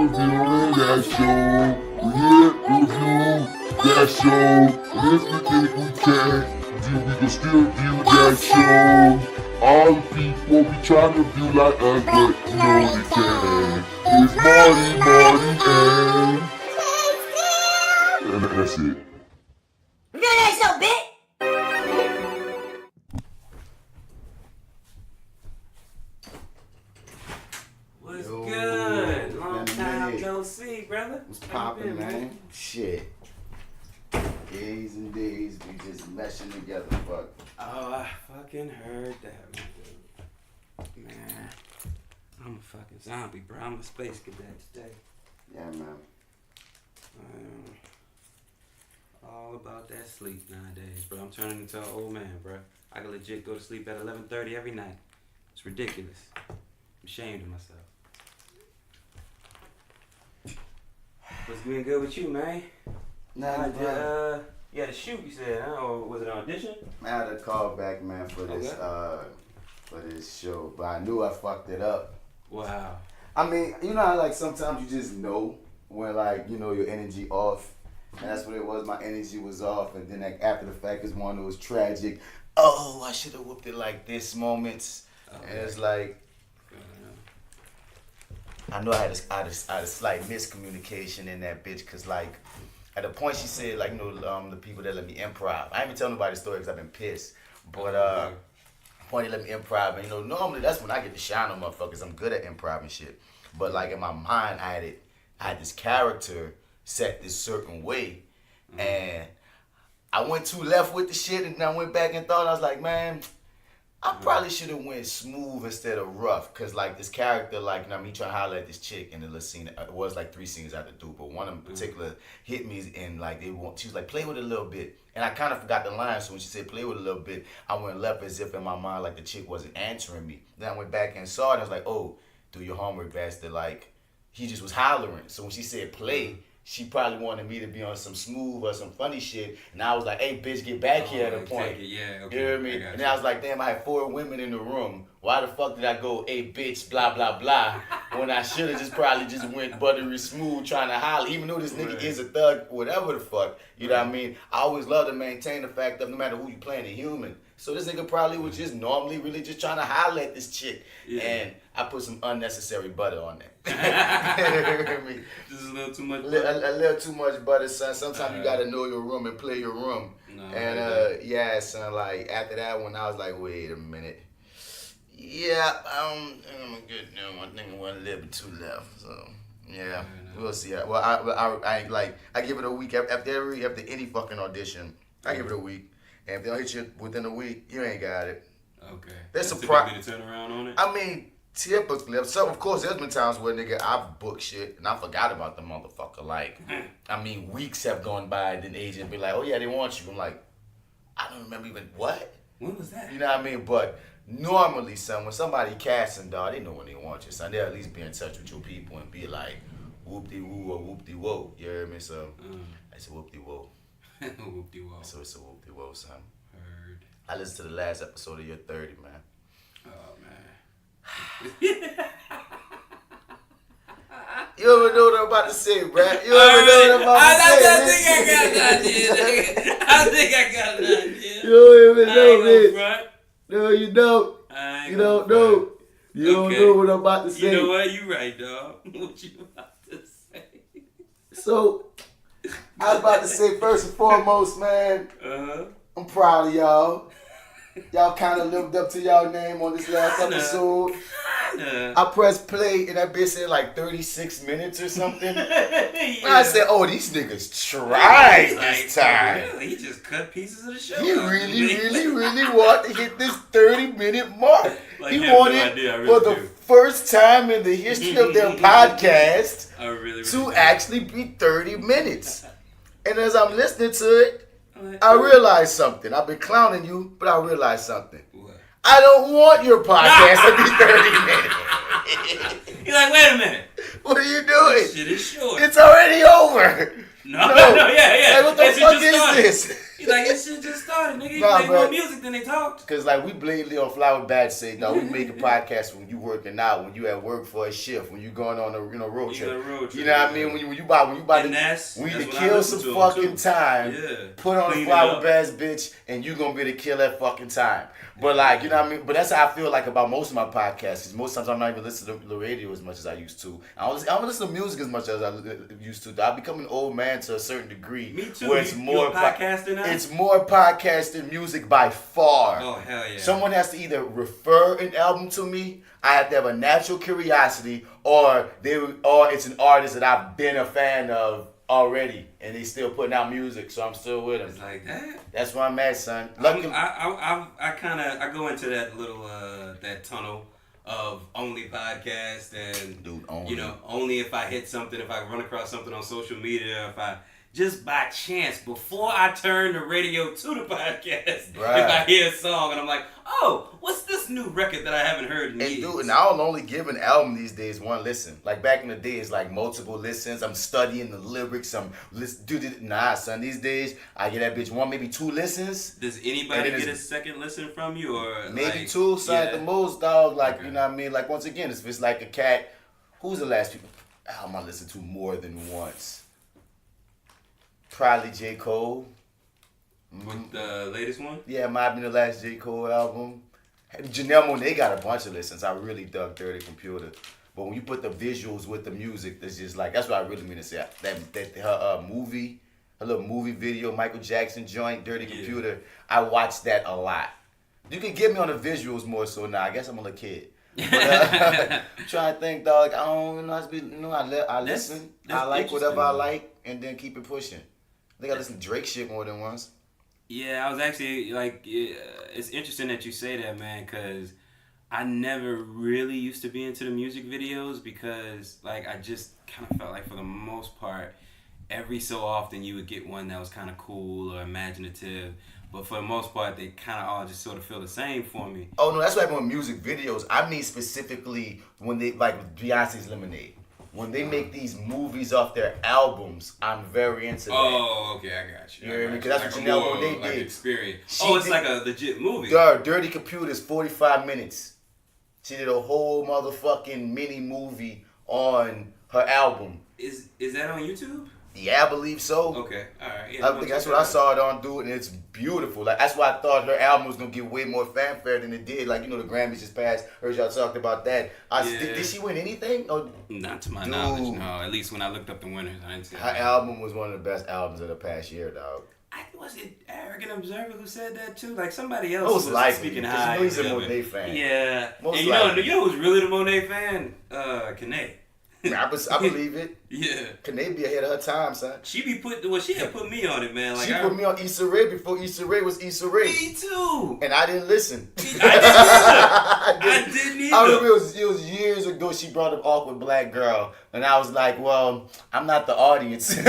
reviewing that show. We here to review that show. And if we think we can't, we can still view that show. All the people be trying to view like us, but you know they can't. It's Marty, and that's it. Review that show, bitch! What's good? Long time no see, brother. What's poppin', man? Shit. Days and days, we just meshing together, fuck. Oh, I fucking heard that, man. I'm a fucking zombie, bro. I'm a space cadet today. Yeah, man. All about that sleep nowadays, bro. I'm turning into an old man, bro. I can legit go to sleep at 11:30 every night. It's ridiculous. I'm ashamed of myself. What's been good with you, man? You had a shoot, you said, huh? Or was it an audition? I had a call back, man, for this show, but I knew I fucked it up. Wow. I mean, you know how like sometimes you just know when like, you know, your energy off. And that's what it was. My energy was off, and then like after the fact, it's one of those tragic, oh, I should have whooped it like this moments. Okay. And it's like, I know I had a slight miscommunication in that bitch, cause like at the point she said like, you know, the people that let me improv. I ain't even tell nobody the story because I've been pissed. But the point they let me improv, and you know, normally that's when I get to shine on motherfuckers. I'm good at improv and shit. But like in my mind, I had this character set this certain way, and I went too left with the shit, and then I went back and thought, I was like, man, I probably should have went smooth instead of rough, cause like this character, like, you know, me trying to holler at this chick in the little scene, it was like 3 scenes I had to do, but one in particular hit me, and like she was like, play with it a little bit, and I kind of forgot the line, so when she said play with it a little bit, I went left as if in my mind like the chick wasn't answering me. Then I went back and saw it, and I was like, oh, do your homework, bastard, like, he just was hollering, so when she said play, she probably wanted me to be on some smooth or some funny shit. And I was like, hey, bitch, get back here at a point. Yeah, okay. You know what I mean? And then I was like, damn, I had 4 women in the room. Why the fuck did I go, hey, bitch, blah, blah, blah, when I should have probably just went buttery smooth trying to holler, even though this nigga is a thug, whatever the fuck. You know what I mean? I always love to maintain the fact that no matter who you playing, a human. So this nigga probably was just normally really just trying to holler at this chick. Yeah. And I put some unnecessary butter on that. You know what I mean? Just a little too much butter? A little too much butter, son. Sometimes you gotta know your room and play your room. No, and yeah, son, like after that one, I was like, wait a minute. Yeah, I'm good now. I think I went a little bit too left. So yeah, we'll see. Well, I give it a week after any fucking audition. I give it a week. And if they don't hit you within a week, you ain't got it. Okay. That's a problem. Turn around on it? I mean, typically, so of course, there's been times where nigga, I've booked shit and I forgot about the motherfucker. Like, I mean, weeks have gone by and then the agent be like, oh yeah, they want you. I'm like, I don't remember even what? When was that? You know what I mean? But normally, son, when somebody casting, dog, they know when they want you, son. They'll at least be in touch with your people and be like, whoop-de-woo or whoop-de-whoa. You hear me? So, I said whoop-de-whoa. Whoop-de-whoa. So it's a whoop-de-whoa, son. Heard. I listened to the last episode of Your30, man. Oh, man. You ever know what I'm about to say, Brad? You ever know what I'm about to say? I think I got an idea. You don't even know, man. Front. No, you don't. You don't know. You don't know what I'm about to say. You know what? You right, dog. What you about to say? So, I was about to say, first and foremost, man, I'm proud of y'all. Y'all kind of lived up to y'all name on this last episode. I pressed play and that bitch said like 36 minutes or something. Yeah. I said, oh, these niggas tried this time. Really? He just cut pieces of the show. He really wanted to hit this 30-minute mark. Like, he wanted, for the first time in the history of their podcast, to actually be 30 minutes. And as I'm listening to it, I realized something. I've been clowning you, but I realized something. What? I don't want your podcast to be 30 minutes. You're like, wait a minute. What are you doing? This shit is short. It's already over. No, yeah. Like, what the fuck is this? He's like, this shit just started, nigga. You Nah, played bro. more music than they talked. Cause like we blatantly on FlyWithBats say, dog, we make a podcast when you working out, when you at work for a shift, when you going on a road You trip. on a road trip, You know what I mean? When you about And to that's when you when I kill listen some to 'em, fucking too. time, Yeah. put on Clean a it up. FlyWithBats, bitch, and you gonna be able to kill that fucking time. But like, you know what I mean? But that's how I feel like about most of my podcasts. Cause most times I'm not even listening to the radio as much as I used to. I don't listen to music as much as I used to. I've become an old man to a certain degree. Me too. Where it's You more a podcaster now? It's more podcast than music by far. Oh, hell yeah. Someone has to either refer an album to me, I have to have a natural curiosity, or it's an artist that I've been a fan of already, and they still putting out music, so I'm still with them. It's like that. That's where I'm at, son. I go into that little that tunnel of only podcast and Dude, only. you know, only if I hit something, if I run across something on social media, if I just by chance before I turn the radio to the podcast, Right. if I hear a song and I'm like, oh, what's this new record that I haven't heard in And years? dude, and I'll only give an album these days one listen. Like back in the day, it's like multiple listens. I'm studying the lyrics. Nah, son. These days, I get that bitch one, maybe two listens. Does anybody And it get a is- second listen from you, or Maybe like, two, son, at yeah. the most, dog. Like, Okay. you know what I mean? Like, once again, if it's like a cat, who's the last album I listened to more than once? Probably J. Cole. With the latest one? Yeah, might have been the last J. Cole album. Janelle Monáe got a bunch of listens. I really dug Dirty Computer. But when you put the visuals with the music, that's just like, that's what I really mean to say. That her movie, her little movie video, Michael Jackson joint, Dirty Yeah. Computer, I watched that a lot. You can get me on the visuals more so now. I guess I'm a little kid. But, I'm trying to think, dog. I don't know. I listen. that's I like whatever I interesting. like, and then keep it pushing. I think I listened to Drake shit more than once. Yeah, I was actually like, it's interesting that you say that, man, because I never really used to be into the music videos because, like, I just kind of felt like for the most part, every so often you would get one that was kind of cool or imaginative, but for the most part, they kind of all just sort of feel the same for me. Oh no, that's what happened with music videos. I mean specifically when they like Beyonce's Lemonade. When they make these movies off their albums, I'm very into that. Oh, okay, I got you. You know what I mean? 'Cause that's what Janelle Monáe like did. experience. She It's did- like a legit movie. Dirty Computer is 45 minutes. She did a whole motherfucking mini movie on her album. Is that on YouTube? Yeah, I believe so. Okay, all right. Yeah, I think that's what I saw it on, dude, and it's beautiful. Like that's why I thought her album was gonna get way more fanfare than it did. Like you know, the Grammys just passed. Heard y'all talked about that. Yeah. Did she win anything? Or Not to my Dude. knowledge, no. At least when I looked up the winners, I didn't see her that. album was one of the best albums of the past year, dog. Was it Arrogant Observer who said that too? Like somebody else Most was likely, speaking 'cause you high. know he's a of it. Monet fan. Yeah. Most and likely. you know who's really the Monet fan? Kane. I believe it. Yeah. Can they be ahead of her time, son? She had put me on it, man. Like She put me on IssaRae before IssaRae was IssaRae. Me too. And I didn't listen. I didn't either. I remember it was years ago she brought up Awkward Black Girl. And I was like, well, I'm not the audience. No,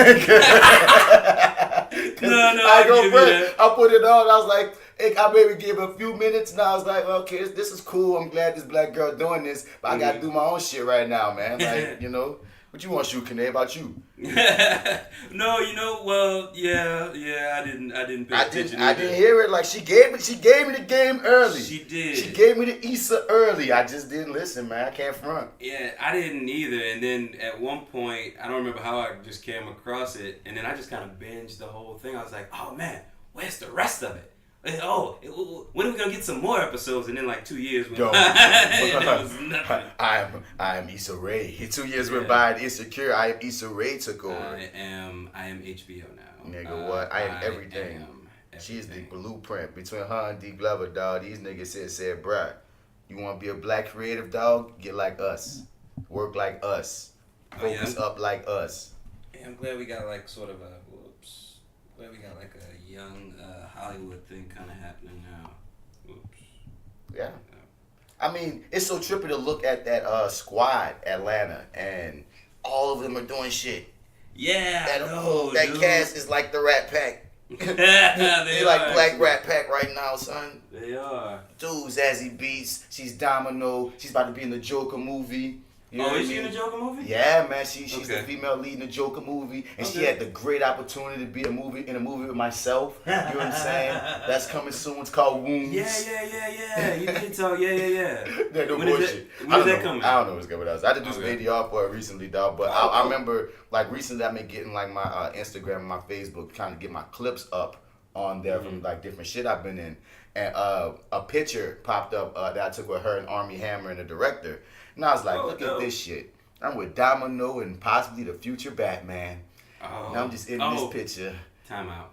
I give you that. I put it on. I was like, I maybe gave it a few minutes. And I was like, well, okay, this is cool. I'm glad this black girl doing this. But I got to do my own shit right now, man. Like, you know. What you want to shoot, Kane? About you? No, well, yeah, I didn't pay attention. I didn't hear it. Like she gave me the game early. She did. She gave me the Issa early. I just didn't listen, man. I can't front. Yeah, I didn't either. And then at one point, I don't remember how I just came across it, and then I just kind of binged the whole thing. I was like, oh man, where's the rest of it? And, when are we gonna get some more episodes? And then like 2 years went by, and it was nothing. I am IssaRae. 2 years went by and Insecure. I am IssaRae took over. I am HBO now. Nigga, what? I am everything. am She's the everything. blueprint between her and D Glover, dog. These niggas said, bruh, you want to be a black creative, dog? Get like us. Work like us. Oh, yeah? Focus up like us. Yeah, I'm glad we got like sort of a glad we got like a young Hollywood thing kind of happening now. Whoops. Yeah. I mean, it's so trippy to look at that squad, Atlanta, and all of them are doing shit. Yeah, That cast is like the Rat Pack. they like are, Black actually. Rat Pack right now, son. They are. Dude, Zazie Beetz, she's Domino, she's about to be in the Joker movie. You know is she in a Joker movie? Yeah, man. She's the female lead in the Joker movie, and she had the great opportunity to be in a movie with myself. You know what I'm saying? That's coming soon. It's called Woes. Yeah. You did talk. Yeah. No When bullshit. When is that coming? I don't know what's good with us. I did this video off for it recently, dog. But I remember, like, recently I've been getting, like, my Instagram and my Facebook, trying to get my clips up on there from, like, different shit I've been in. And a picture popped up that I took with her and Armie Hammer and the director. And I was like, look at this shit. I'm with Domino and possibly the future Batman. And I'm just in this picture. Time out.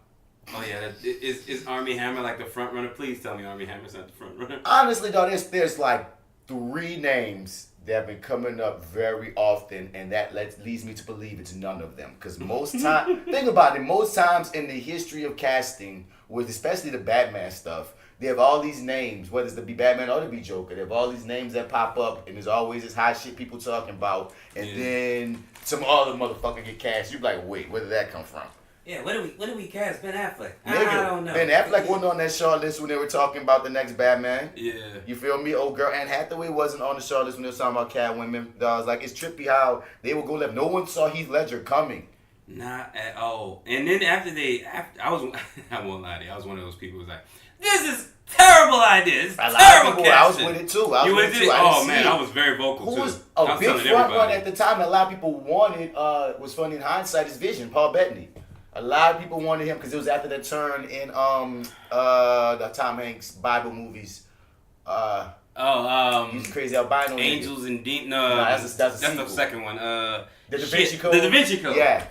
Oh yeah, is Armie Hammer like the front runner? Please tell me Armie Hammer's not the front runner. Honestly, though, there's like 3 names that have been coming up very often, and that leads me to believe it's none of them. Because most time, think about it, most times in the history of casting, with especially the Batman stuff, they have all these names, whether it's to be Batman or to be Joker. They have all these names that pop up, and there's always this hot shit people talking about, and then some other motherfucker get cast. You be like, wait, where did that come from? Yeah, what do we cast? Ben Affleck. Nigga, I don't know. Ben Affleck wasn't on that short list when they were talking about the next Batman. Yeah. You feel me? Old girl Anne Hathaway wasn't on the short list when they were talking about Catwomen. I was like, it's trippy how they would go left. No one saw Heath Ledger coming. Not at all. And then after I won't lie to you, I was one of those people who was like, this is terrible idea. It's terrible casting. I was with it too. I was very vocal too. Who was a big front runner at the time that a lot of people wanted, was funny in hindsight, is Vision, Paul Bettany. A lot of people wanted him because it was after that turn in the Tom Hanks Bible movies. He's crazy albino. Angels and Demons. No, that's the second one. The Da Vinci Code. The Da Vinci Code. Yeah.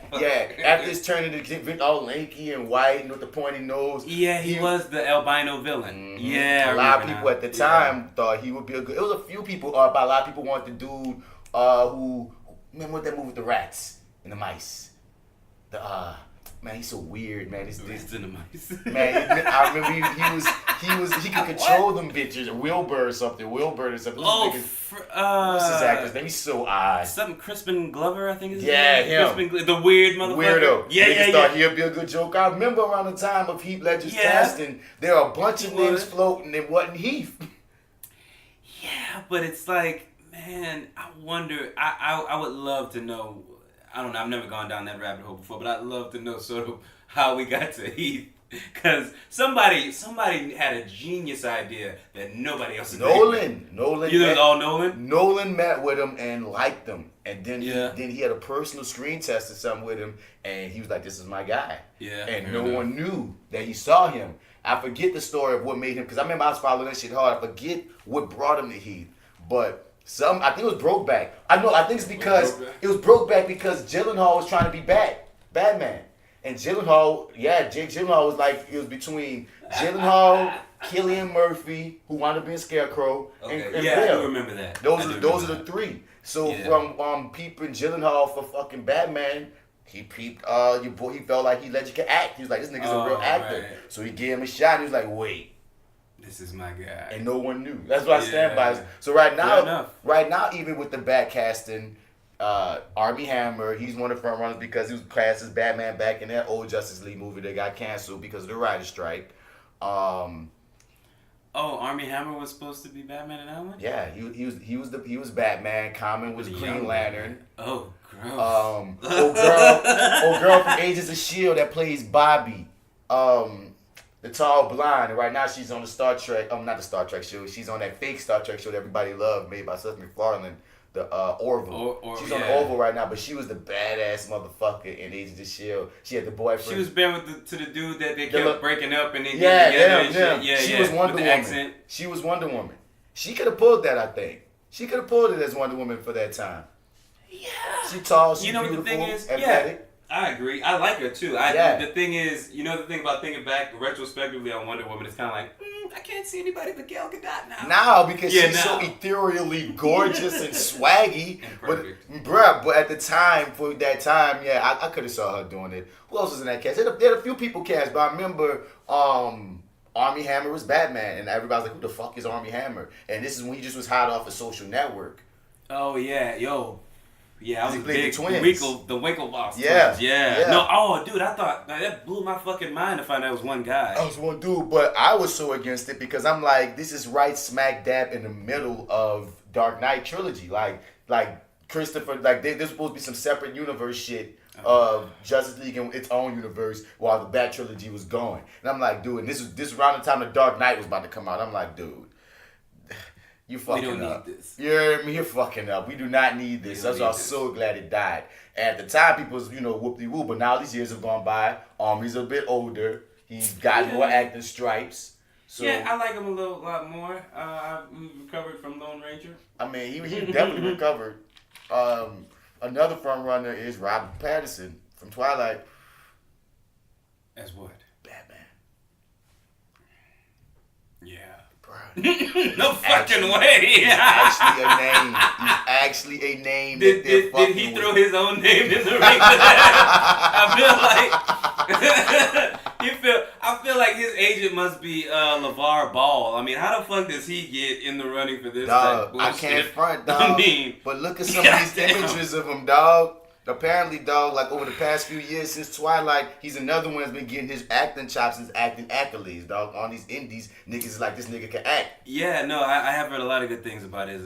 After this turn into all lanky and white and with the pointy nose. Yeah, he was the albino villain. Mm-hmm. Yeah, a lot of people at the time thought he would be a good. It was a few people, but a lot of people wanted the dude who remember what that movie with the rats and the mice. Man, he's so weird, man. This in the mice. Man, I remember he could control them bitches. Wilbur or something. What's his actor's name? He's so odd. Something Crispin Glover, I think is his name. Yeah, him. The weird motherfucker. Weirdo. Yeah. Thought he'd be a good joke. I remember around the time of Heath Ledger's casting, there are a bunch of names floating. It wasn't Heath. Yeah, but it's like, man, I wonder. I would love to know. I don't know. I've never gone down that rabbit hole before, but I'd love to know sort of how we got to Heath. Because somebody had a genius idea that nobody else agreed with. Nolan. You think it's all Nolan? Nolan met with him and liked him. And then he had a personal screen test or something with him. And he was like, this is my guy. Yeah. And no one knew that he saw him. I forget the story of what made him. Because I remember I was following that shit hard. I forget what brought him to Heath. But I think it was Brokeback. I think it's because it was Brokeback because Gyllenhaal was trying to be Batman. And Gyllenhaal, Jake Gyllenhaal was like, it was between Gyllenhaal, Cillian Murphy, who wound up being Scarecrow, and Bill. I do remember that. Those are the 3. So from peeping Gyllenhaal for fucking Batman, he peeped your boy. He felt like Heath Ledger could act. He was like, this nigga's a real actor. Right. So he gave him a shot. And he was like, wait. This is my guy. And no one knew. That's what I stand by. So right now, even with the Bat casting, Armie Hammer, he's one of the front runners because he was cast as Batman back in that old Justice League movie that got canceled because of the writer's strike. Armie Hammer was supposed to be Batman in that one? Yeah, he was Batman. Common was Green Lantern. Oh, gross. Old girl from Agents of S.H.I.E.L.D. that plays Bobby. The tall blonde, and right now she's on the Star Trek. Not the Star Trek show. She's on that fake Star Trek show that everybody loved, made by Seth MacFarlane, the Orville. She's on the Orville right now, but she was the badass motherfucker in Agents of S.H.I.E.L.D. She had the boyfriend. She was been to the dude that they kept breaking up and then getting together and shit. She was Wonder Woman. Accent. She was Wonder Woman. She could have pulled that, I think. She could have pulled it as Wonder Woman for that time. Yeah. She tall, she beautiful, what the thing is? athletic. I agree. I like her too. The thing is, the thing about thinking back retrospectively on Wonder Woman, it's kind of like, I can't see anybody but Gal Gadot now. Now, because she's so ethereally gorgeous and swaggy. But at the time, for that time, I could have saw her doing it. Who else was in that cast? There had a few people cast, but I remember Armie Hammer was Batman, and everybody was like, who the fuck is Armie Hammer? And this is when he just was hot off a Social Network. Oh, yeah. Yo. Yeah, I was big. The Winklevoss twins. Yeah. No, dude, I thought that blew my fucking mind to find out it was one guy. I was one dude, but I was so against it because I'm like, this is right smack dab in the middle of Dark Knight trilogy. Like Christopher, like there's supposed to be some separate universe shit of Justice League in its own universe while the Bat trilogy was going. And I'm like, dude, and this was around the time the Dark Knight was about to come out. I'm like, dude, you fucking we don't up. need this. You hear me? You're fucking up. We do not need this. That's why I was so glad it died. And at the time, people was, whoop-de-whoop, but now these years have gone by. He's a bit older. He's got more acting stripes. So, yeah, I like him a lot more. I've recovered from Lone Ranger. I mean, he definitely recovered. Another front runner is Robert Pattinson from Twilight. As what? Batman. Yeah. Bro. No fucking way. He's actually a name. He's actually a name. Did he throw his own name in the ring for that? I feel like his agent must be LeVar Ball. I mean, how the fuck does he get in the running for this type of bullshit? I can't front, dog. I mean, but look at some of these images of him, dog. Apparently, dog, like over the past few years since Twilight, he's another one that's been getting his acting chops, his acting accolades, dog. On these indies, niggas is like, this nigga can act. Yeah, no, I have heard a lot of good things about his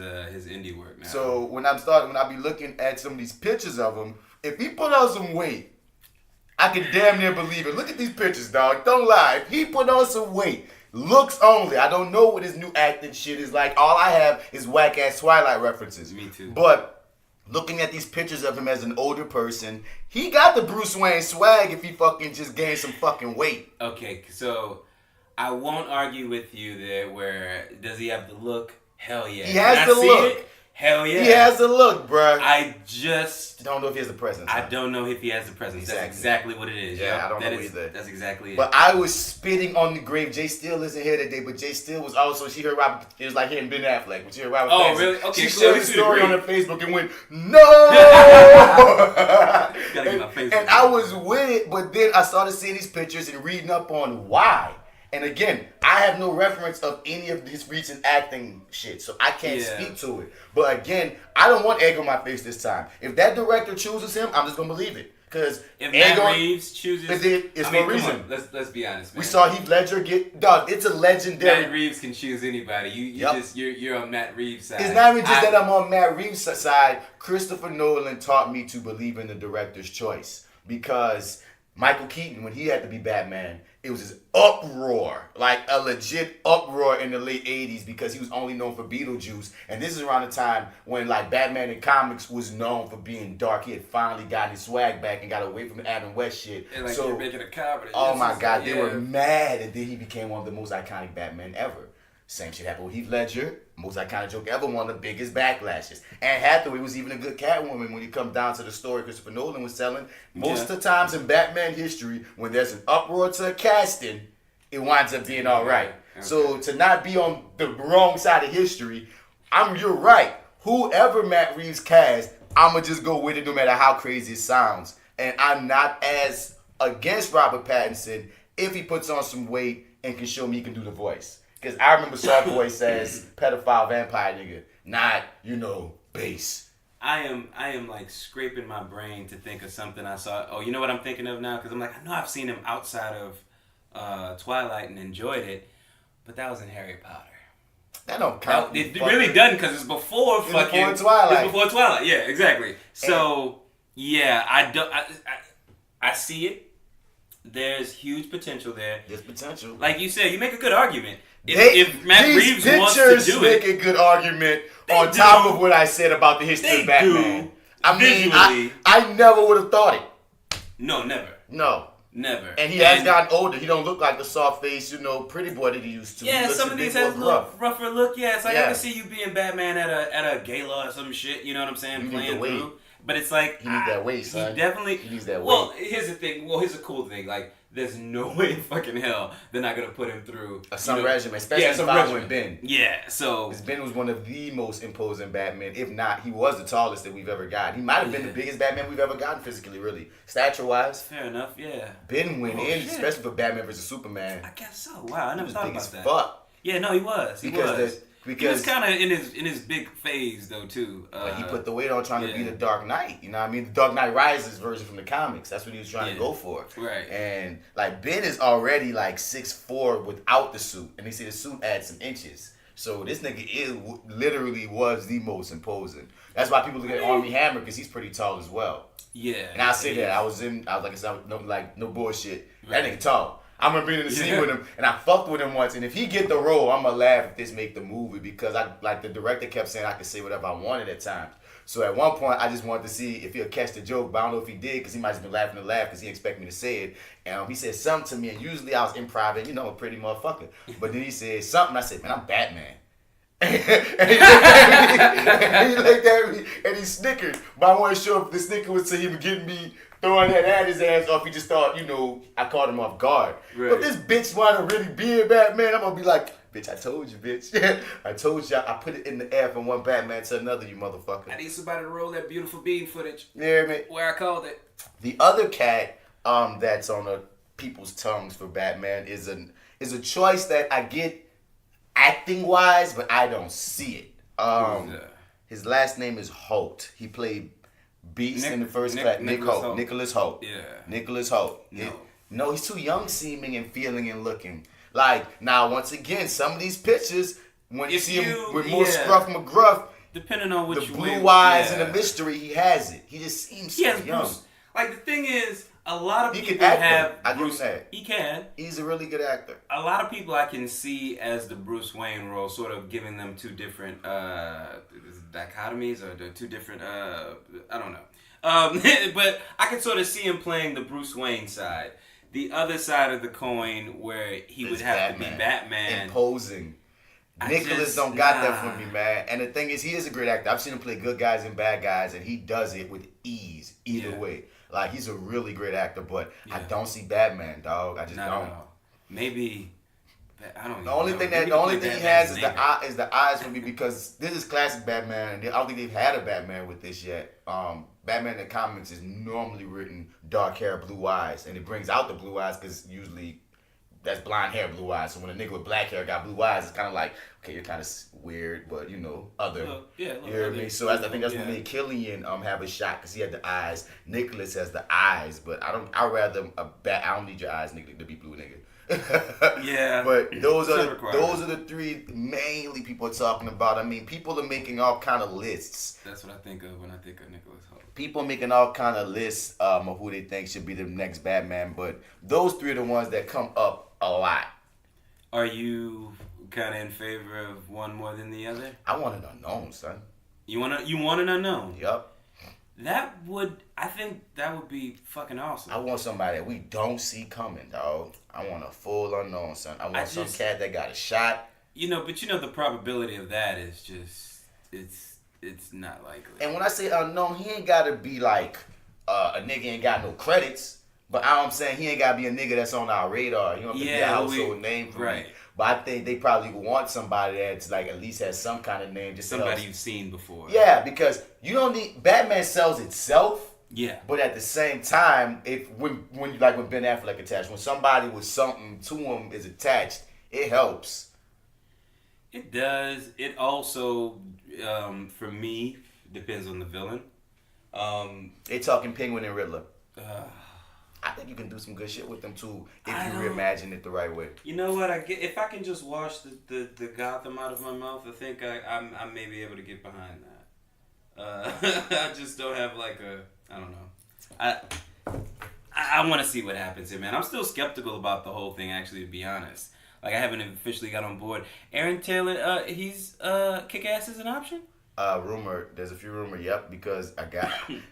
indie work now. So when I be looking at some of these pictures of him, if he put on some weight, I can damn near believe it. Look at these pictures, dog. Don't lie. If he put on some weight, looks only. I don't know what his new acting shit is like. All I have is whack ass Twilight references. Me too. But looking at these pictures of him as an older person, he got the Bruce Wayne swag if he fucking just gained some fucking weight. Okay, so I won't argue with you there where does he have the look? Hell yeah. He has the look. Hell yeah. He has the look, bruh. I just don't know if he has the presence. I don't know if he has the presence. Exactly. That's exactly what it is. Yeah, I don't know either. That's exactly it. But I was spitting on the grave. J.Steel isn't here today, but J.Steel was also, she heard Robert, it was like hitting Ben Affleck. When she heard Robert Pattinson, really? Okay, she so shared the this is story great. on her Facebook and went, no! Gotta get my Facebook. And I was with it, but then I started seeing these pictures and reading up on why. And again, I have no reference of any of his recent acting shit, so I can't speak to it. But again, I don't want egg on my face this time. If that director chooses him, I'm just gonna believe it. Because if Matt Reeves chooses, it's for a reason. Let's be honest, man. We saw Heath Ledger get dog. It's a legendary. Matt Reeves can choose anybody. You're on Matt Reeves' side. It's not even just that I'm on Matt Reeves' side. Christopher Nolan taught me to believe in the director's choice because Michael Keaton, when he had to be Batman, it was this uproar, like a legit uproar in the late 80s because he was only known for Beetlejuice. And this is around the time when like Batman in comics was known for being dark. He had finally gotten his swag back and got away from the Adam West shit. And like so, you're making a comedy. Oh my God, they were mad. And then he became one of the most iconic Batmen ever. Same shit happened with Heath Ledger. Most iconic joke ever, one of the biggest backlashes. Anne Hathaway was even a good Catwoman when you come down to the story Christopher Nolan was telling. Most of the times in Batman history, when there's an uproar to a casting, it winds up being all right. Okay. So to not be on the wrong side of history, you're right. Whoever Matt Reeves cast, I'ma just go with it no matter how crazy it sounds. And I'm not as against Robert Pattinson if he puts on some weight and can show me he can do the voice. Because I remember Soft Boy says pedophile vampire nigga, not, base. I am like scraping my brain to think of something I saw. Oh, you know what I'm thinking of now? Because I'm like, I know I've seen him outside of Twilight and enjoyed it, but that was in Harry Potter. That don't count. It really doesn't because it's before fucking Twilight. It's before Twilight. Yeah, exactly. So yeah, I see it. There's huge potential there. There's potential. Like you said, you make a good argument. If Matt Reeves wants to do make a good argument on top of what I said about the history of Batman. I never would have thought it. No, never. No. Never. And he has gotten older. He don't look like the soft face, pretty boy that he used to. Yeah, some of these has a little rougher look. Yeah, it's like I can see you being Batman at a gala or some shit. You know what I'm saying? Playing through. But it's like he needs that weight, son. He needs that weight. Well, here's the thing. Well, here's a cool thing. Like, there's no way in fucking hell they're not gonna put him through some regimen, especially following Ben. Yeah, so because Ben was one of the most imposing Batmen. If not, he was the tallest that we've ever gotten. He might have been the biggest Batman we've ever gotten physically, really, stature-wise. Fair enough. Yeah. Ben went in, especially for Batman versus Superman. I guess so. Wow, I never thought about that. Fuck. Yeah, no, he was. He was. He was kind of in his big phase though too. He put the weight on trying to be the Dark Knight. You know what I mean? The Dark Knight Rises version from the comics. That's what he was trying to go for. Right. And like Ben is already like 6'4" without the suit, and they say the suit adds some inches. So this nigga literally was the most imposing. That's why people look at Armie Hammer because he's pretty tall as well. Yeah. And I say that I was like I said, no bullshit. That nigga tall. I remember being in the scene with him, and I fucked with him once. And if he get the role, I'ma laugh if this make the movie because the director kept saying I could say whatever I wanted at times. So at one point, I just wanted to see if he'll catch the joke, but I don't know if he did because he might have been laughing to laugh because he expected me to say it. And he said something to me, and usually I was improv, I'm a pretty motherfucker. But then he said something, I said, man, I'm Batman. and he looked at me, and he snickered. But I wasn't sure if the snicker was to him getting me throwing that at his ass, or if he just thought, I caught him off guard. Right. But this bitch want to really be a Batman, I'm going to be like, bitch, I told you, bitch. I told you, I put it in the air from one Batman to another, you motherfucker. I need somebody to roll that beautiful bean footage. Yeah, man. Where I called it. The other cat that's on people's tongues for Batman is a choice that I get acting-wise, but I don't see it. His last name is Holt. He played Beast in the first class. Nicholas Holt. Yeah. Nicholas Holt. No, he's too young seeming and feeling and looking. Like, now, once again, some of these pictures, when you see him with more scruff McGruff, depending on which the blue eyes and the mystery, he has it. He just seems so young. Bruce. Like, the thing is, a lot of people have Bruce. He can. He's a really good actor. A lot of people I can see as the Bruce Wayne role, sort of giving them two different dichotomies or the two different, I don't know. But I can sort of see him playing the Bruce Wayne side. The other side of the coin where he would have to be Batman. Imposing. Nicholas don't got that for me, man. And the thing is, he is a great actor. I've seen him play good guys and bad guys, and he does it with ease either way. Like, he's a really great actor, but I don't see Batman, dog. I just don't. No. Maybe, I don't know. The only thing he has is the eyes for me because this is classic Batman, and I don't think they've had a Batman with this yet. Batman in the comics is normally written dark hair, blue eyes, and it brings out the blue eyes because usually that's blonde hair, blue eyes. So when a nigga with black hair got blue eyes, it's kind of like, okay, you're kind of weird, but other. You know what I mean? So I think that's what made Killian have a shot because he had the eyes. Nicholas has the eyes, but I don't need your eyes, nigga, to be blue, nigga. But those are the three mainly people are talking about. I mean, people are making all kind of lists. That's what I think of when I think of Nicholas Hoult. People are making all kind of lists of who they think should be the next Batman, but those three are the ones that come up a lot. Are you kind of in favor of one more than the other? I want an unknown, son. You want an unknown? Yup. I think that would be fucking awesome. I want somebody that we don't see coming, dog. I want a full unknown, son. I want some cat that got a shot. But the probability of that is just, it's not likely. And when I say unknown, he ain't gotta be like a nigga ain't got no credits. But I'm saying he ain't gotta be a nigga that's on our radar. You don't have to be a household name for me. But I think they probably want somebody that's like at least has some kind of name. Just somebody you've seen before. Yeah, because you don't need Batman sells itself. Yeah. But at the same when Ben Affleck attached, when somebody with something to him is attached, it helps. It does. It also, for me, depends on the villain. They talking Penguin and Riddler. I think you can do some good shit with them too if you reimagine it the right way. You know what? If I can just wash the Gotham out of my mouth, I think I may be able to get behind that. I just don't have I don't know. I want to see what happens here, man. I'm still skeptical about the whole thing, actually, to be honest. I haven't officially got on board. Aaron Taylor, he's Kick-Ass is an option? Rumor. There's a few rumors. Yep, because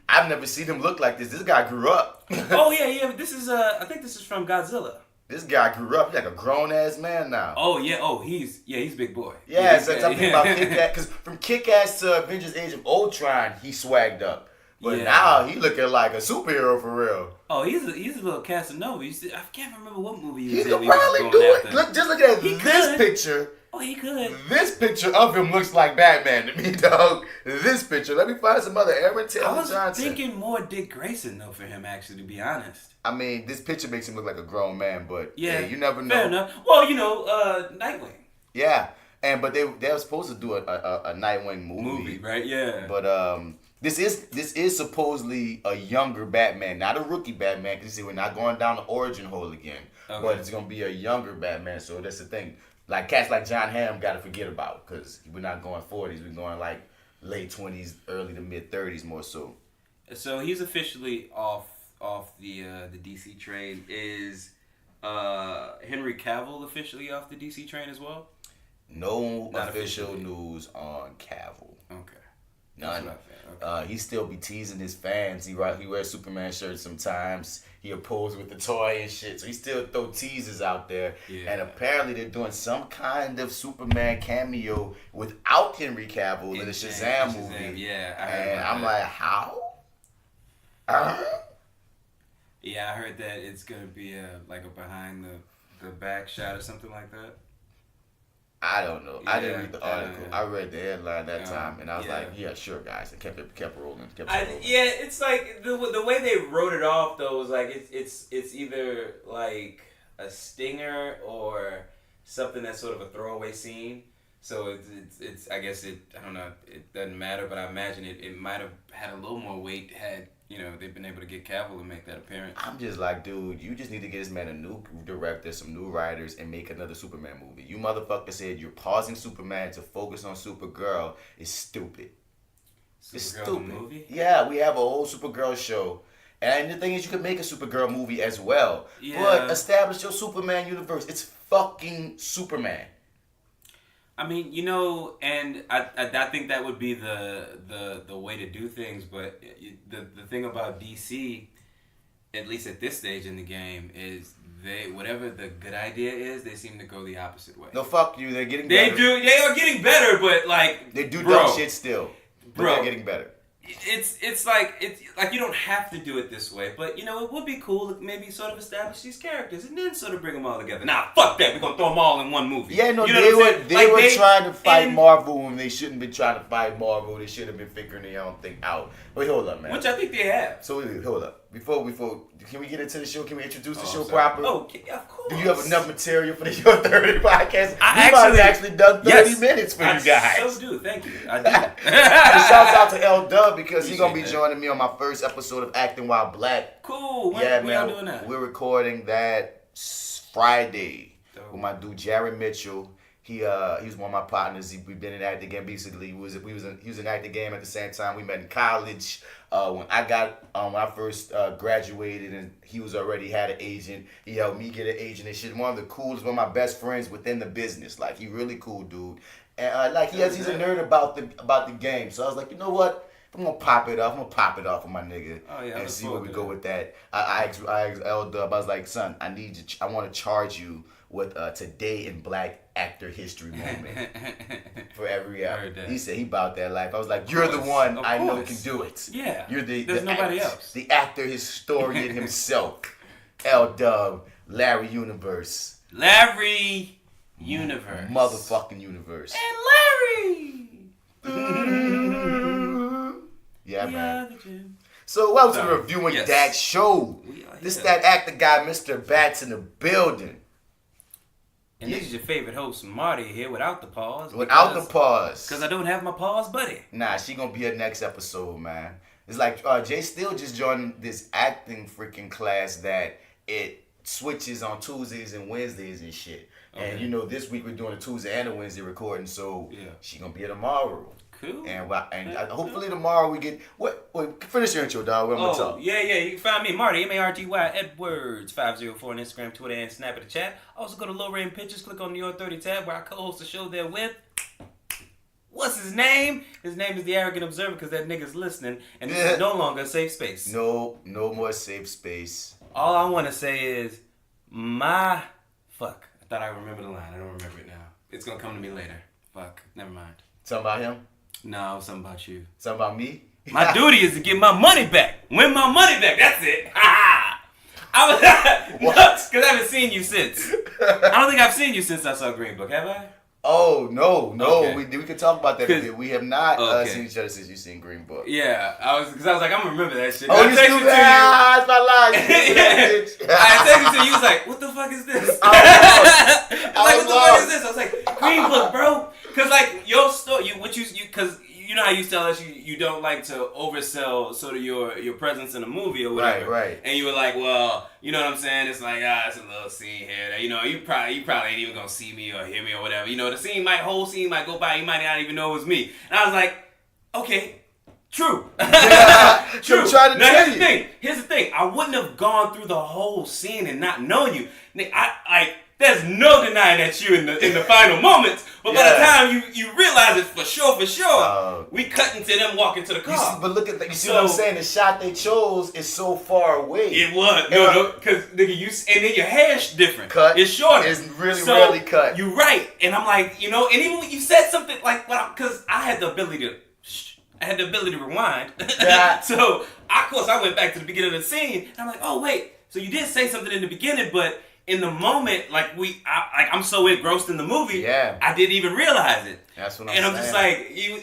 I've never seen him look like this. This guy grew up. Oh yeah. This is I think this is from Godzilla. This guy grew up. He's like a grown ass man now. Oh yeah. Oh he's a big boy. Yeah, so I'm thinking about Kick-Ass because from Kick-Ass to Avengers: Age of Ultron, he swagged up. But now he looking like a superhero for real. Oh, he's a little Casanova. I can't remember what movie he could probably do it. Look at this picture. Oh, he could. This picture of him looks like Batman to me, dog. This picture. Let me find some other Aaron Taylor Johnson. I was thinking more Dick Grayson, though, for him, actually, to be honest. I mean, this picture makes him look like a grown man, but you never know. Fair enough. Well, Nightwing. Yeah, but they were supposed to do a Nightwing movie. Right? Yeah. But this is supposedly a younger Batman, not a rookie Batman, because we're not going down the origin hole again. Okay. But it's gonna be a younger Batman, so that's the thing. Like cats like John Hamm got to forget about, because we're not going 40s. We're going like late 20s, early to mid 30s more so. So he's officially off the DC train. Is Henry Cavill officially off the DC train as well? No Not official officially. news on Cavill. Okay. None. Okay. He still be teasing his fans. He wears Superman shirts sometimes. He opposes with the toy and shit. So he still throw teasers out there. Yeah. And apparently they're doing some kind of Superman cameo without Henry Cavill in the Shazam movie. Yeah. And I'm like, how? Yeah, I heard that it's gonna be like a behind the back shot or something like that. I don't know. I didn't Yeah, read the article. yeah. I read the headline that time, and I was yeah. like, "Yeah, sure, guys." And kept rolling. Yeah, it's like the way they wrote it off though was like it's either like a stinger or something that's sort of a throwaway scene. So it's I guess I don't know, it doesn't matter, but I imagine it might have had a little more weight had they've been able to get Cavill to make that appearance. I'm just like, dude, you just need to get this man a new director, some new writers, and make another Superman movie. You motherfucker said you're pausing Superman to focus on Supergirl. It's stupid. It's Supergirl stupid. movie? Yeah, we have a whole Supergirl show. And the thing is, you could make a Supergirl movie as well. Yeah. But establish your Superman universe. It's fucking Superman. I mean, and I think that would be the way to do things, but the thing about DC, at least at this stage in the game, is whatever the good idea is, they seem to go the opposite way. No, fuck you. They're getting better. They are getting better, but like They do bro, dumb shit still. But bro. they're getting better. It's like you don't have to do it this way, but it would be cool to maybe sort of establish these characters and then sort of bring them all together. Nah, fuck that. We're gonna throw them all in one movie. Yeah, no, You know they what I'm were saying? Like, trying to fight and- Marvel when they shouldn't be trying to fight Marvel. They should have been figuring their own thing out. Wait, hold up, man. Which I think they have. So wait, hold up. Before, can we get into the show? Can we introduce the show Sorry. proper? Oh, yeah, of course. Do you have enough material for the Your30 podcast? I We actually done 30 yes, minutes for I you guys. so do. Thank you. I do. Shouts out to L Dub because he's gonna be Appreciate that. joining me on my first episode of Acting While Black. Cool. When Yeah, y'all man. doing that? We're recording that Friday Dope. with my dude Jared Mitchell. He was one of my partners. We've been in acting game. Basically, he was in acting game at the same time. We met in college. When I first graduated, and he was already had an agent. He helped me get an agent and shit. One of the coolest, one of my best friends within the business. Like, he really cool dude. And he's a nerd about the game. So I was like, you know what? I'm gonna pop it off. With my nigga. Oh, yeah, I and look see where forward we to go that. with that. I asked L Dub. I was like, son, I want to charge you with Today in Black Actor History Moment for every hour. Heard that. He said he about that life. I was like, you're the one Of I know course. can do it. Yeah. You're There's nobody else. The actor historian himself. L Dub, Larry Universe. Larry Universe. Motherfucking universe. And Larry. Yeah, We man. are the gym. So welcome to Sorry. Reviewing Yes. That Show. We are This here. that actor guy, Mr. Bats in the building. And this is your favorite host, Marty, here without the pause. Without the pause. Because I don't have my pause buddy. Nah, she gonna be her next episode, man. It's like J.Steel just joined this acting freaking class that it switches on Tuesdays and Wednesdays and shit. And Okay. this week we're doing a Tuesday and a Wednesday recording, so Yeah. she gonna be here tomorrow. Cool. And hopefully tomorrow we get finish your intro, dog. What I'm gonna Oh, talk. yeah. You can find me, Marty, MartyEdwards, 504 on Instagram, Twitter, and Snap at the chat. Also go to Low Rain Pictures, click on the Your30 tab where I co-host the show there with... What's his name? His name is The Arrogant Observer because that nigga's listening, and this is no longer a safe space. No more safe space. All I want to say is, fuck. I thought I remember the line. I don't remember it now. It's going to come to me later. Fuck. Never mind. Something about him? No, something about you. Something about me? My duty is to get my money back. Win my money back. That's it. What? Because I haven't seen you since. I don't think I've seen you since I saw Green Book. Have I? Oh, no. Okay. We can talk about that a 'Cause- bit. We have not Okay. seen each other since you seen Green Book. Yeah. Because I was like, I'm going to remember that shit. Oh, I you texted stupid to you. ass, my line. Yeah. I texted to you. You was like, what the fuck is this? I I was like, what the was fuck is this? I was like, Green Book, bro. Because, like, your story, because, you know how you tell us you don't like to oversell sort of your presence in a movie or whatever. Right. And you were like, well, you know what I'm saying? It's like, it's a little scene here that, you know, you probably ain't even gonna see me or hear me or whatever. You know, the whole scene might go by, you might not even know it was me. And I was like, okay, true. Yeah, true. I'm trying to now, tell here's the thing. I wouldn't have gone through the whole scene and not known you. There's no denying that you in the final moments, but by the time you realize it for sure, we cut into them walking to the car. See, but look at that. You see what I'm saying? The shot they chose is so far away. It was because nigga, and then your hair's different. Cut. It's shorter. It's really cut. You're right, and I'm like, you know, and even when you said something like, because I had the ability to rewind. Yeah. So of course I went back to the beginning of the scene. And I'm like, oh wait, so you did say something in the beginning, but in the moment, I'm so engrossed in the movie, I didn't even realize it. That's what I'm saying. And I'm just like, you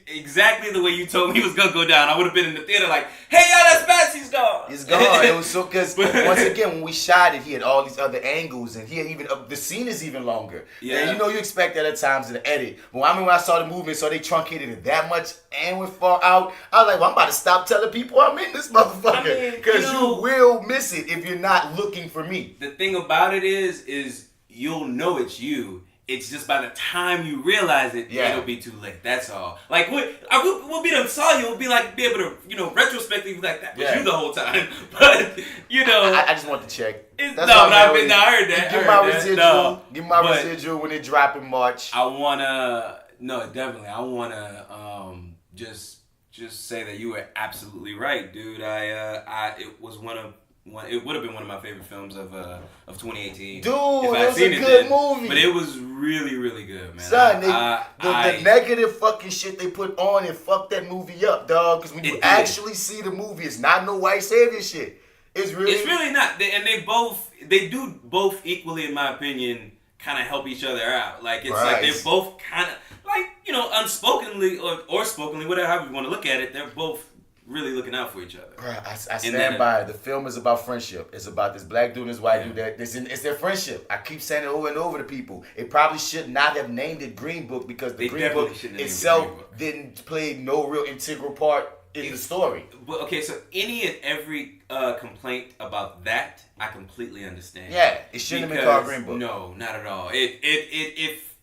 exactly the way you told me it was gonna go down. I would have been in the theater like, hey y'all, that's Bats, he's gone. He's gone. It was so because once again when we shot it, he had all these other angles, and he had even the scene is even longer. Yeah. And you know you expect that at times in the edit. But when I saw the movie, so they truncated it that much and went far out. I was like, well, I'm about to stop telling people I'm in this motherfucker because you will miss it if you're not looking for me. The thing about it is you'll know it's you. It's just by the time you realize it, it'll be too late. That's all. Like we'll be done saw you. We'll be able to, you know, retrospectively be like that was you the whole time. But you know, I just want to check. I heard that. Give my residual. Give my residual when it drop in March. I wanna just say that you were absolutely right, dude. It would have been one of my favorite films of 2018. Dude, it was a good movie. But it was really, really good, man. Son, the negative fucking shit they put on and fucked that movie up, dog. Because when you actually see the movie, it's not no white savior shit. It's really not. They do both equally, in my opinion, kind of help each other out. Like, it's like they're both kind of, like, you know, unspokenly or spokenly, whatever you want to look at it, they're both really looking out for each other. Bruh, I stand by it. The film is about friendship. It's about this black dude and this white dude. It's their friendship. I keep saying it over and over to people. It probably should not have named it Green Book because the Green Book itself didn't play no real integral part in the story. But okay, so any and every complaint about that, I completely understand. Yeah, it shouldn't have been called Green Book. No, not at all. If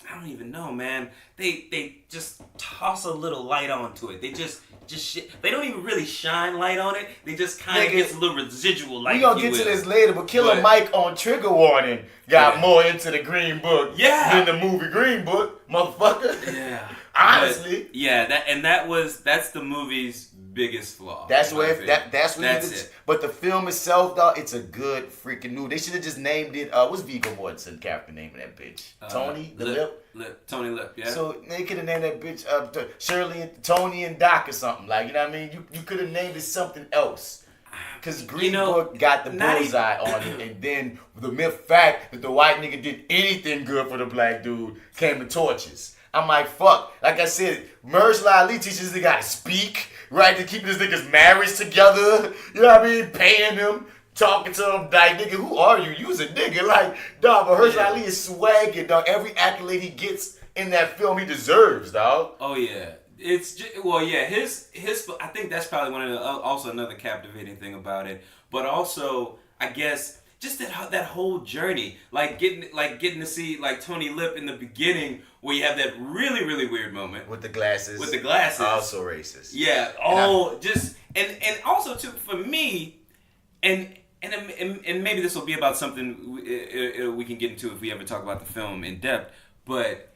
I don't even know, man. They just toss a little light onto it. They just shit. They don't even really shine light on it. They just kind of get a little residual light. We gonna get to this later, but Killer Mike on Trigger Warning got more into the Green Book than the movie Green Book, motherfucker. Yeah. Honestly. But, that's the movie's biggest flaw. That's it. But the film itself, dog, it's a good freaking movie. They should have just named it. What's Viggo Mortensen character name of that bitch? Tony the Lip. Tony Lip. Yeah. So they could have named that bitch Shirley, Tony, and Doc or something. Like, you know what I mean? You could have named it something else. Because Green Book got the bullseye on it, and then the mere fact that the white nigga did anything good for the black dude came to torches. I'm like, fuck. Like I said, Mahershala Ali teaches the guy to speak, right? To keep his niggas' marriage together. You know what I mean? Paying them, talking to them, like, nigga, who are you? You's a nigga. Like, dog, Mahershala Ali is swagging, dog. Every accolade he gets in that film, he deserves, dog. Oh, yeah. It's just, his I think that's probably one of the, also another captivating thing about it. But also, I guess, just that whole journey, like getting to see like Tony Lip in the beginning, where you have that really, really weird moment with the glasses. Also racist. Yeah. And also too for me, and maybe this will be about something we can get into if we ever talk about the film in depth. But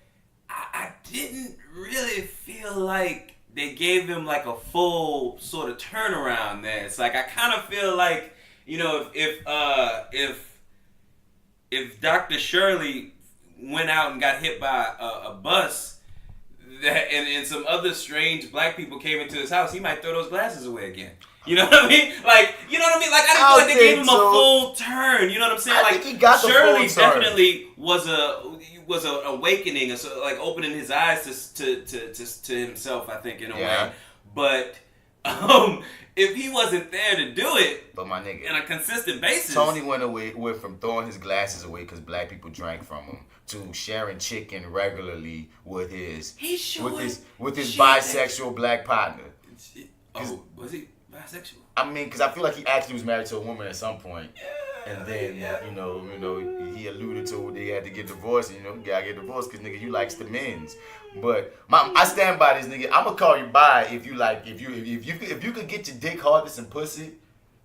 I didn't really feel like they gave him like a full sort of turnaround there. It's like I kind of feel like, you know, if Dr. Shirley went out and got hit by a bus, and some other strange black people came into his house, he might throw those glasses away again. You know what I mean? Like, you know what I mean? Like, I didn't feel like they gave him a full turn. You know what I'm saying? I think he got the Shirley full turn. Definitely was an awakening, like opening his eyes to himself, I think, in a way. But if he wasn't there to do it, but my nigga, on a consistent basis, Tony went from throwing his glasses away because black people drank from him to sharing chicken regularly with his shit bisexual black partner. Oh, was he bisexual? I mean, because I feel like he actually was married to a woman at some point. And then, you know, he alluded to they had to get divorced. You know, you gotta get divorced because, nigga, you likes the men's. But I stand by this, nigga. I'm gonna call you bi if you could get your dick hard as some pussy,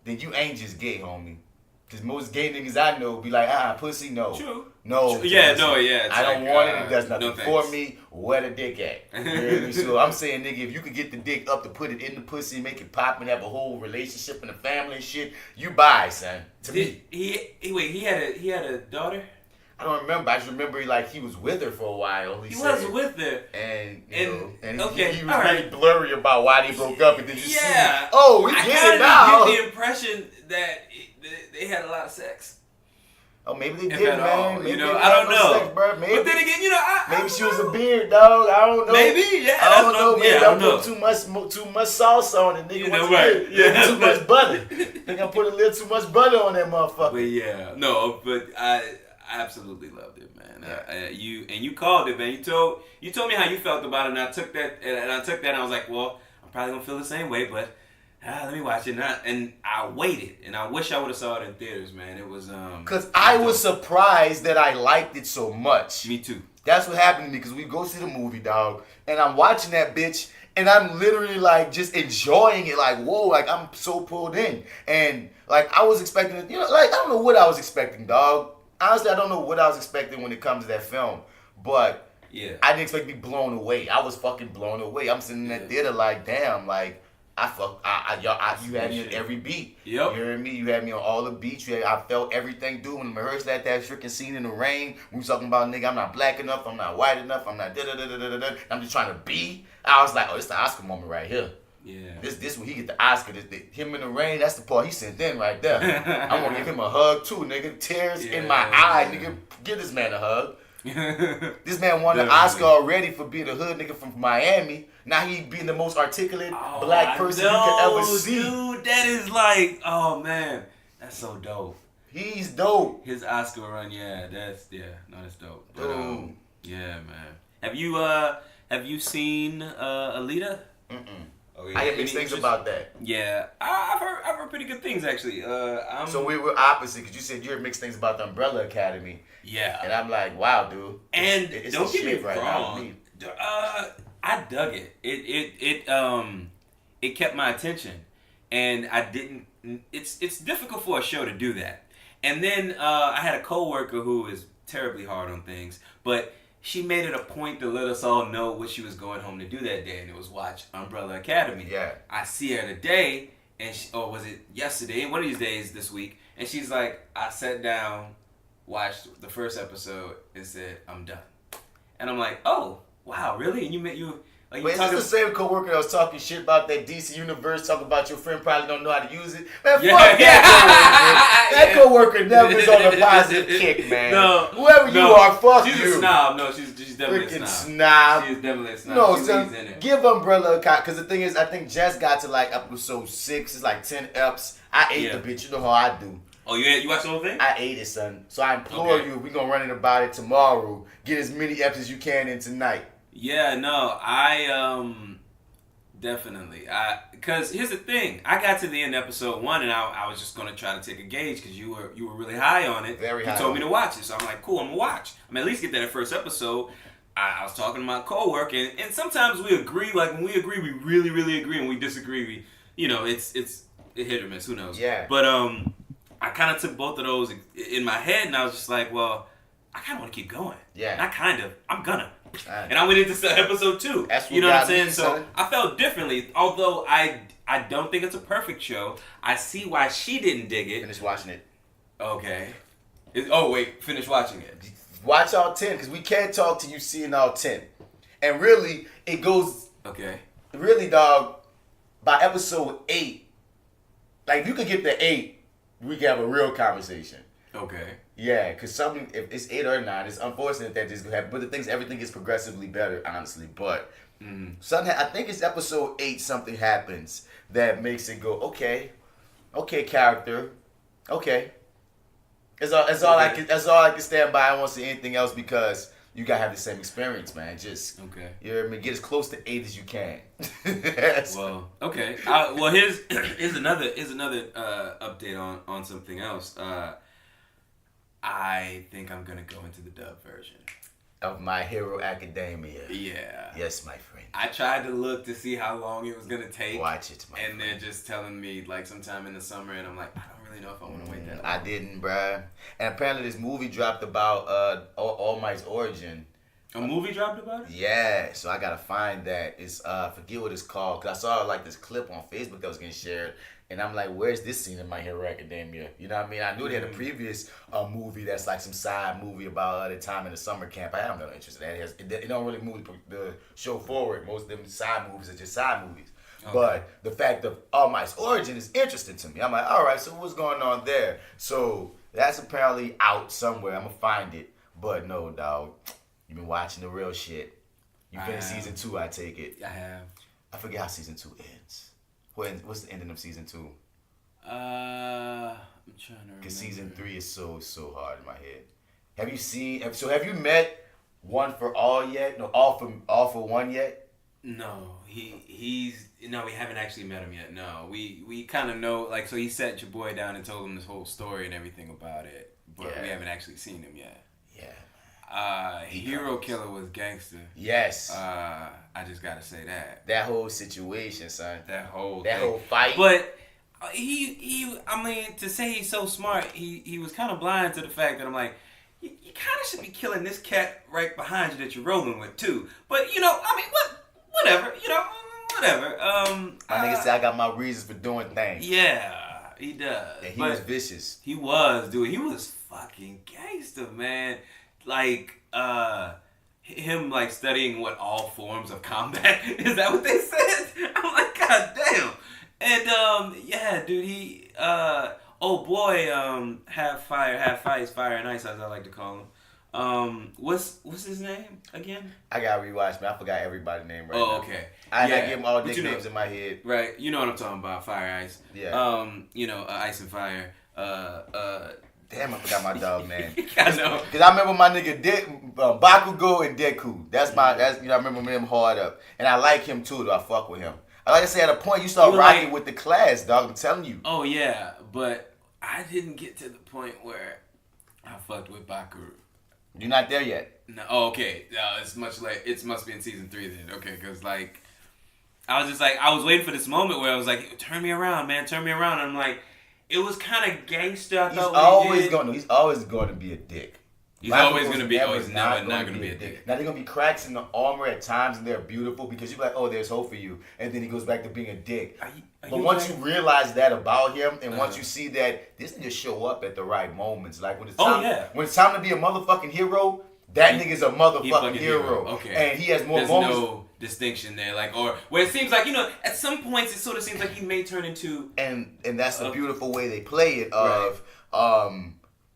then you ain't just gay, homie. Because most gay niggas I know be like, pussy, no. True. No. Yeah, no, yeah. I don't want it. It does nothing no for me. Where the dick at? You hear me? So I'm saying, nigga, if you could get the dick up to put it in the pussy, make it pop, and have a whole relationship and a family and shit, you bi, son. To me. He had a daughter? I don't remember. I just remember he was with her for a while. He was with her. And okay, he was very blurry about why they broke up. And then you see, we I get it now. I get the impression that they had a lot of sex. Oh, maybe they did, man. Maybe I don't know. Sex, bro. Maybe, but then again, maybe she was a beard, dog. I don't know. Maybe, yeah. I don't know. Maybe I put too much sauce on it, nigga. Right? Yeah, too much butter. Think I put a little too much butter on that motherfucker. But yeah, no. But I absolutely loved it, man. You called it, man. You told me how you felt about it, and I took that, and I was like, well, I'm probably gonna feel the same way, but. Let me watch it. And I waited, and I wish I would have saw it in theaters, man. It was because I was surprised that I liked it so much. Me too. That's what happened to me because we go see the movie, dog, and I'm watching that bitch, and I'm literally like just enjoying it, like whoa, like I'm so pulled in, and like I was expecting, like I don't know what I was expecting, dog. Honestly, I don't know what I was expecting when it comes to that film, but yeah, I didn't expect to be blown away. I was fucking blown away. I'm sitting in that theater like, damn, like. You had me on every beat. Yep. You hear me? You had me on all the beats. I felt everything through when we rehearsed that freaking scene in the rain. We was talking about, nigga, I'm not black enough. I'm not white enough. I'm not da-da-da-da-da-da. I'm just trying to be. I was like, it's the Oscar moment right here. Yeah. This when he get the Oscar. Him in the rain, that's the part he sent in right there. I'm going to give him a hug too, nigga. Tears in my eye, nigga. Give this man a hug. This man won the Oscar already for being a hood nigga from Miami. Now he being the most articulate black person you could ever see. Dude, that is like, oh man, that's so dope. He's dope. His Oscar run, that's dope. But, yeah, man. Have you seen Alita? Okay. I hear mixed things about that. Yeah, I've heard pretty good things actually. So we were opposite because you said you heard mixed things about the Umbrella Academy. Yeah. And I'm like, wow, dude. And don't get me wrong. I dug it. It kept my attention, and I didn't. It's difficult for a show to do that. And then I had a coworker who is terribly hard on things, but she made it a point to let us all know what she was going home to do that day, and it was watch Umbrella Academy. Yeah. I see her today, or was it yesterday? One of these days this week, and she's like, I sat down, watched the first episode, and said, I'm done. And I'm like, oh, wow, really? And Wait, is this the same coworker that was talking shit about that DC universe, talking about your friend probably don't know how to use it? Man, fuck that coworker. That coworker never is on a positive kick, man. No, whoever you are, fuck she's you. She's a snob. No, she's definitely freaking a snob. She is definitely a snob. No, she son, leads in it. give Umbrella a cop. Because the thing is, I think Jess got to like episode 6. It's like 10 eps. I ate the bitch. You know how I do. Oh, you watched the whole thing? I ate it, son. So I implore you, we're going to run it about it tomorrow. Get as many eps as you can in tonight. Yeah, no, I definitely. Because here's the thing. I got to the end of episode 1, and I was just going to try to take a gauge because you were really high on it. Very high. You told me to watch it, so I'm like, cool, I'm going to watch. I'm going to at least get that first episode. I was talking to my coworker, and sometimes we agree. Like, when we agree, we really, really agree, and we disagree, it's hit or miss. Who knows? Yeah. But I kind of took both of those in my head, and I was just like, well, I kind of want to keep going. Yeah. Not I'm gonna. And I went into episode 2. That's what you know what I'm saying? Me, so I felt differently. Although I don't think it's a perfect show. I see why she didn't dig it. Finish watching it. Okay. Finish watching it. Watch all 10, because we can't talk till you seeing all 10. And really, it goes... Okay. Really, dog, by episode 8, like, if you could get to 8, we can have a real conversation. Okay. Yeah, because if it's 8 or 9, it's unfortunate that this could happen. But the thing is, everything gets progressively better, honestly. But I think it's episode 8, something happens that makes it go, okay, character, okay. That's all I can stand by. I don't want to say anything else because you gotta have the same experience, man. Just you know what I mean? Get as close to 8 as you can. Well, okay. Well, here's another update on something else. I think I'm gonna go into the dub version of My Hero Academia. Yeah. Yes, my friend. I tried to look to see how long it was gonna take. Watch it, my friend. They're just telling me like sometime in the summer, and I'm like, I don't really know if I want to wait that long. I didn't, bruh. And apparently this movie dropped about All Might's origin. A movie dropped about it? Yeah, so I gotta find that. It's I forget what it's called, cause I saw like this clip on Facebook that was getting shared, and I'm like, where's this scene in My Hero Academia? You know what I mean? I knew they had a previous movie that's like some side movie about the time in the summer camp. I have no interest in that. It don't really move the show forward. Most of them side movies are just side movies. Okay. But the fact of All Might's origin is interesting to me. I'm like, all right, so what's going on there? So that's apparently out somewhere. I'm gonna find it. But no, dog. You've been watching the real shit. You finished season 2, I take it. I have. I forget how season 2 ends. What's the ending of season 2? I'm trying to remember. Because season 3 is so hard in my head. Have you met One for All yet? No, All for One yet? No, we haven't actually met him yet. No, we kind of know, like, so he sat your boy down and told him this whole story and everything about it, but we haven't actually seen him yet. Yeah. Hero Killer was gangster. Yes. I just gotta say that. That whole situation, son. That whole fight. But he I mean, to say he's so smart, he was kind of blind to the fact that I'm like, you kind of should be killing this cat right behind you that you're rolling with too. But you know, I mean, whatever. You know, whatever. My nigga said I got my reasons for doing things. Yeah, he does. And he was vicious. He was, dude. He was fucking gangster, man. Like, him, like, studying what all forms of combat. Is that what they said? I'm like, god damn. And, yeah, dude, he, half fire and ice, as I like to call him. What's his name again? I gotta rewatch, man. I forgot everybody's name right now. Oh, okay. I give them all nicknames in my head. Right. You know what I'm talking about. Fire, ice. Yeah. Ice and fire. Damn, I forgot my dog name. I know. Cause I remember my nigga Bakugo and Deku. I remember him hard up. And I like him too, though. I fuck with him. Like I said, at a point you start rocking with the class, dog. I'm telling you. Oh yeah, but I didn't get to the point where I fucked with Baku. You're not there yet. No. Oh, okay. It's much like it must be in season 3 then. Okay, because like I was just like I was waiting for this moment where I was like, turn me around, man, turn me around. And I'm like. It was kind of gangster. He's always going to be a dick. He's always going to be. He's never not going to be a dick. Now, there are going to be cracks in the armor at times, and they're beautiful because you're like, oh, there's hope for you. And then he goes back to being a dick. But once you realize that about him, and once you see that this nigga show up at the right moments, like when it's time to be a motherfucking hero, that nigga's a motherfucking hero. Okay. And he has more moments. No distinction there, like, or where it seems like, you know, at some points it sort of seems like he may turn into and that's the beautiful way they play it of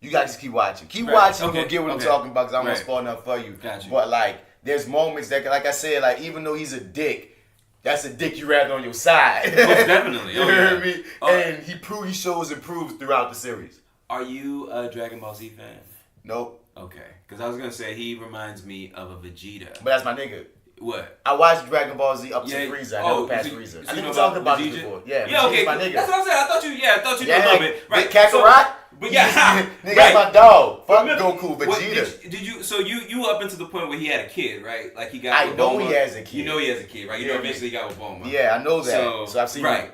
you guys just keep watching watching. You're gonna get what I'm talking about because I'm gonna spoil enough for you. Gotcha. But like there's moments that, like I said, like even though he's a dick, that's a dick you rather on your side. Most definitely. You hear me? And he shows and proves throughout the series. Are you a Dragon Ball Z fan? Nope. Okay, because I was gonna say he reminds me of a Vegeta. But that's my nigga. What? I watched DragonAll Z up to Frieza. I never passed Frieza. I think we talked about this before. Yeah, okay. My nigga. That's what I'm saying. I thought you knew a little bit. Right. Kakarot? But yeah, nigga, that's my dog. Fuck Goku, Vegeta. Did you? So you up into the point where he had a kid, right? Like he got. I know he has a kid. You know he has a kid, right? You know eventually he got with Bulma. Yeah, I know that. So I've seen like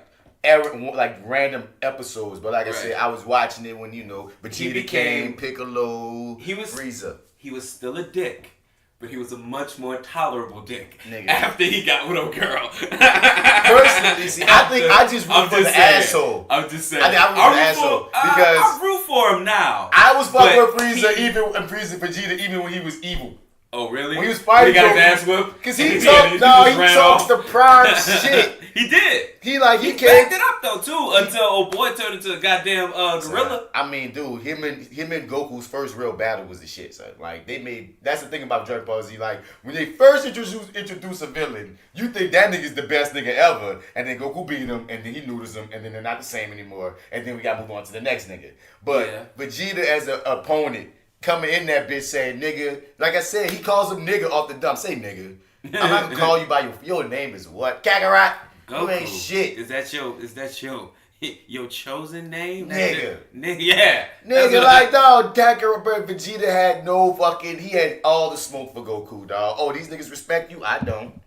random episodes, but like I said, I was watching it when Vegeta came, Piccolo, Frieza. He was still a dick. But he was a much more tolerable dick after he got with a girl. Personally, see, I think I just root for the asshole. I'm just saying. I root for the asshole because I root for him now. I was fucking with Frieza Vegeta even when he was evil. Oh really? When he was fighting, he got his ass whipped. Because he talks the prime shit. He did. He backed it up though too until old boy turned into a goddamn gorilla. I mean, dude, him and Goku's first real battle was the shit, son. Like that's the thing about Dragon Ball Z. Like when they first introduce a villain, you think that nigga's the best nigga ever, and then Goku beat him, and then he noodles him, and then they're not the same anymore, and then we gotta move on to the next nigga. But Vegeta as an opponent coming in that bitch saying nigga, like I said, he calls him nigga off the dump. Say nigga. I'm not gonna call you by your name is what? Kakarot? Goku. You ain't shit. Is that your chosen name? Nigga. Nigga, yeah. Nigga, like, dog, Kakarot, Vegeta had no fucking, he had all the smoke for Goku, dog. Oh, these niggas respect you? I don't.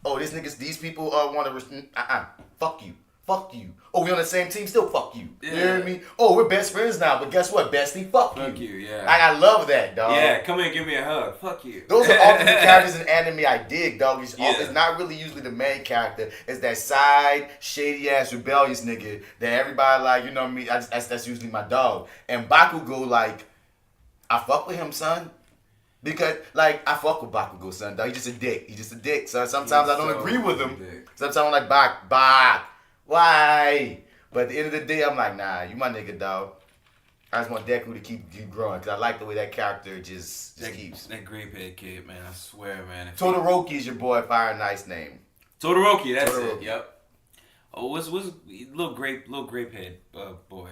Oh, these people want to, fuck you. Fuck you. Oh, we on the same team? Still fuck you. Yeah. You hear me? Oh, we're best friends now, but guess what, bestie? Fuck you. Yeah. I love that, dog. Yeah, come here and give me a hug. Fuck you. Those are often the characters in anime I dig, dog. It's not really usually the main character. It's that side, shady-ass, rebellious nigga that everybody like, you know what I mean? That's usually my dog. And Bakugo, like, I fuck with him, son. Because, like, I fuck with Bakugo, son, dog. He's just a dick. He's just a dick, son. Sometimes I don't agree with him. Sometimes I'm like, Bak. Why? But at the end of the day, I'm like, nah, you my nigga, dog. I just want Deku to keep growing because I like the way that character just keeps. That grape head kid, man. I swear, man. Todoroki is your boy Fire and Ice name. Todoroki, that's it. Yep. Oh, what's little grape head boy?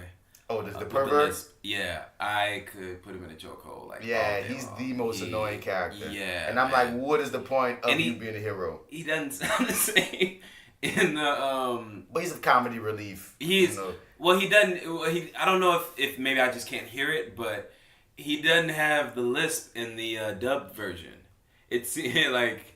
Oh, the pervert. Yeah, I could put him in a chokehold. Like, he's the most annoying character. Yeah, and I'm like, what is the point of you being a hero? He doesn't sound the same. In the but he's a comedy relief. He's well, he doesn't. I don't know if maybe I just can't hear it, but he doesn't have the lisp in the dubbed version. It's like,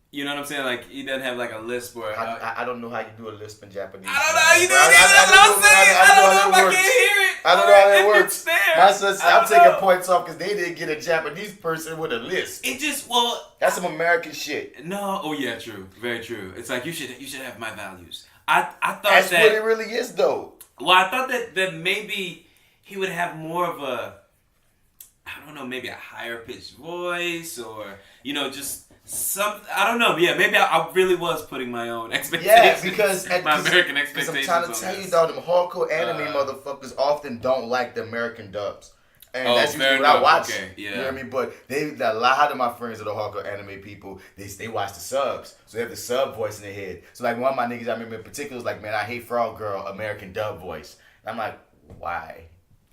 you know what I'm saying? Like he doesn't have like a lisp or. I don't know how you do a lisp in Japanese. I don't know how you do it. That's what I'm saying. I don't know if I can't hear it. I don't know how that works. My son, I'm taking points off because they didn't get a Japanese person with a lisp. It just that's some American shit. No, oh yeah, true, very true. It's like you should have my values. I thought that's what it really is, though. Well, I thought that maybe he would have more of a, I don't know, maybe a higher pitched voice or just. I don't know. Yeah, maybe I really was putting my own expectations. Yeah, because my American expectations. I'm trying to tell you, dog, them hardcore anime motherfuckers often don't like the American dubs, and that's usually what I watch. Okay, yeah. You know what I mean? But a lot of my friends that are hardcore anime people, they watch the subs, so they have the sub voice in their head. So like one of my niggas I remember in particular was like, man, I hate Frog Girl American dub voice. And I'm like, why?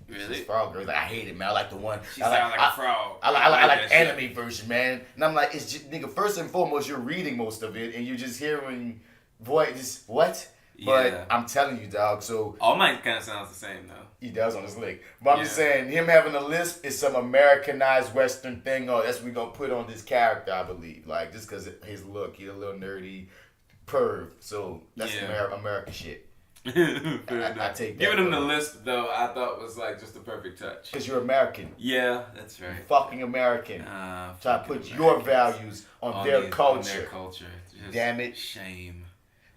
Really? Frog Girl. Like, I hate it, man. I like the one. She sounds like a frog. I like the anime version, man. And I'm like, it's just, nigga, first and foremost, you're reading most of it, and you're just hearing voice. What? But I'm telling you, dog, so. All mine kind of sounds the same, though. He does on his lick. But I'm just saying, him having a lisp is some Americanized Western thing, or that's what we going to put on this character, I believe. Like, just because his look, he's a little nerdy perv. So, that's American shit. I take that. Giving him the lisp though, I thought was like just the perfect touch. Because you're American. Yeah, that's right. You're fucking American. Try to put your values on their culture. Just damn it. Shame.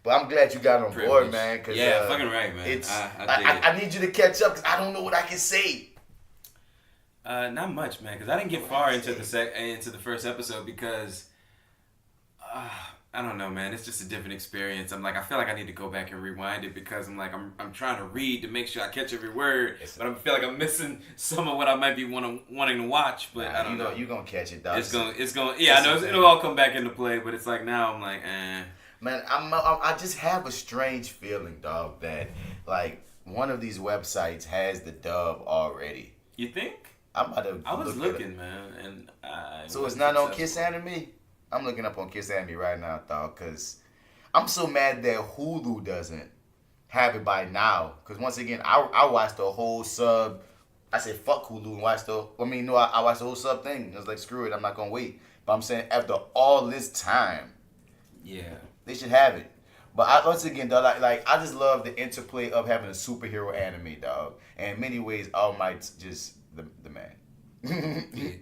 But I'm glad you got on board, man. Cause, fucking right, man. I need you to catch up because I don't know what I can say. Not much, man. Because I didn't get far into the first episode because. I don't know, man. It's just a different experience. I feel like I need to go back and rewind it because I'm trying to read to make sure I catch every word, but I feel like I'm missing some of what I might be wanting to watch. But I don't know. You're gonna catch it, dog. It's going. Yeah, I know it'll all come back into play. But it's like now I'm like, eh. Man, I just have a strange feeling, dog, that like one of these websites has the dub already. You think? I was looking, man, and so it's not on Kiss Anime. I'm looking up on Kiss Anime right now, dog, because I'm so mad that Hulu doesn't have it by now. Because once again, I watched the whole sub. I said, fuck Hulu and watched I watched the whole sub thing. I was like, screw it, I'm not going to wait. But I'm saying, after all this time, they should have it. But once again, dog, like I just love the interplay of having a superhero anime, dog. And in many ways, All Might's just the man.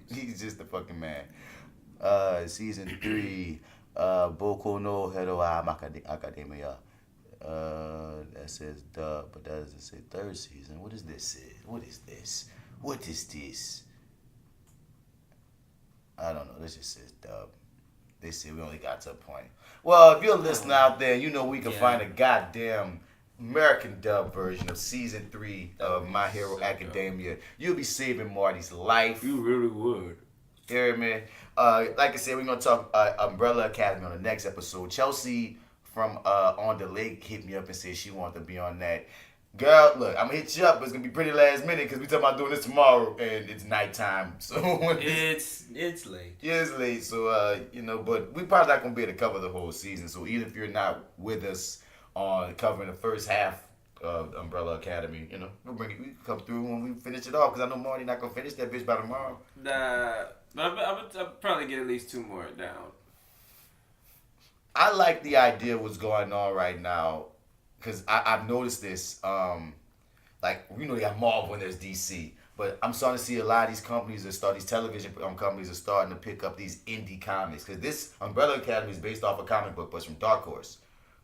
He's just the fucking man. Season 3, Boku no Hero wa Academia. That says dub, but that doesn't say third season. What is this? What is this? I don't know. This just says dub. They say we only got to a point. Well, if you're listening out there, you know we can find a goddamn American dub version of season 3 of My Hero Academia. You'll be saving Marty's life. You really would. Hear me? Like I said, we're gonna talk Umbrella Academy on the next episode. Chelsea from On the Lake hit me up and said she wanted to be on that. Girl, look, I'm gonna hit you up, but it's gonna be pretty last minute because we talking about doing this tomorrow and it's nighttime. So it's late. Yeah, it's late. So but we probably not gonna be able to cover the whole season. So even if you're not with us on covering the first half of Umbrella Academy, we can come through when we finish it off because I know Marty not gonna finish that bitch by tomorrow. But I'll probably get at least 2 more down. I like the idea of what's going on right now. Because I've noticed this, they have Marvel when there's DC, but I'm starting to see a lot of these companies these television companies are starting to pick up these indie comics. Because this Umbrella Academy is based off a comic book, but it's from Dark Horse.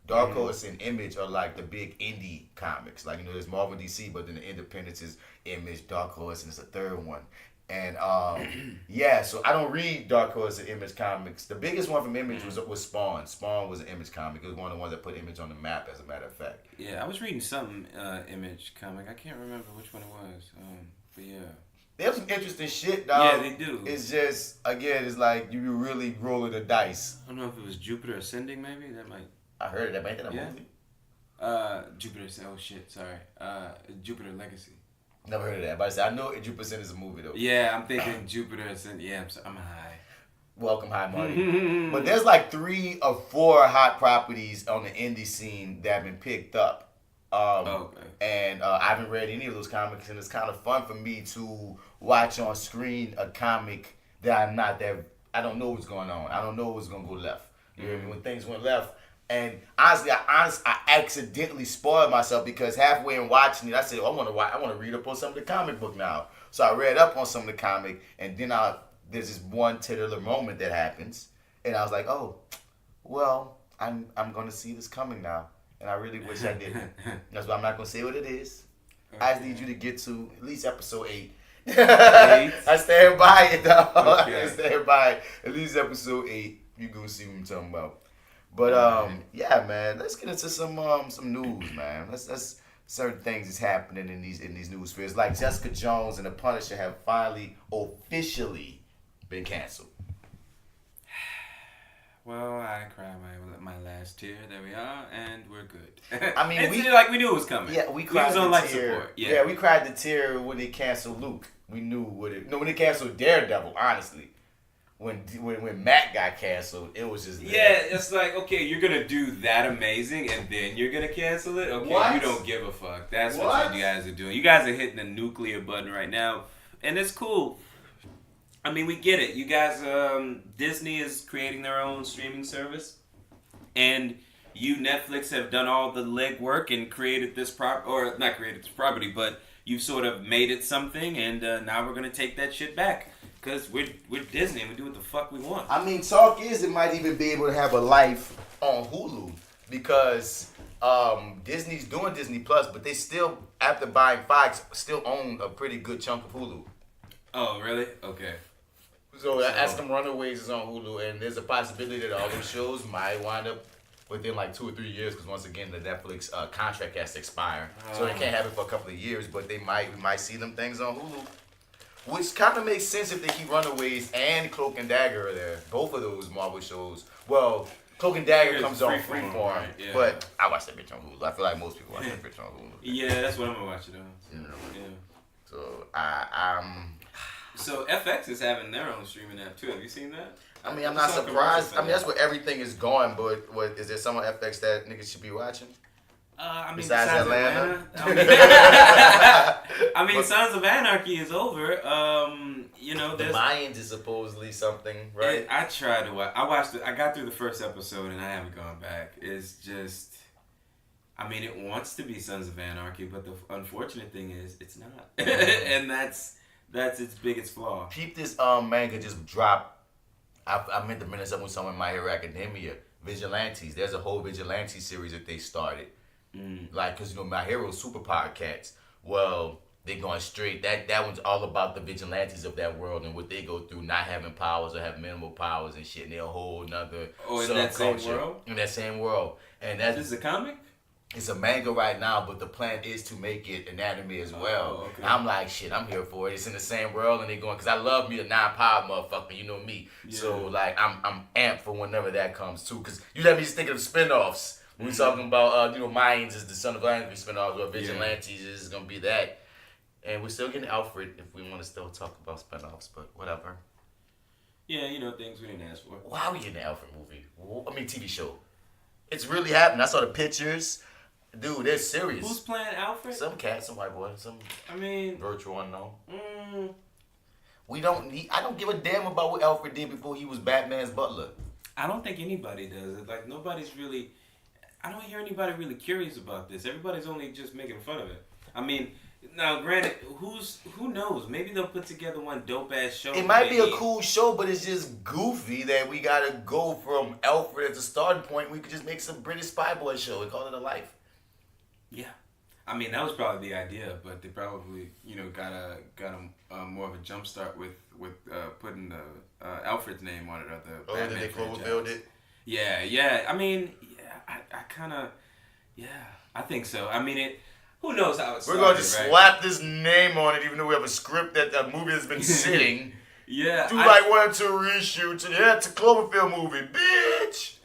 Dark Horse and Image are like the big indie comics. Like, there's Marvel DC, but then the independents is Image, Dark Horse, and it's a third one. And so I don't read Dark Horse and Image comics. The biggest one from Image was Spawn. Spawn was an Image comic. It was one of the ones that put Image on the map, as a matter of fact. Yeah, I was reading some Image comic. I can't remember which one it was. But yeah. They have some interesting shit, dog. Yeah, they do. It's just, again, it's like you really rolling the dice. I don't know if it was Jupiter Ascending, maybe? That might... I heard of that, man. Ain't that a movie? Jupiter... Oh, shit, sorry. Jupiter Legacy. Never heard of that, but I know Jupiter Ascending is a movie, though. Yeah, I'm thinking Jupiter Ascending. Yeah, I'm high. Welcome, high Marty. But there's like 3 or 4 hot properties on the indie scene that have been picked up. Okay. And I haven't read any of those comics, and it's kind of fun for me to watch on screen a comic that I don't know what's going on. I don't know what's going to go left. You hear me? When things went left. And honestly, I accidentally spoiled myself because halfway in watching it, I said, I want to read up on some of the comic book now. So I read up on some of the comic, and then there's this one titular moment that happens, and I was like, oh, well, I'm going to see this coming now, and I really wish I didn't. That's why I'm not going to say what it is. Okay. I just need you to get to at least episode 8. I stand by it, dog. Okay. I stand by it. At least episode 8. You're going to see what I'm talking about. But yeah, man, let's get into some news, man. Let's certain things that's happening in these news spheres. Like Jessica Jones and The Punisher have finally officially been canceled. Well, I cried my last tear. There we are, and we're good. I mean, we knew it was coming. Yeah, we cried the the tear. Support. Yeah, we cried the tear when they canceled Luke. We knew when they canceled Daredevil. Honestly. When Matt got canceled, it was just it's like, okay, you're gonna do that amazing and then you're gonna cancel it? Okay, what? You don't give a fuck. That's what you guys are doing. You guys are hitting the nuclear button right now, and it's cool. I mean, we get it. You guys, Disney is creating their own streaming service, and you, Netflix, have done all the legwork and created this not created this property, but you've sort of made it something, and now we're gonna take that shit back. Because we're Disney and we do what the fuck we want. I mean, talk is it might even be able to have a life on Hulu. Because Disney's doing Disney Plus, but they still, after buying Fox, still own a pretty good chunk of Hulu. Oh, really? Okay. So Askham Runaways is on Hulu, and there's a possibility that all those shows might wind up within like 2 or 3 years, because once again, the Netflix contract has to expire. So they can't have it for a couple of years, but we might see them things on Hulu. Which kind of makes sense if they keep Runaways and Cloak and Dagger are there. Both of those Marvel shows. Well, Cloak and Dagger comes on Freeform, right? Yeah. But I watch that bitch on Hulu. I feel like most people watch that bitch on Hulu. Yeah, that's what I'm gonna watch it on. Yeah. So So FX is having their own streaming app too. Have you seen that? I mean, I'm not surprised. I mean, that's where everything is going. But is there some on FX that niggas should be watching? I mean, besides Atlanta. I mean, Sons of Anarchy is over. The Mayans is supposedly something, right? I tried to watch. I watched it. I got through the first episode and I haven't gone back. It's just, I mean, it wants to be Sons of Anarchy, but the unfortunate thing is, it's not, and that's its biggest flaw. Peep this manga just dropped. I meant to mention something with someone in My Hero Academia. Vigilantes. There's a whole Vigilante series that they started. Like, because, My Hero Super Podcast. Well, they're going straight. That one's all about the vigilantes of that world and what they go through, not having powers or have minimal powers and shit. And they're a whole nother in that same world? In that same world. And that's... This is a comic? It's a manga right now, but the plan is to make it an anime as well. Okay. I'm like, shit, I'm here for it. It's in the same world, and they going, because I love me a non-power motherfucker, you know me. Yeah. So, like, I'm amped for whenever that comes, too. Because you let me just think of spinoffs. When we're talking about, Mayans is the Son of Anarchy spinoffs, or Vigilantes is going to be that. And we're still getting Alfred if we want to still talk about spinoffs, but whatever. Yeah, things we didn't ask for. Why are we getting the Alfred movie? TV show. It's really happening. I saw the pictures. Dude, they're serious. Who's playing Alfred? Some cat, some white boy, some virtual unknown. I don't give a damn about what Alfred did before he was Batman's butler. I don't think anybody does it. Like, nobody's really... I don't hear anybody really curious about this. Everybody's only just making fun of it. I mean, now, granted, who knows? Maybe they'll put together one dope-ass show. It might be a cool show, but it's just goofy that we gotta go from Alfred as a starting point. We could just make some British spy boy show and call it a life. Yeah. I mean, that was probably the idea, but they probably, got a more of a jump start with putting the Alfred's name on it, or the Batman did they franchise. Cloverfield it? Yeah. I mean, I kind of, I think so. I mean, who knows how it started, We're going to slap this name on it, even though we have a script that the movie has been sitting. Yeah. Wanted to reshoot it. Yeah, it's a Cloverfield movie, bitch.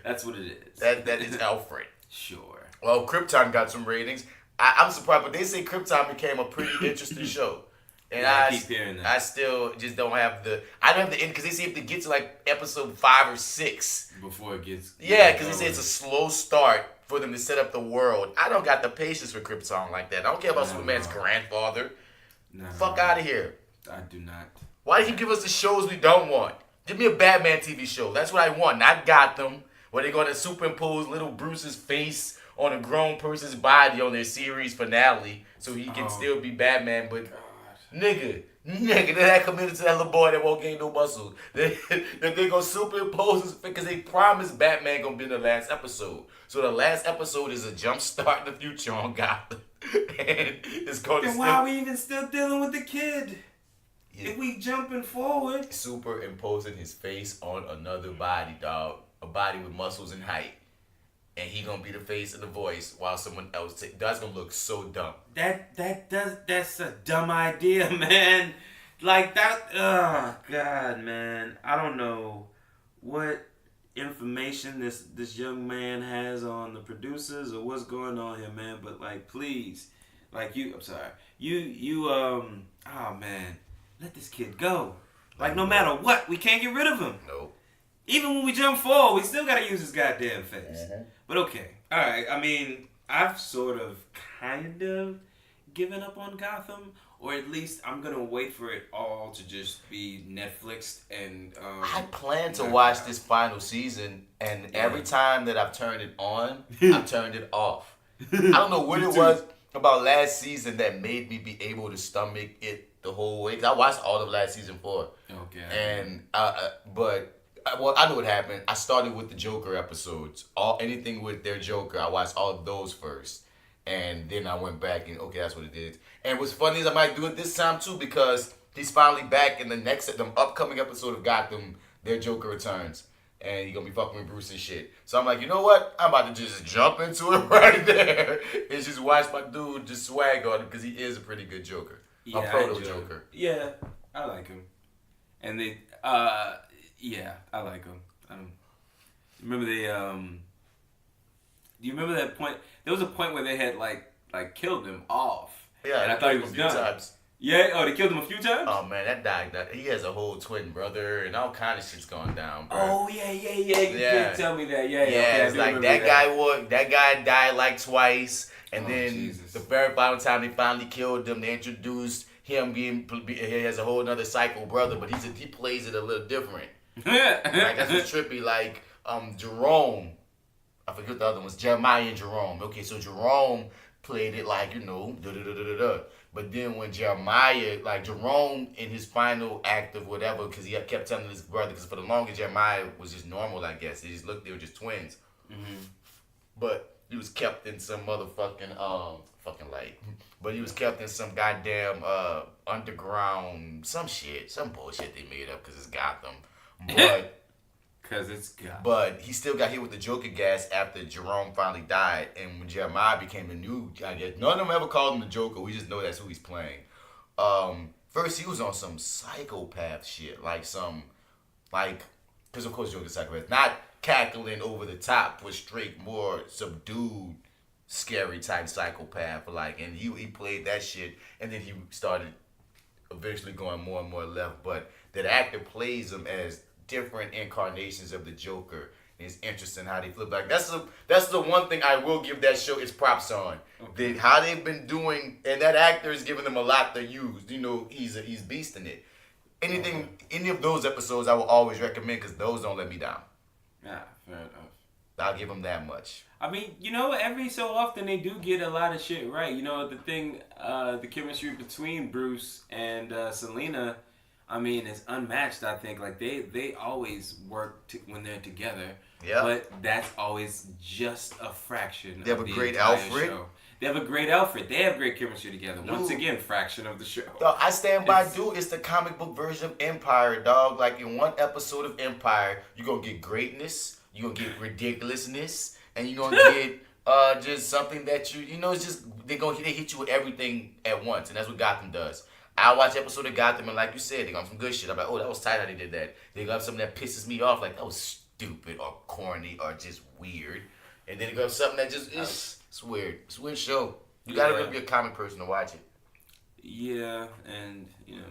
That's what it is. That is Alfred. Sure. Well, Krypton got some ratings. I'm surprised, but they say Krypton became a pretty interesting show. And I keep hearing that. I still just don't have I don't have the end, because they say if they get to like episode 5 or 6. Before it gets... Yeah, because they say it's a slow start for them to set up the world. I don't got the patience for Krypton like that. I don't care about Superman's grandfather. Fuck out of here. I do not. Why do you give us the shows we don't want? Give me a Batman TV show. That's what I want. Not Gotham, where they're going to superimpose little Bruce's face on a grown person's body on their series finale so he can still be Batman. But, nigga, they're that committed to that little boy that won't gain no muscle. They're going to superimpose his, because they promised Batman going to be in the last episode. So the last episode is a jump start in the future on Gotham. And it's going to Then why are we even still dealing with the kid? Yeah. If we jumping forward. Superimposing his face on another body, dog. A body with muscles and height. And he gonna be the face and the voice while someone else that's gonna look so dumb. That's a dumb idea, man. Like that, oh God, man. I don't know what information this young man has on the producers or what's going on here, man. But like, please, like oh man, let this kid go. Like, no matter what, we can't get rid of him. Nope. Even when we jump forward, we still gotta use his goddamn face. But okay, all right. I mean, I've sort of, kind of given up on Gotham, or at least I'm gonna wait for it all to just be Netflixed and. I plan to watch this final season, and every time that I've turned it on, I've turned it off. I don't know what it was about last season that made me be able to stomach it the whole way. 'Cause I watched all of last season 4. Okay. And I know what happened. I started with the Joker episodes. Anything with their Joker, I watched all of those first. And then I went back and, okay, that's what it is. And what's funny is I might do it this time too, because he's finally back in the upcoming episode of Gotham, their Joker returns. And he's going to be fucking with Bruce and shit. So I'm like, you know what? I'm about to just jump into it right there. And just watch my dude just swag on him, because he is a pretty good Joker. Yeah, a proto-Joker. Yeah, I like him. And they, yeah, I like him. Remember do you remember that point? There was a point where they had like killed him off. Yeah, and I thought he was done. Times. Yeah, they killed him a few times? Oh man, he has a whole twin brother and all kind of shit's going down, bro. Oh yeah. You did tell me that. Yeah, it's like that guy died like twice, and then Jesus. The very final time they finally killed him, they introduced him he has a whole another psycho brother, but he plays it a little different. Like that's what's trippy. Like Jerome, I forget what the other ones, Jeremiah and Jerome. Okay, so Jerome played it like, But then when Jeremiah, like Jerome in his final act of whatever, because he kept telling his brother, because for the longest Jeremiah was just normal, I guess. They were just twins. Mm-hmm. But he was kept in some motherfucking, but he was kept in some goddamn underground, some bullshit they made up because it's Gotham. But Because it's God. But he still got hit with the Joker gas after Jerome finally died. And when Jeremiah became the new, I guess, none of them ever called him the Joker. We just know that's who he's playing. First, he was on some psychopath shit. Because of course Joker's psychopath. Not cackling over the top, but straight, more subdued, scary type psychopath. And he played that shit. And then he started eventually going more and more left. But that actor plays him as different incarnations of the Joker. And it's interesting how they flip back. That's the one thing I will give that show its props on. Okay. How they've been doing, and that actor is giving them a lot to use. He's beast in it. Any of those episodes I will always recommend because those don't let me down. Yeah, fair enough. I'll give them that much. I mean, every so often they do get a lot of shit right. The chemistry between Bruce and Selena, I mean, it's unmatched, I think. They always work when they're together. Yeah. But that's always just a fraction They have of a the great entire Alfred. Show. They have a great Alfred. They have great chemistry together. Once again, fraction of the show. Dog, I stand by, dude. It's the comic book version of Empire, dog. In one episode of Empire, you're going to get greatness, you're going to get ridiculousness, and you're going to get just something that it's just, they hit you with everything at once, and that's what Gotham does. I watch an episode of Gotham, and like you said, they got some good shit. I'm like, oh, that was tight how they did that. They got something that pisses me off, that was stupid or corny or just weird. And then they got something that just it's weird. It's a weird show. You gotta really be a comic person to watch it. Yeah, and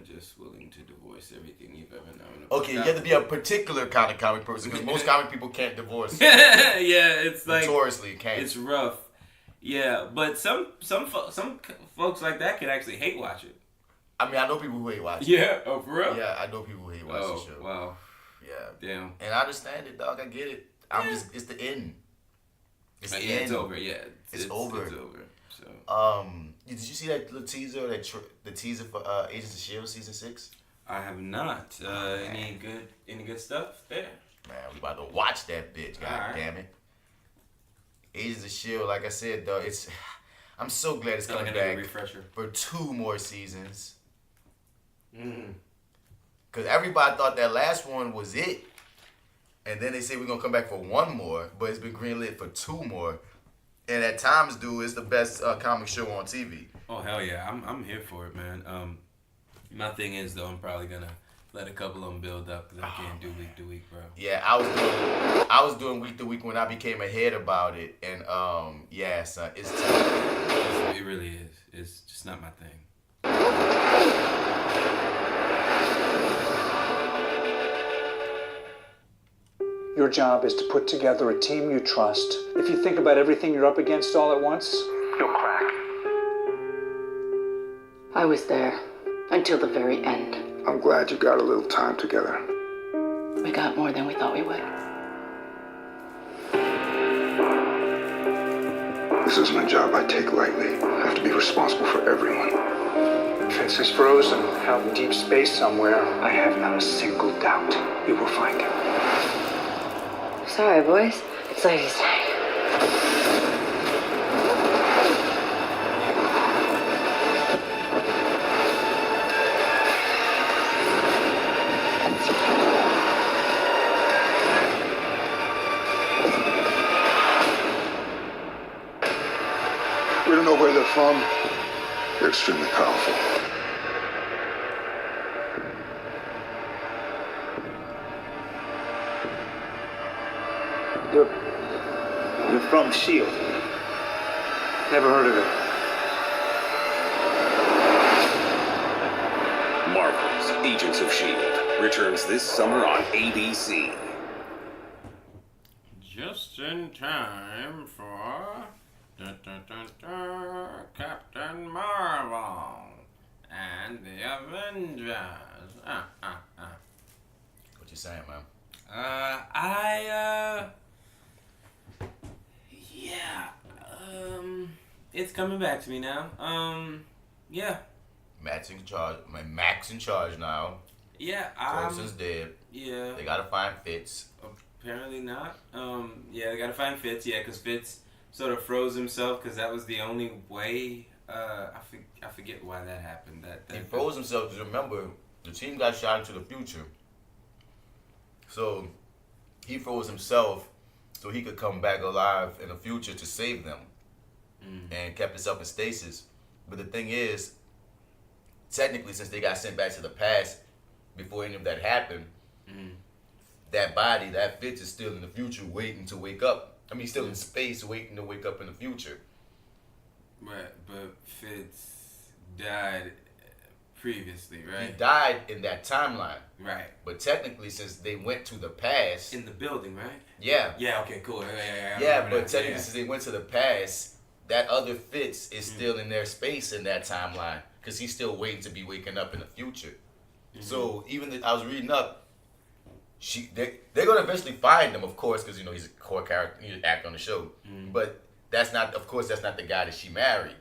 just willing to divorce everything you've ever known. Okay, you have to be a particular kind of comic person because most comic people can't divorce. Yeah, it's notoriously can't. It's rough. Yeah, but some folks like that can actually hate watch it. I mean, I know people who hate watch it. Yeah, oh for real? Yeah, I know people who hate watch the show. Wow. Yeah. Damn. And I understand it, dog. I get it. It's the end. It's the end. It's over. Yeah, it's over. It's over. So. Did you see that little teaser? The teaser for Agents of S.H.I.E.L.D. season 6? I have not. Any good stuff there? Man, we about to watch that bitch. God damn it. Agents of S.H.I.E.L.D. Like I said, though, I'm so glad it's coming back for 2 more seasons. Because everybody thought that last one was it. And then they say we're going to come back for 1 more, but it's been greenlit for 2 more. And at times, dude, it's the best comic show on TV. Oh, hell yeah. I'm here for it, man. My thing is, though, I'm probably going to let a couple of them build up because I can't do week to week, bro. Yeah, I was doing week to week when I became a head about it. And, yeah, son, it's tough. It really is. It's just not my thing. Your job is to put together a team you trust. If you think about everything you're up against all at once, you'll crack. I was there until the very end. I'm glad you got a little time together. We got more than we thought we would. This isn't a job I take lightly. I have to be responsible for everyone. Fitz is frozen out in deep space somewhere. I have not a single doubt you will find him. Sorry, boys. It's ladies' night. We don't know where they're from. They're extremely powerful. You're from S.H.I.E.L.D. Never heard of it. Marvel's Agents of S.H.I.E.L.D. returns this summer on ABC. Just in time for Captain Marvel and the Avengers. What you saying, man? It's coming back to me now. Yeah. Max in charge now. Yeah. Coulson's dead. Yeah. They gotta find Fitz. Apparently not. Yeah, they gotta find Fitz. Yeah, because Fitz sort of froze himself because that was the only way. I forget why that happened. He froze himself because remember the team got shot into the future. So he froze himself so he could come back alive in the future to save them, and kept himself in stasis. But the thing is, technically, since they got sent back to the past before any of that happened, that body, that Fitz, is still in the future waiting to wake up. I mean, he's still in space waiting to wake up in the future. Right, but Fitz died previously, right? He died in that timeline. Right. But technically, since they went to the past... In the building, right? Yeah. Yeah, okay, cool. Yeah, but technically, since they went to the past, that other Fitz is still in their space in that timeline, because he's still waiting to be waking up in the future. So even I was reading up, they're gonna eventually find him, of course, because he's a core character, he's an actor on the show. But that's not the guy that she married.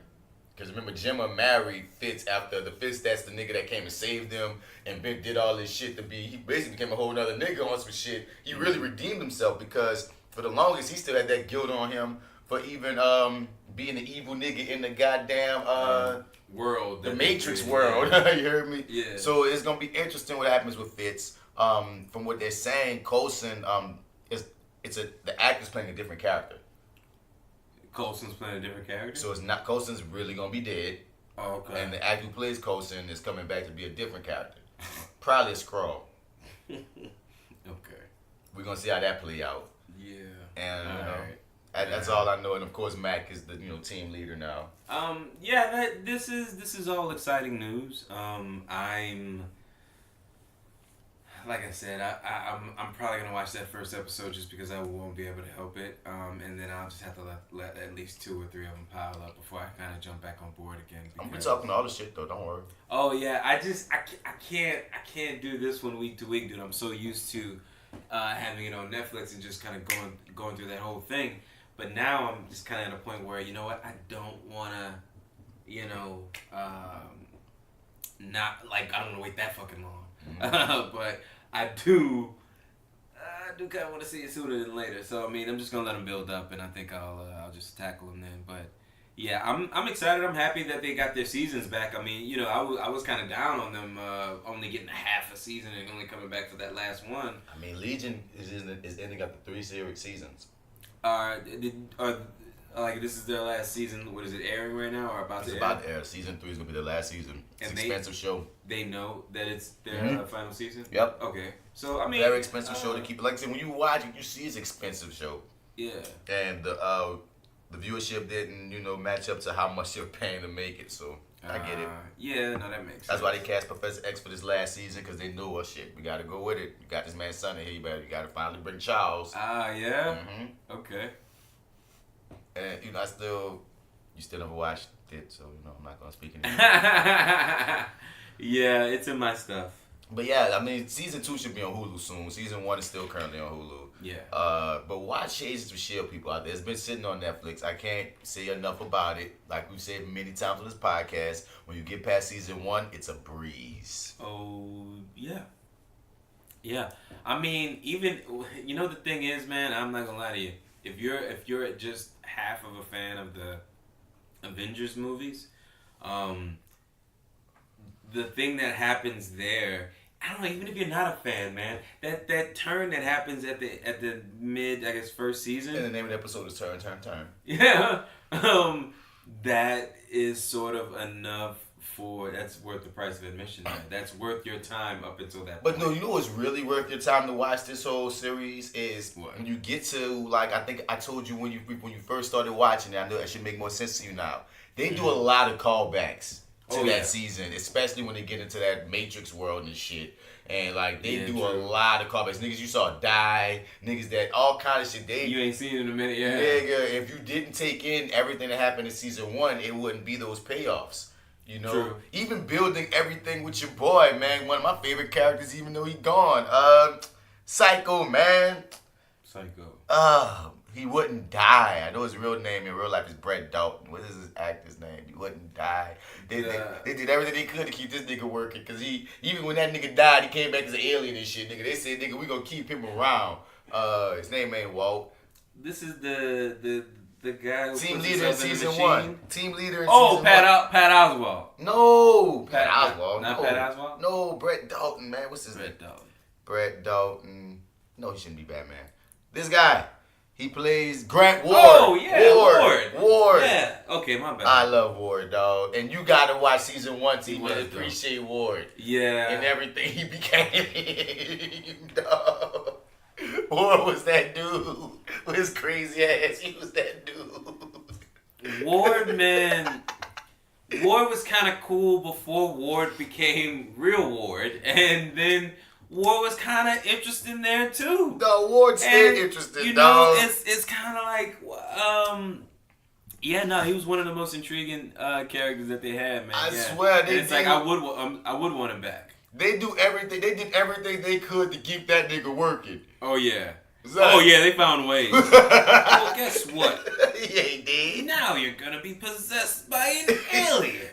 Because remember, Gemma married Fitz after the Fitz. That's the nigga that came and saved him and did all this shit he basically became a whole nother nigga on some shit. He really redeemed himself, because for the longest he still had that guilt on him for even being an evil nigga in the goddamn world, the Matrix world. You heard me? Yeah. So it's gonna be interesting what happens with Fitz. From what they're saying, Coulson, the actor's playing a different character. Coulson's playing a different character? So it's not, Coulson's really gonna be dead. Oh, okay. And the actor who plays Coulson is coming back to be a different character. Probably a Skrull. Okay. We're gonna see how that play out. Yeah. And that's all I know. And of course, Mac is the team leader now. Yeah, this is all exciting news. Like I said, I'm probably gonna watch that first episode just because I won't be able to help it, and then I'll just have to let at least 2 or 3 of them pile up before I kind of jump back on board again. I'm gonna be talking all the shit though. Don't worry. Oh yeah, I can't do this one week to week, dude. I'm so used to having it on Netflix and just kind of going through that whole thing. But now I'm just kind of at a point where, you know what, I don't wanna, not like I don't wanna wait that fucking long. But I do kind of want to see it sooner than later. So I mean, I'm just gonna let them build up, and I think I'll just tackle them then. But yeah, I'm excited. I'm happy that they got their seasons back. I mean, I was kind of down on them only getting half a season and only coming back for that last one. I mean, Legion is ending up the 3 seasons. Like this is their last season. What is it airing right now or about to air? It's about to air. Season 3 is gonna be the last season. It's an expensive show. They know that it's their final season. Yep. Okay. So I mean, very expensive show to keep. Like I said, when you watch it, you see it's an expensive show. Yeah. And the viewership didn't match up to how much you're paying to make it. So I get it. Yeah. No, that makes sense. That's why they cast Professor X for this last season, because they know shit. We got to go with it. You got this man's son in here. You got to finally bring Charles. Yeah. Okay. And you still never watched it, so I'm not gonna speak anymore. Yeah, it's in my stuff. But yeah, I mean, season 2 should be on Hulu soon. Season 1 is still currently on Hulu. Yeah. But watch Agents of S.H.I.E.L.D., people out there. It's been sitting on Netflix. I can't say enough about it. Like we've said many times on this podcast, when you get past season 1, it's a breeze. Oh yeah. Yeah. I mean, even the thing is, man, I'm not gonna lie to you. If you're just half of a fan of the Avengers movies, the thing that happens there, I don't know, even if you're not a fan, man, that turn that happens at the mid, I guess, first season. And the name of the episode is Turn. Yeah. That is sort of enough that's worth the price of admission, man. That's worth your time up until that point. But no, you know what's really worth your time to watch this whole series is when you get to, like, I think I told you when you first started watching it, I know that should make more sense to you now. They do a lot of callbacks to that season, especially when they get into that Matrix world and shit. And like they do a lot of callbacks. Niggas you saw die, niggas that all kind of shit. You ain't seen it in a minute, yeah. Nigga, if you didn't take in everything that happened in season 1, it wouldn't be those payoffs. True. Even building everything with your boy, man. One of my favorite characters, even though he gone. Psycho, man. Psycho. He wouldn't die. I know his real name in real life is Brett Dalton. What is his actor's name? He wouldn't die. They did everything they could to keep this nigga working. Because even when that nigga died, he came back as an alien and shit, nigga. They said, nigga, we gonna keep him around. His name ain't Walt. This is the guy who team leader in season 1. Team leader in season 1. Oh, Pat Oswalt. No, Pat Oswalt. Not Pat Oswalt? No, Brett Dalton, man. What's his name? Dalton. Brett Dalton. No, he shouldn't be Batman. This guy. He plays Grant Ward. Oh, yeah, Ward. Yeah. Okay, my bad. I love Ward, dog. And you got to watch season 1 to was, appreciate Ward. Yeah. And everything he became, dog. Ward was that dude with his crazy ass. He was that dude. Ward, man. Ward was kind of cool before Ward became real Ward. And then Ward was kind of interesting there, too. No, Ward stayed interesting, you dog. know, it's kind of like, he was one of the most intriguing characters that they had, man. I swear, it's like I would want him back. They do everything. They did everything they could to keep that nigga working. Oh yeah. Exactly. Oh yeah, they found ways. Well, guess what? Yeah, he did. Now you're gonna be possessed by an alien.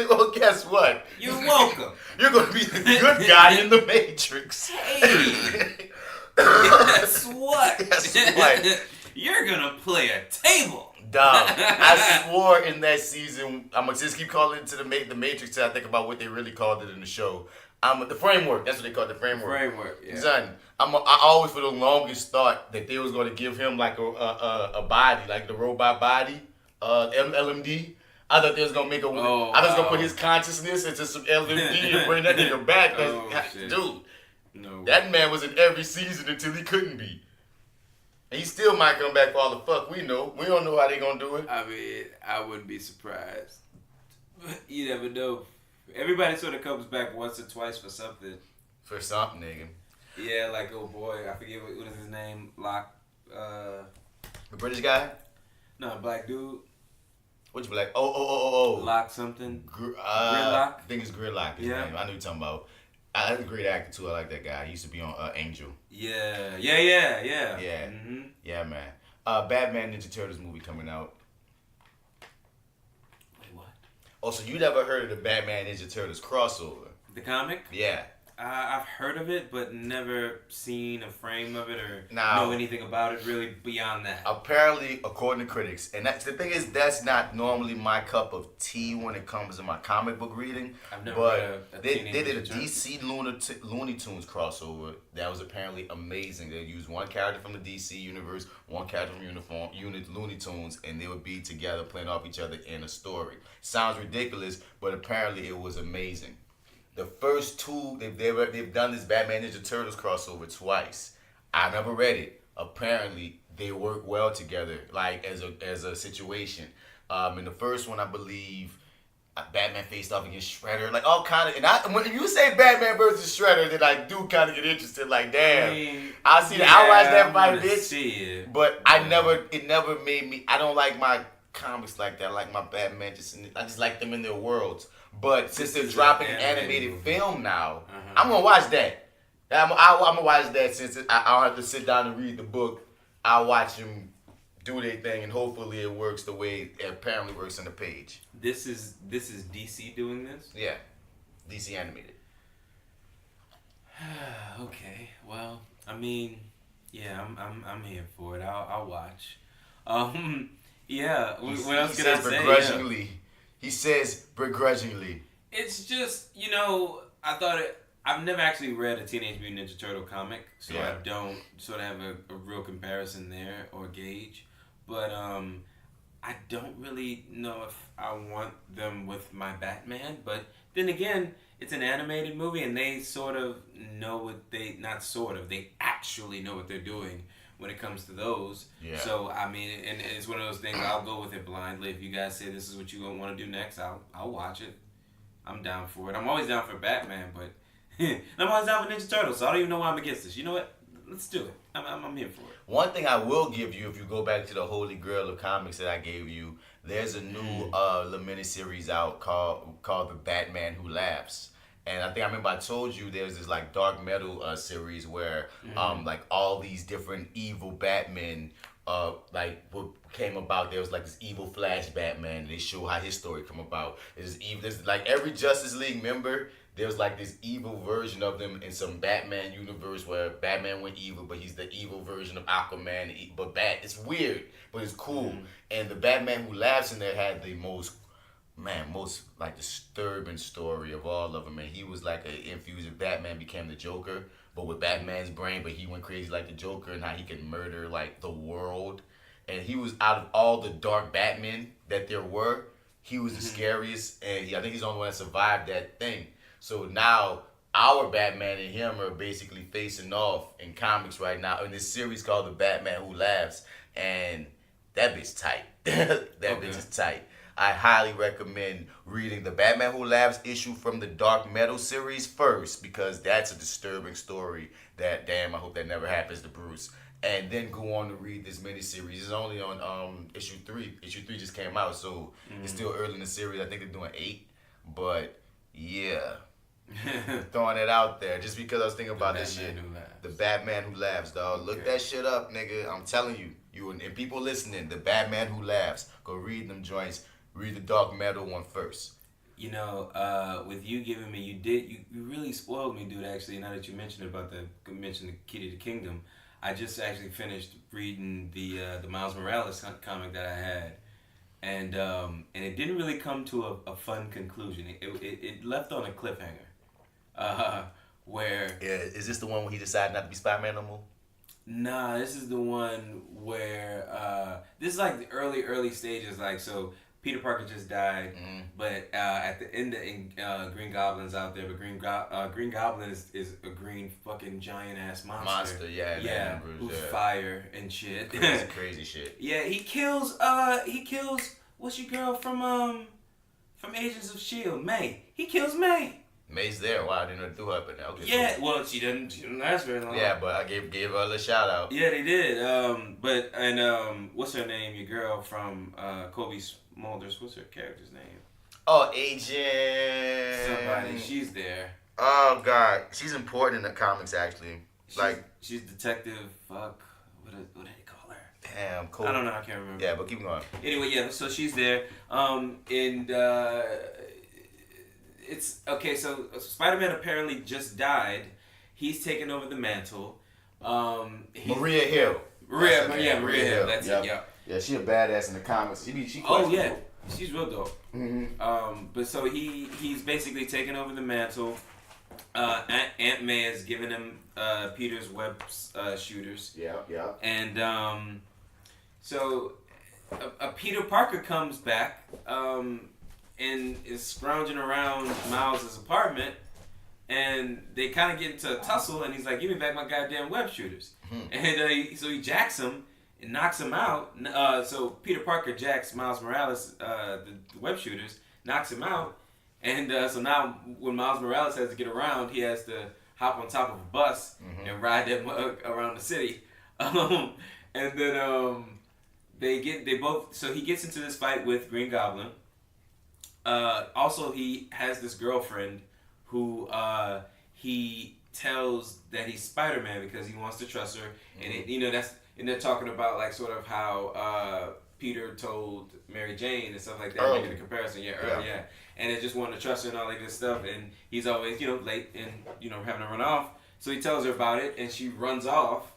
Well, guess what? You're welcome. You're gonna be the good guy in the Matrix. Hey. Guess what? Guess what? You're gonna play a table. Dog, I swore in that season, I'm gonna just keep calling it to the Matrix till I think about what they really called it in the show. The framework. That's what they call it, the framework. Yeah. Son, I always for the longest thought that they was going to give him like a body, like the robot body, LMD. I thought they was going to make I was going to put his consciousness into some LMD and bring that nigga back. Shit. Dude, No. that man was in every season until he couldn't be. And he still might come back for all the fuck we know. We don't know how they going to do it. I mean, I wouldn't be surprised. You never know. Everybody sort of comes back once or twice for something. For something, nigga. Yeah, like, oh boy, I forget what is his name? Locke. The British guy? No, black dude. Which black? Oh. Locke something. Gridlock? Gridlock? I think it's Gridlock. His name. I know you're talking about. That's a great actor too. I like that guy. He used to be on Angel. Yeah. Yeah. Mm-hmm. Yeah, man. Batman Ninja Turtles movie coming out. Wait, what? Oh, so you never heard of the Batman Ninja Turtles crossover? The comic? Yeah. I've heard of it, but never seen a frame of it or Now, know anything about it really beyond that. Apparently, according to critics, and that's the thing is that's not normally my cup of tea when it comes to my comic book reading. I've never read a they Teenage did a Mutant Ninja DC Looney Tunes crossover that was apparently amazing. They used one character from the DC universe, one character from Looney Tunes, and they would be together playing off each other in a story. Sounds ridiculous, but apparently it was amazing. The first two, they've done this Batman Ninja Turtles crossover twice. I never read it. Apparently, they work well together, like as a situation. In the first one, I believe Batman faced off against Shredder, like all kind of. And when you say Batman versus Shredder, then I do kind of get interested. Like, damn, I see that. I watch that fight, bitch. See it. But it never made me. I don't like my comics like that. I like my Batman I just like them in their worlds. But since they're dropping an animated film now, I'm gonna watch that. I'm gonna watch that since I don't have to sit down and read the book. I'll watch them do their thing, and hopefully it works the way it apparently works on the page. This is DC doing this? Yeah, DC animated. Okay, well, I mean, yeah, I'm here for it. I'll watch. Yeah. What else can I say? Begrudgingly. Yeah. He says begrudgingly. It's just, I've never actually read a Teenage Mutant Ninja Turtle comic, so I don't sort of have a real comparison there or gauge. But I don't really know if I want them with my Batman. But then again, it's an animated movie, and they sort of know they actually know what they're doing when it comes to those. Yeah. So, I mean, and it's one of those things, I'll go with it blindly. If you guys say this is what you want to do next, I'll watch it. I'm down for it. I'm always down for Batman, but I'm always down for Ninja Turtles, so I don't even know why I'm against this. You know what? Let's do it. I'm here for it. One thing I will give you, if you go back to the Holy Grail of comics that I gave you, there's a new miniseries out called The Batman Who Laughs. And I remember I told you there's this like dark metal series where like all these different evil Batmen like what came about. There was like this evil Flash Batman, and they show how his story come about. There's like every Justice League member, there's like this evil version of them in some Batman universe where Batman went evil, but he's the evil version of Aquaman. But it's weird, but it's cool. And the Batman Who Laughs in there had the most like disturbing story of all of them. And he was like an infused. Batman became the Joker, but with Batman's brain, but he went crazy like the Joker, and how he can murder like the world. And he was, out of all the dark Batmen that there were, he was the scariest, and I think he's the only one that survived that thing. So now our Batman and him are basically facing off in comics right now in this series called The Batman Who Laughs, and that bitch tight. Bitch is tight. I highly recommend reading the Batman Who Laughs issue from the Dark Metal series first, because that's a disturbing story that, damn, I hope that never happens to Bruce. And then go on to read this miniseries. It's only on issue 3. Issue 3 just came out, so it's still early in the series. I think they're doing 8. But, yeah. Throwing it out there. Just because I was thinking about this shit. The Batman Who Laughs, dog. Look that shit up, nigga. I'm telling you. You and people listening, The Batman Who Laughs. Go read them joints. Read the Dark Metal one first. You know, with you giving me, you really spoiled me, dude, actually, now that you mentioned the Key to the Kingdom. I just actually finished reading the Miles Morales comic that I had, and it didn't really come to a fun conclusion. It left on a cliffhanger, where... Yeah, is this the one where he decided not to be Spider-Man no more? Nah, this is the one where this is like the early stages. Like, so Peter Parker just died, but at the end of Green Goblin's out there, but Green Goblin is a green fucking giant ass monster. Yeah, who's fire and shit. Crazy shit. Yeah, he kills what's your girl from Agents of S.H.I.E.L.D., May. He kills May. May's there. Wow, I didn't know they threw her up in there. Okay, yeah, cool. Well, she didn't last very long. Yeah, but I gave her a little shout out. Yeah, they did. What's her name? Your girl from Kobe Smulders. What's her character's name? Oh, Agent. Somebody. She's there. Oh God, she's important in the comics actually. She's Detective. Fuck. What do they call her? Damn, cool. I don't know. I can't remember. Yeah, but keep going. Anyway, yeah. So she's there. It's okay. So Spider-Man apparently just died. He's taken over the mantle. Maria Hill. Maria Hill. That's it. Yeah. Yeah, she a badass in the comics. She oh yeah, she's real dope. But so he's basically taken over the mantle. Aunt May has given him Peter's web shooters. Yeah. And so Peter Parker comes back. And is scrounging around Miles' apartment, and they kind of get into a tussle, and he's like, give me back my goddamn web shooters. And so he jacks him and knocks him out. So Peter Parker jacks Miles Morales, the web shooters, knocks him out, and so now when Miles Morales has to get around, he has to hop on top of a bus and ride that mug around the city. And then so he gets into this fight with Green Goblin. Also, he has this girlfriend who he tells that he's Spider-Man because he wants to trust her, and they're talking about like sort of how Peter told Mary Jane and stuff like that, making a comparison. Yeah, and they just wanted to trust her and all that good stuff, and he's always late and having to run off. So he tells her about it, and she runs off.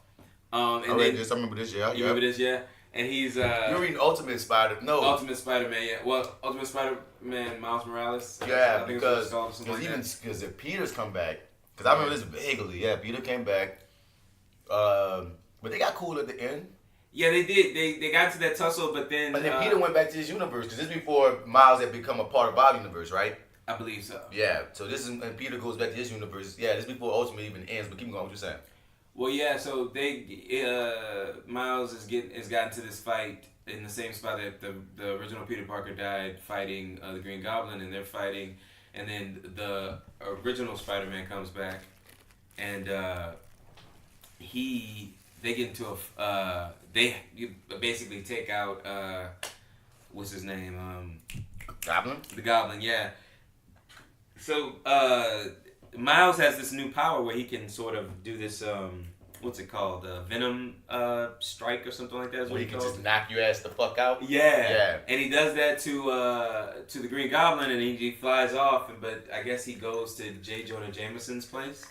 I remember this. Yeah, you remember this? Yeah. And he's you're reading Ultimate Spider-Man, yeah. Well, Ultimate Spider-Man, Miles Morales. Yeah, I think because if Peter's come back, because I remember this vaguely. Yeah, Peter came back, but they got cool at the end. Yeah, they did. They got to that tussle, but then Peter went back to his universe, because this is before Miles had become a part of our universe, right? I believe so. Yeah, so this is and Peter goes back to his universe. Yeah, this is before Ultimate even ends. But keep going. What you saying? Well, yeah, so Miles has gotten to this fight in the same spot that the original Peter Parker died, fighting the Green Goblin, and they're fighting, and then the original Spider-Man comes back, and they get into they basically take out what's his name? Goblin? The Goblin, yeah. So Miles has this new power where he can sort of do this, what's it called? Venom strike or something like that. Where he can just knock your ass the fuck out? Yeah. And he does that to the Green Goblin, and he flies off, but I guess he goes to J. Jonah Jameson's place.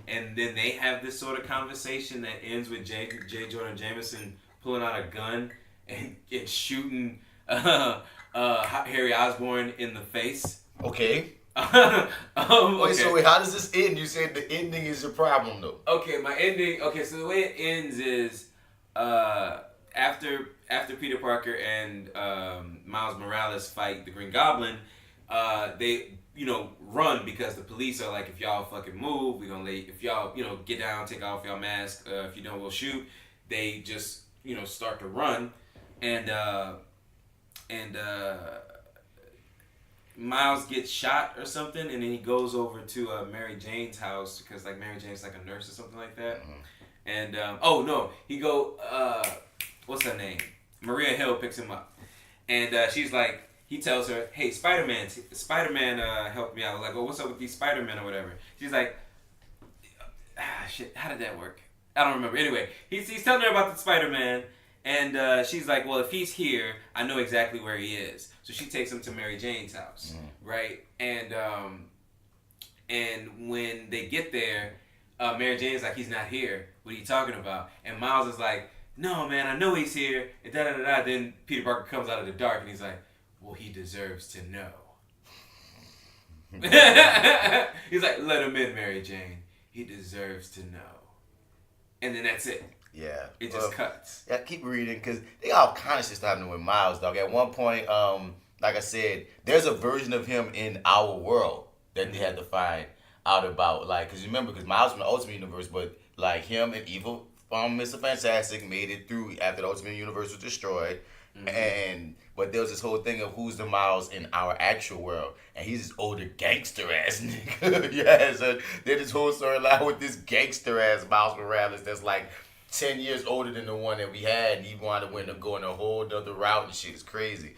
And then they have this sort of conversation that ends with J. Jonah Jameson pulling out a gun and shooting Harry Osborn in the face. Okay. Wait, so how does this end? You said the ending is your problem, though. Okay, my ending. Okay, so the way it ends is after Peter Parker and Miles Morales fight the Green Goblin, they run because the police are like, if y'all fucking move, we gonna if y'all get down, take off y'all mask. If you don't, we'll shoot. They just start to run, and Miles gets shot or something, and then he goes over to Mary Jane's house because like Mary Jane's like a nurse or something like that. And what's her name? Maria Hill picks him up, and she's like, he tells her, "Hey, Spider-Man helped me out." Like, "Oh, what's up with these Spider-Men or whatever?" She's like, shit, how did that work? I don't remember. Anyway, he's telling her about the Spider-Man, and she's like, "Well, if he's here, I know exactly where he is." So she takes him to Mary Jane's house, right? And when they get there, Mary Jane's like, "He's not here. What are you talking about?" And Miles is like, "No, man, I know he's here." And da-da-da-da. Then Peter Parker comes out of the dark, and he's like, "Well, he deserves to know." He's like, "Let him in, Mary Jane. He deserves to know." And then that's it. Yeah. It just cuts. Yeah, keep reading, because they got all kinds of shit happening with Miles, dog. At one point, like I said, there's a version of him in our world that they had to find out about. Like, because Miles from the Ultimate Universe, but like him and Evil Mr. Fantastic made it through after the Ultimate Universe was destroyed. But there was this whole thing of who's the Miles in our actual world, and he's this older gangster ass nigga. Yeah, so there's this whole storyline with this gangster ass Miles Morales that's like 10 years older than the one that we had, and he wanted to go in a whole other route and shit. It's crazy.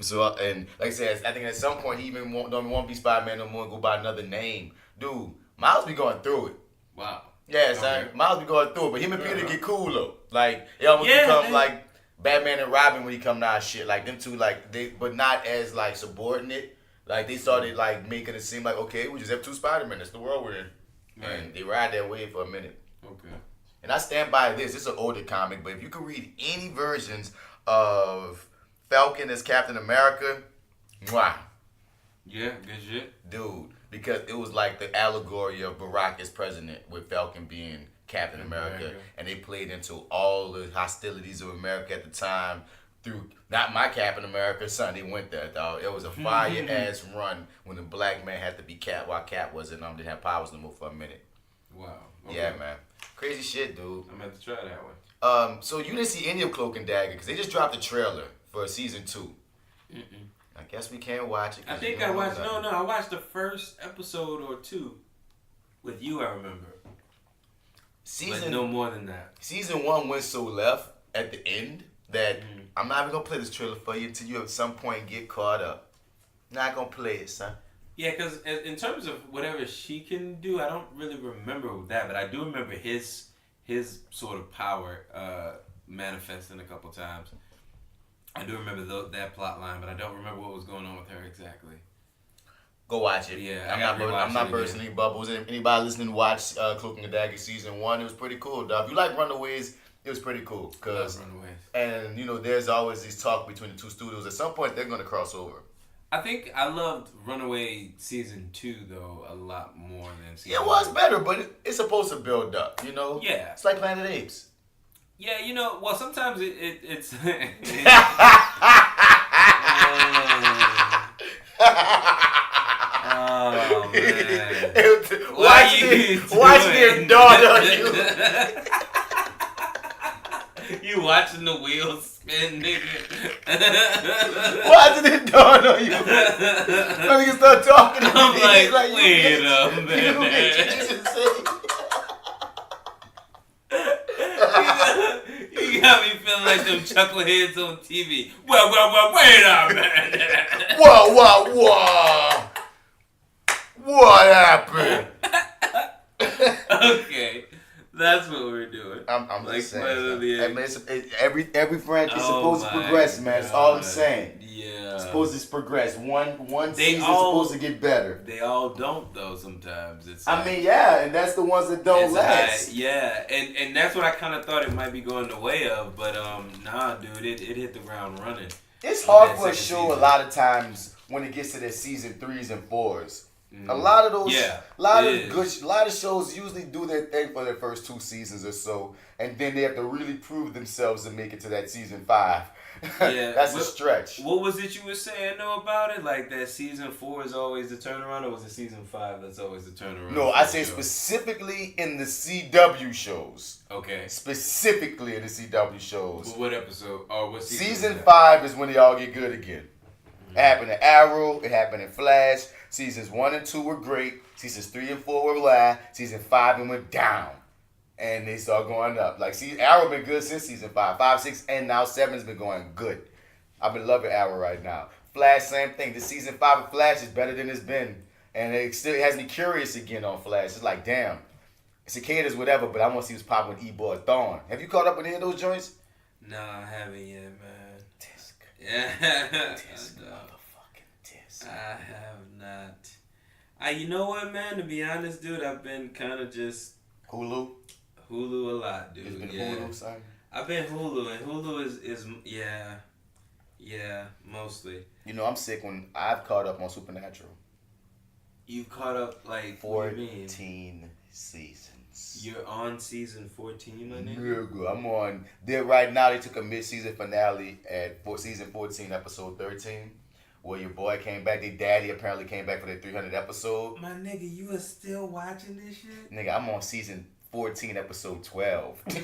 So, and like I said, I think at some point he even don't want to be Spider-Man no more and go by another name. Dude, Miles be going through it. Wow. Yeah, son. Miles be going through it, but him and Peter get cool though. Like, it almost become like Batman and Robin when he come down shit. Like, them two, like, but not as, like, subordinate. Like, they started, like, making it seem like, okay, we just have two Spider-Men. That's the world we're in. Right. And they ride that wave for a minute. Okay. And I stand by this. It's an older comic, but if you could read any versions of Falcon as Captain America, mwah. Yeah, good shit. Dude, because it was like the allegory of Barack as president with Falcon being Captain America. And they played into all the hostilities of America at the time through, not my Captain America, son, they went there, dog. It was a fire-ass run when the black man had to be Cap while Cap wasn't, didn't have powers to move for a minute. Wow. Okay. Yeah, man. Crazy shit, dude. I'm going to try that one. So you didn't see any of Cloak and Dagger because they just dropped a trailer for season 2. I guess we can't watch it. I think I watched, I watched the first episode or 2 with you, I remember. But no more than that. Season 1 went so left at the end that I'm not even going to play this trailer for you until you at some point get caught up. Not going to play it, son. Yeah, because in terms of whatever she can do, I don't really remember that, but I do remember his sort of power manifesting a couple times. I do remember that plot line, but I don't remember what was going on with her exactly. Go watch it. Yeah, I'm not bursting any bubbles. If anybody listening watch Cloak and Dagger season 1, it was pretty cool, dog. If you like Runaways, it was pretty cool. And there's always this talk between the two studios. At some point, they're going to cross over. I think I loved Runaway season 2 though a lot more than season 1. It was better, but it's supposed to build up. Yeah, it's like Planet of the Apes. Yeah, well, sometimes it's. Oh man! Watch it dawn on you. You watching the wheels spin, nigga. Why did it dawn on you? When you start talking to me, I'm like, wait a minute. You got me feeling like them chuckleheads on TV. Well, wait a minute. Whoa. What happened? Okay. That's what we're doing. I'm like just saying. Every franchise is supposed to progress, man. God. That's all I'm saying. Yeah. It's supposed to progress. One season's supposed to get better. They all don't though. Sometimes it's. And that's the ones that don't last. And that's what I kind of thought it might be going the way of, but nah, dude, it hit the ground running. It's hard for a show a lot of times when it gets to their season 3s and 4s. A lot of those, Yeah, a lot of shows usually do their thing for their first 2 seasons or so, and then they have to really prove themselves to make it to that season 5. Yeah, That's a stretch. What was it you were saying though about it? Like that season 4 is always the turnaround, or was it season 5 that's always the turnaround? No, I say specifically in the CW shows. Okay. Specifically in the CW shows. What episode? Or what season? Season 5 is when they all get good again. It happened in Arrow. It happened in Flash. Seasons 1 and 2 were great. Seasons 3 and 4 were blah. Season 5 and went down. And they start going up. Like, see, Arrow been good since season 5. 5, 6, and now 7's been going good. I've been loving Arrow right now. Flash, same thing. This season 5 of Flash is better than it's been. And it still has me curious again on Flash. It's like, damn. Cicadas, whatever, but I want to see what's popping with E-Boy Thorn. Have you caught up with any of those joints? No, I haven't yet, man. Disc. Yeah. Disc, motherfucking disc. I have not. You know what, man? To be honest, dude, I've been kind of just Hulu a lot, dude. It's been Hulu, son. I've been Hulu, and Hulu is mostly. You know, I'm sick when I've caught up on Supernatural. You've caught up like 14 seasons. You're on season 14, my nigga? Real good. I'm on there right now. They took a mid-season finale at season 14, episode 13. Where your boy came back. Their daddy apparently came back for their 300th episode. My nigga, you are still watching this shit? Nigga, I'm on season 14, episode 12. I'm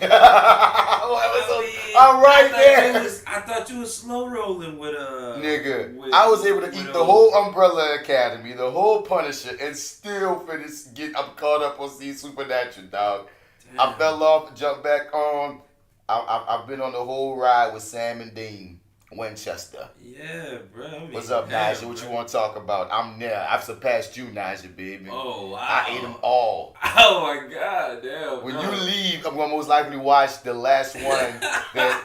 I right there. I thought you was slow rolling with Nigga, I was able to eat the whole Umbrella Academy, the whole Punisher, and still I'm caught up on season Supernatural, dog. Damn. I fell off, jumped back on. I've been on the whole ride with Sam and Dean Winchester. Yeah, bro. What's up, Naja? What you want to talk about? I'm there. I've surpassed you, Naja, baby. Oh, wow. I ate them all. Oh, my God. Damn. When you leave, I'm going to most likely watch the last one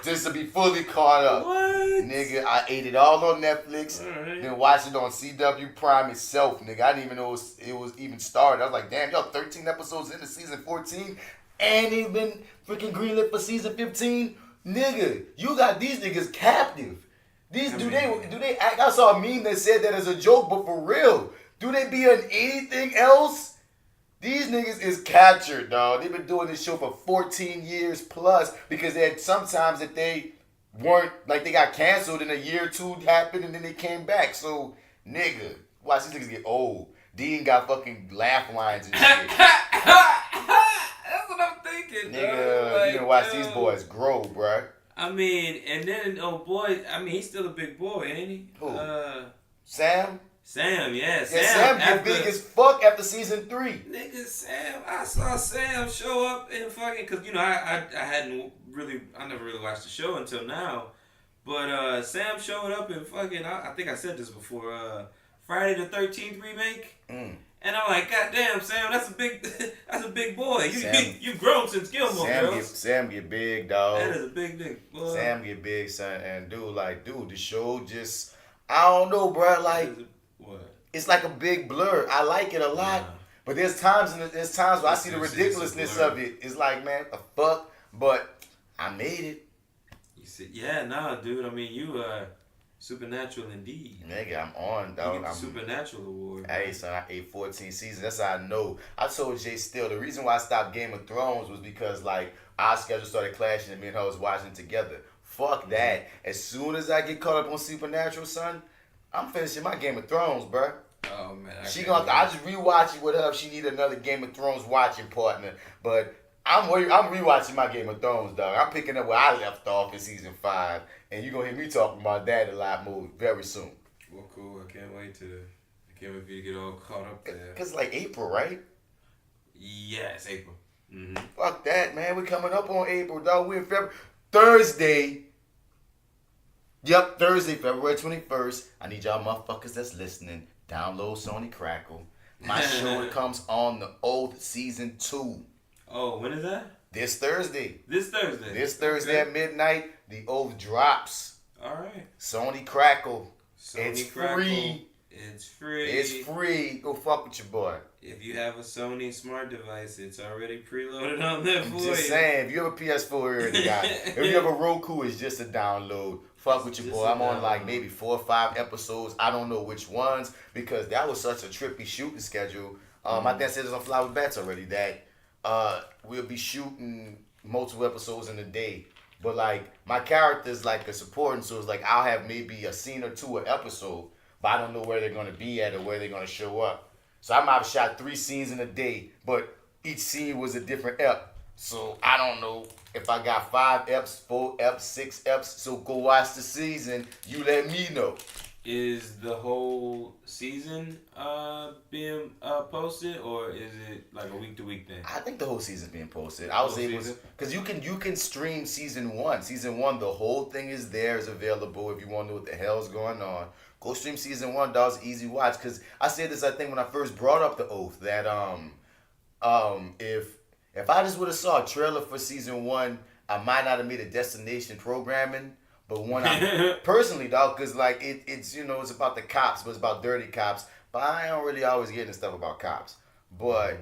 just to be fully caught up. What? Nigga, I ate it all on Netflix. Right. Then watched it on CW Prime itself, nigga. I didn't even know it was even started. I was like, damn, y'all 13 episodes into season 14 and they've been freaking greenlit for season 15? Nigga, you got these niggas captive. Do they act? I saw a meme that said that as a joke, but for real, do they be on anything else? These niggas is captured, dog. They've been doing this show for 14 years plus because they had sometimes that they weren't, like they got canceled and a year or two happened and then they came back. So, nigga, watch these niggas get old. Dean got fucking laugh lines and shit. That's what I'm thinking, nigga. Like, you can watch these boys grow, bruh. I mean, and then, oh boy, I mean, he's still a big boy, ain't he? Who? Sam? Sam, yeah. Sam get big as fuck after season 3. Nigga, Sam, I saw Sam show up in fucking, cause you know, I never really watched the show until now. But Sam showed up in fucking, I think I said this before, Friday the 13th remake. And I'm like, God damn, Sam, that's a big boy. You've grown since Gilmore Girls. Sam get big, dog. That is a big nigga, boy. Sam get big, son, and dude, the show just, I don't know, bro. Like, it's like a big blur. I like it a lot, but there's times where I see the ridiculousness of it. It's like, man, the fuck, but I made it. You see, yeah, nah, dude. I mean, you supernatural indeed. Nigga, I'm on, dog. You get the Supernatural Award. Hey, son, I ate 14 seasons. That's how I know. I told J.Steel the reason why I stopped Game of Thrones was because, like, our schedule started clashing and me and her was watching together. Fuck that. As soon as I get caught up on Supernatural, son, I'm finishing my Game of Thrones, bruh. Oh, man. I just rewatch it with her if she need another Game of Thrones watching partner. But I'm rewatching my Game of Thrones, dog. I'm picking up where I left off in season 5. And you're going to hear me talking about that a lot more very soon. Well, cool. I can't wait for you to get all caught up there. Because it's like April, right? Yeah, it's April. Mm-hmm. Fuck that, man. We're coming up on April, dog. We're in February. Thursday. Yep, Thursday, February 21st. I need y'all motherfuckers that's listening. Download Sony Crackle. My show comes on the Oath Season 2. Oh, when is that? This Thursday. This Thursday at midnight, The Oath drops. All right. Sony Crackle. It's Crackle. Free. It's free. It's free. Go fuck with your boy. If you have a Sony smart device, it's already preloaded on there for you. Just saying, if you have a PS4, you already got it. If you have a Roku, it's just a download. fuck with you, boy. I'm on like maybe 4 or 5 episodes. I don't know which ones because that was such a trippy shooting schedule. I think I said this on FlyWithBats already that we'll be shooting multiple episodes in a day. But like my character's like a supporting, so it's like I'll have maybe a scene or two an episode, but I don't know where they're gonna be at or where they're gonna show up. So I might have shot 3 scenes in a day, but each scene was a different ep. So I don't know if I got 5 eps, 4 eps, 6 eps. So go watch the season. You let me know. Is the whole season being posted, or is it like a week-to-week thing? I think the whole season's being posted. I was able to, because you can stream season 1. Season 1, the whole thing is there, is available. If you want to know what the hell's going on, go stream season 1. That was easy watch. Because I said this, I think when I first brought up the oath, that if I just would have saw a trailer for season 1, I might not have made a destination programming. But one, personally, dog, because like it's it's about the cops, but it's about dirty cops. But I don't really always get into stuff about cops. But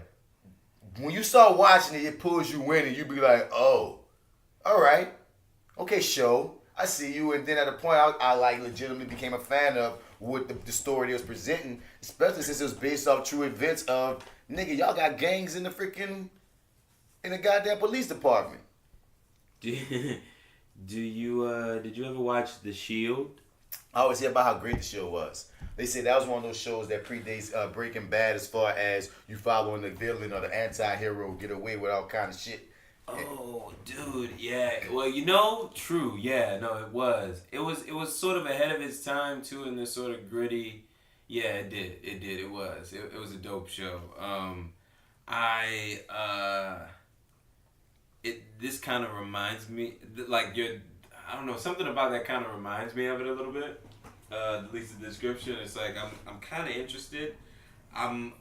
when you start watching it, it pulls you in, and you be like, oh, all right, okay, show, I see you. And then at a point, I like legitimately became a fan of what the story they was presenting, especially since it was based off true events of nigga, y'all got gangs in the goddamn police department. Did you ever watch The Shield? I always hear about how great the show was. They say that was one of those shows that predates Breaking Bad as far as you following the villain or the anti-hero get away with all kind of shit. Oh, dude, yeah. Well, true. Yeah, no, it was. It was sort of ahead of its time too, in this sort of gritty. Yeah, it did. It was. It was a dope show. This kind of reminds me, like I don't know, something about that kind of reminds me of it a little bit. At least the description. It's like I'm kind of interested. I'm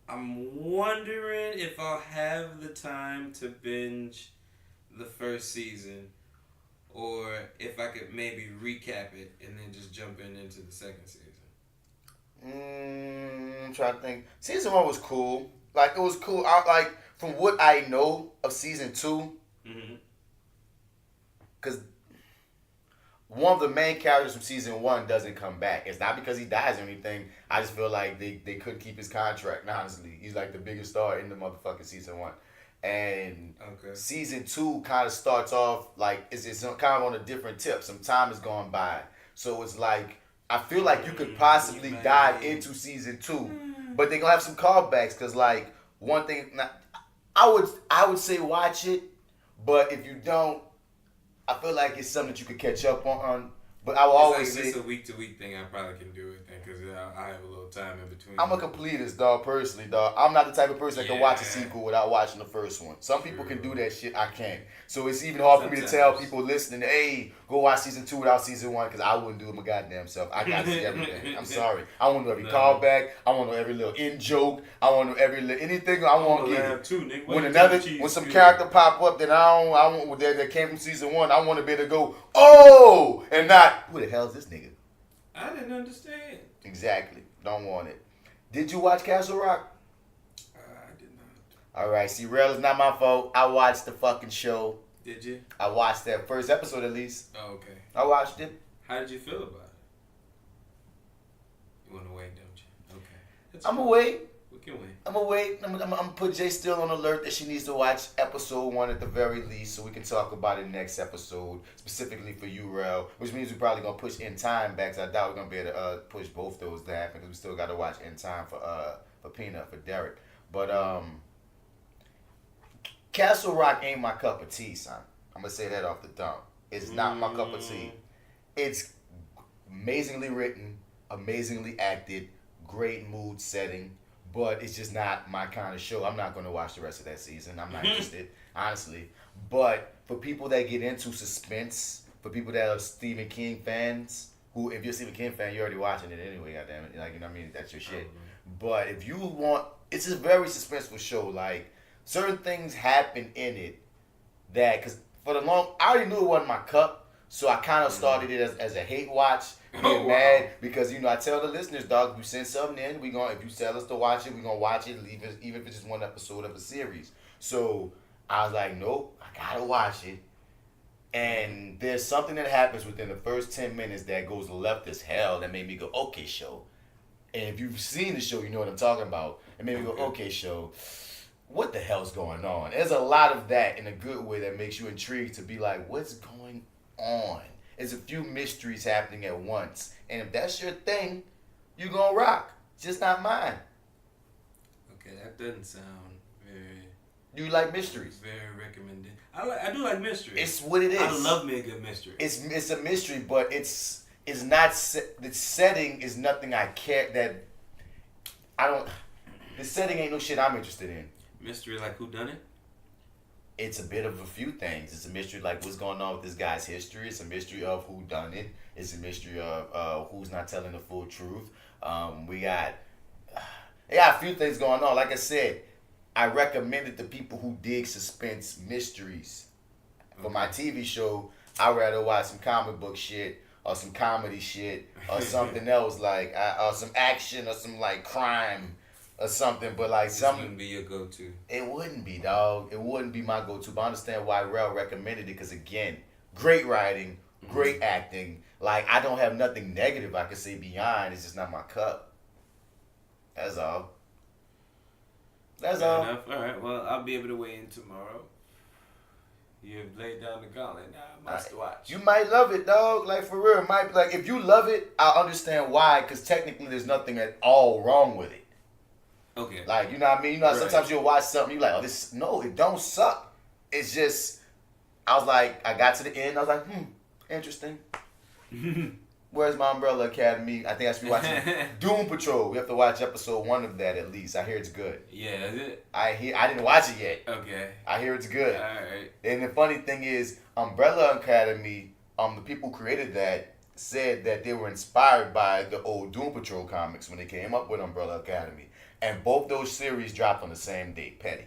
wondering if I'll have the time to binge the first season, or if I could maybe recap it and then just jump into the second season. I'm trying to think. Season 1 was cool. Like it was cool. From what I know of season 2, because one of the main characters from season 1 doesn't come back. It's not because he dies or anything. I just feel like they couldn't keep his contract, honestly. He's like the biggest star in the motherfucking season 1. And season 2 kind of starts off like, it's kind of on a different tip. Some time has gone by. So it's like, I feel like you could possibly dive into season 2. But they're going to have some callbacks because like, one thing, I would say watch it, but if you don't, I feel like it's something that you could catch up on. But I will always say it's a week-to-week thing. I probably can do it then because I have a little time in between. I'm a completist, dog. Personally, dog. I'm not the type of person that can watch a sequel without watching the first one. Some people can do that shit. I can't. So it's even hard for me to tell people listening, hey, go watch season 2 without season 1 because I wouldn't do it my goddamn self. I got to see everything. I'm sorry. I want to know every callback. I want to know every little in joke. I want to know every little anything. I want to get it. When some character pop up that I want that came from season 1, I want to be able to go, oh, and not, who the hell is this nigga? I didn't understand. Exactly. Don't want it. Did you watch Castle Rock? I did not. Alright, see, real is not my fault. I watched the fucking show. Did you? I watched that first episode at least. Oh, okay. I watched it. How did you feel about it? You want to wait, don't you? Okay. I'm gonna wait. We can wait. I'm gonna wait. I'm gonna put J.Steel on alert that she needs to watch episode 1 at the very least so we can talk about it next episode, specifically for you, Rel, which means we're probably gonna push In Time back, so I doubt we're gonna be able to push both those to happen because we still gotta watch In Time for Peanut, for Derek. But Castle Rock ain't my cup of tea, son. I'm gonna say that off the dump. It's not my cup of tea. It's amazingly written, amazingly acted, great mood setting, but it's just not my kind of show. I'm not going to watch the rest of that season. I'm not interested, honestly. But for people that get into suspense, for people that are Stephen King fans, who, if you're a Stephen King fan, you're already watching it anyway, goddammit. Like, you know what I mean? That's your shit. But if you want, it's a very suspenseful show. Like, certain things happen in it that, because I already knew it wasn't my cup, so I kind of started it as a hate watch, being mad, because, I tell the listeners, dog, if you send something in, if you tell us to watch it, we're going to watch it, even if it's just one episode of a series. So I was like, nope, I got to watch it. And there's something that happens within the first 10 minutes that goes left as hell that made me go, okay, show. And if you've seen the show, you know what I'm talking about. It made me go, okay, show. What the hell's going on? There's a lot of that in a good way that makes you intrigued to be like, what's going on? There's a few mysteries happening at once. And if that's your thing, you're going to rock. Just not mine. Okay, that doesn't sound very... You like mysteries? Very recommended. I do like mysteries. It's what it is. I love me a good mystery. It's a mystery, but it's not... The setting is nothing I care... That I don't... The setting ain't no shit I'm interested in. Mystery like whodunit? It's a bit of a few things. It's a mystery like what's going on with this guy's history. It's a mystery of who done it. It's a mystery of who's not telling the full truth. We got a few things going on. Like I said, I recommended to people who dig suspense mysteries. For my TV show, I'd rather watch some comic book shit or some comedy shit or something else like or some action or some like crime. Or something, but like This wouldn't be your go-to. It wouldn't be, dog. It wouldn't be my go-to. But I understand why Rel recommended it because, again, great writing, great acting. Like, I don't have nothing negative I can say beyond. It's just not my cup. That's all. That's Fair all. enough. All right. Well, I'll be able to weigh in tomorrow. You've laid down the gauntlet. Now I must watch. You might love it, dog. Like, for real. It might be like, if you love it, I'll understand why. Because technically, there's nothing at all wrong with it. Okay. Like, you know what I mean? You know, sometimes you'll watch something, you're like, oh, this, no, it don't suck. It's just, I was like, I got to the end, I was like, interesting. Where's my Umbrella Academy? I think I should be watching Doom Patrol. We have to watch episode 1 of that at least. I hear it's good. Yeah, is it? I didn't watch it yet. Okay. I hear it's good. All right. And the funny thing is, Umbrella Academy, the people who created that said that they were inspired by the old Doom Patrol comics when they came up with Umbrella Academy. And both those series dropped on the same date. Petty.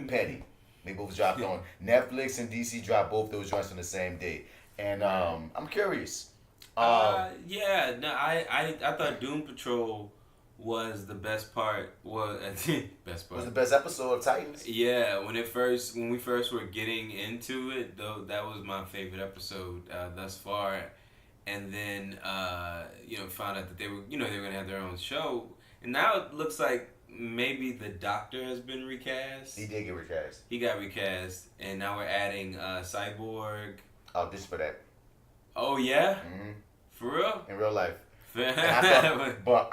Petty. They both dropped on Netflix and DC dropped both those joints on the same date. And I'm curious. Yeah, no, I thought Doom Patrol was the best part. Best part. Was the best episode of Titans? Yeah, when we first were getting into it, though, that was my favorite episode thus far. And then found out that they were gonna have their own show. And now it looks like maybe the Doctor has been recast. He did get recast. He got recast, and now we're adding Cyborg. Oh, this for that. Oh yeah, for real? In real life. But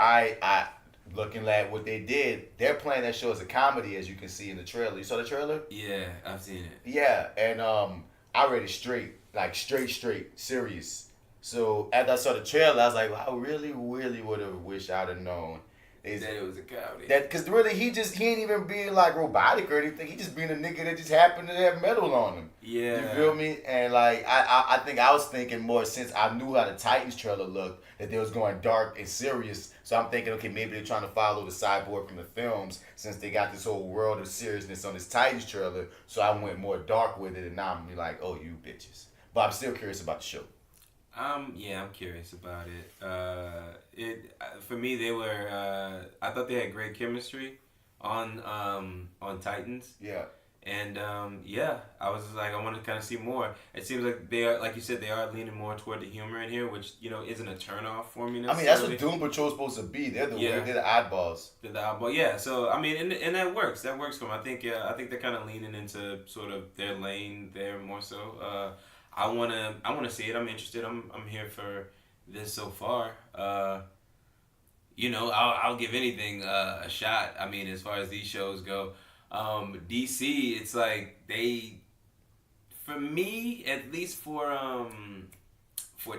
I looking at what they did, they're playing that show as a comedy, as you can see in the trailer. You saw the trailer? Yeah, I've seen it. Yeah, and I read it straight, like straight, serious. So after I saw the trailer, I was like, I really would have wished I'd have known. That it was a comedy. Because really, he ain't even being like robotic or anything. He just being a nigga that just happened to have metal on him. Yeah. You feel me? And like, I think I was thinking more since I knew how the Titans trailer looked, that they was going dark and serious. So I'm thinking, okay, maybe they're trying to follow the Cyborg from the films since they got this whole world of seriousness on this Titans trailer. So I went more dark with it, and now I'm like, oh, you bitches. But I'm still curious about the show. Yeah, I'm curious about it. For me, they were. I thought they had great chemistry on Titans. Yeah. And I was just like, I want to kind of see more. It seems like they are, like you said, they are leaning more toward the humor in here, which isn't a turnoff for me necessarily. I mean, that's what Doom Patrol's supposed to be. They're the oddballs. They're the oddball. Yeah. So I mean, and that works. That works for them. I think they're kind of leaning into sort of their lane there more so. I wanna see it. I'm interested. I'm here for this so far. I'll give anything a shot. I mean, as far as these shows go, DC, it's like for me, at least for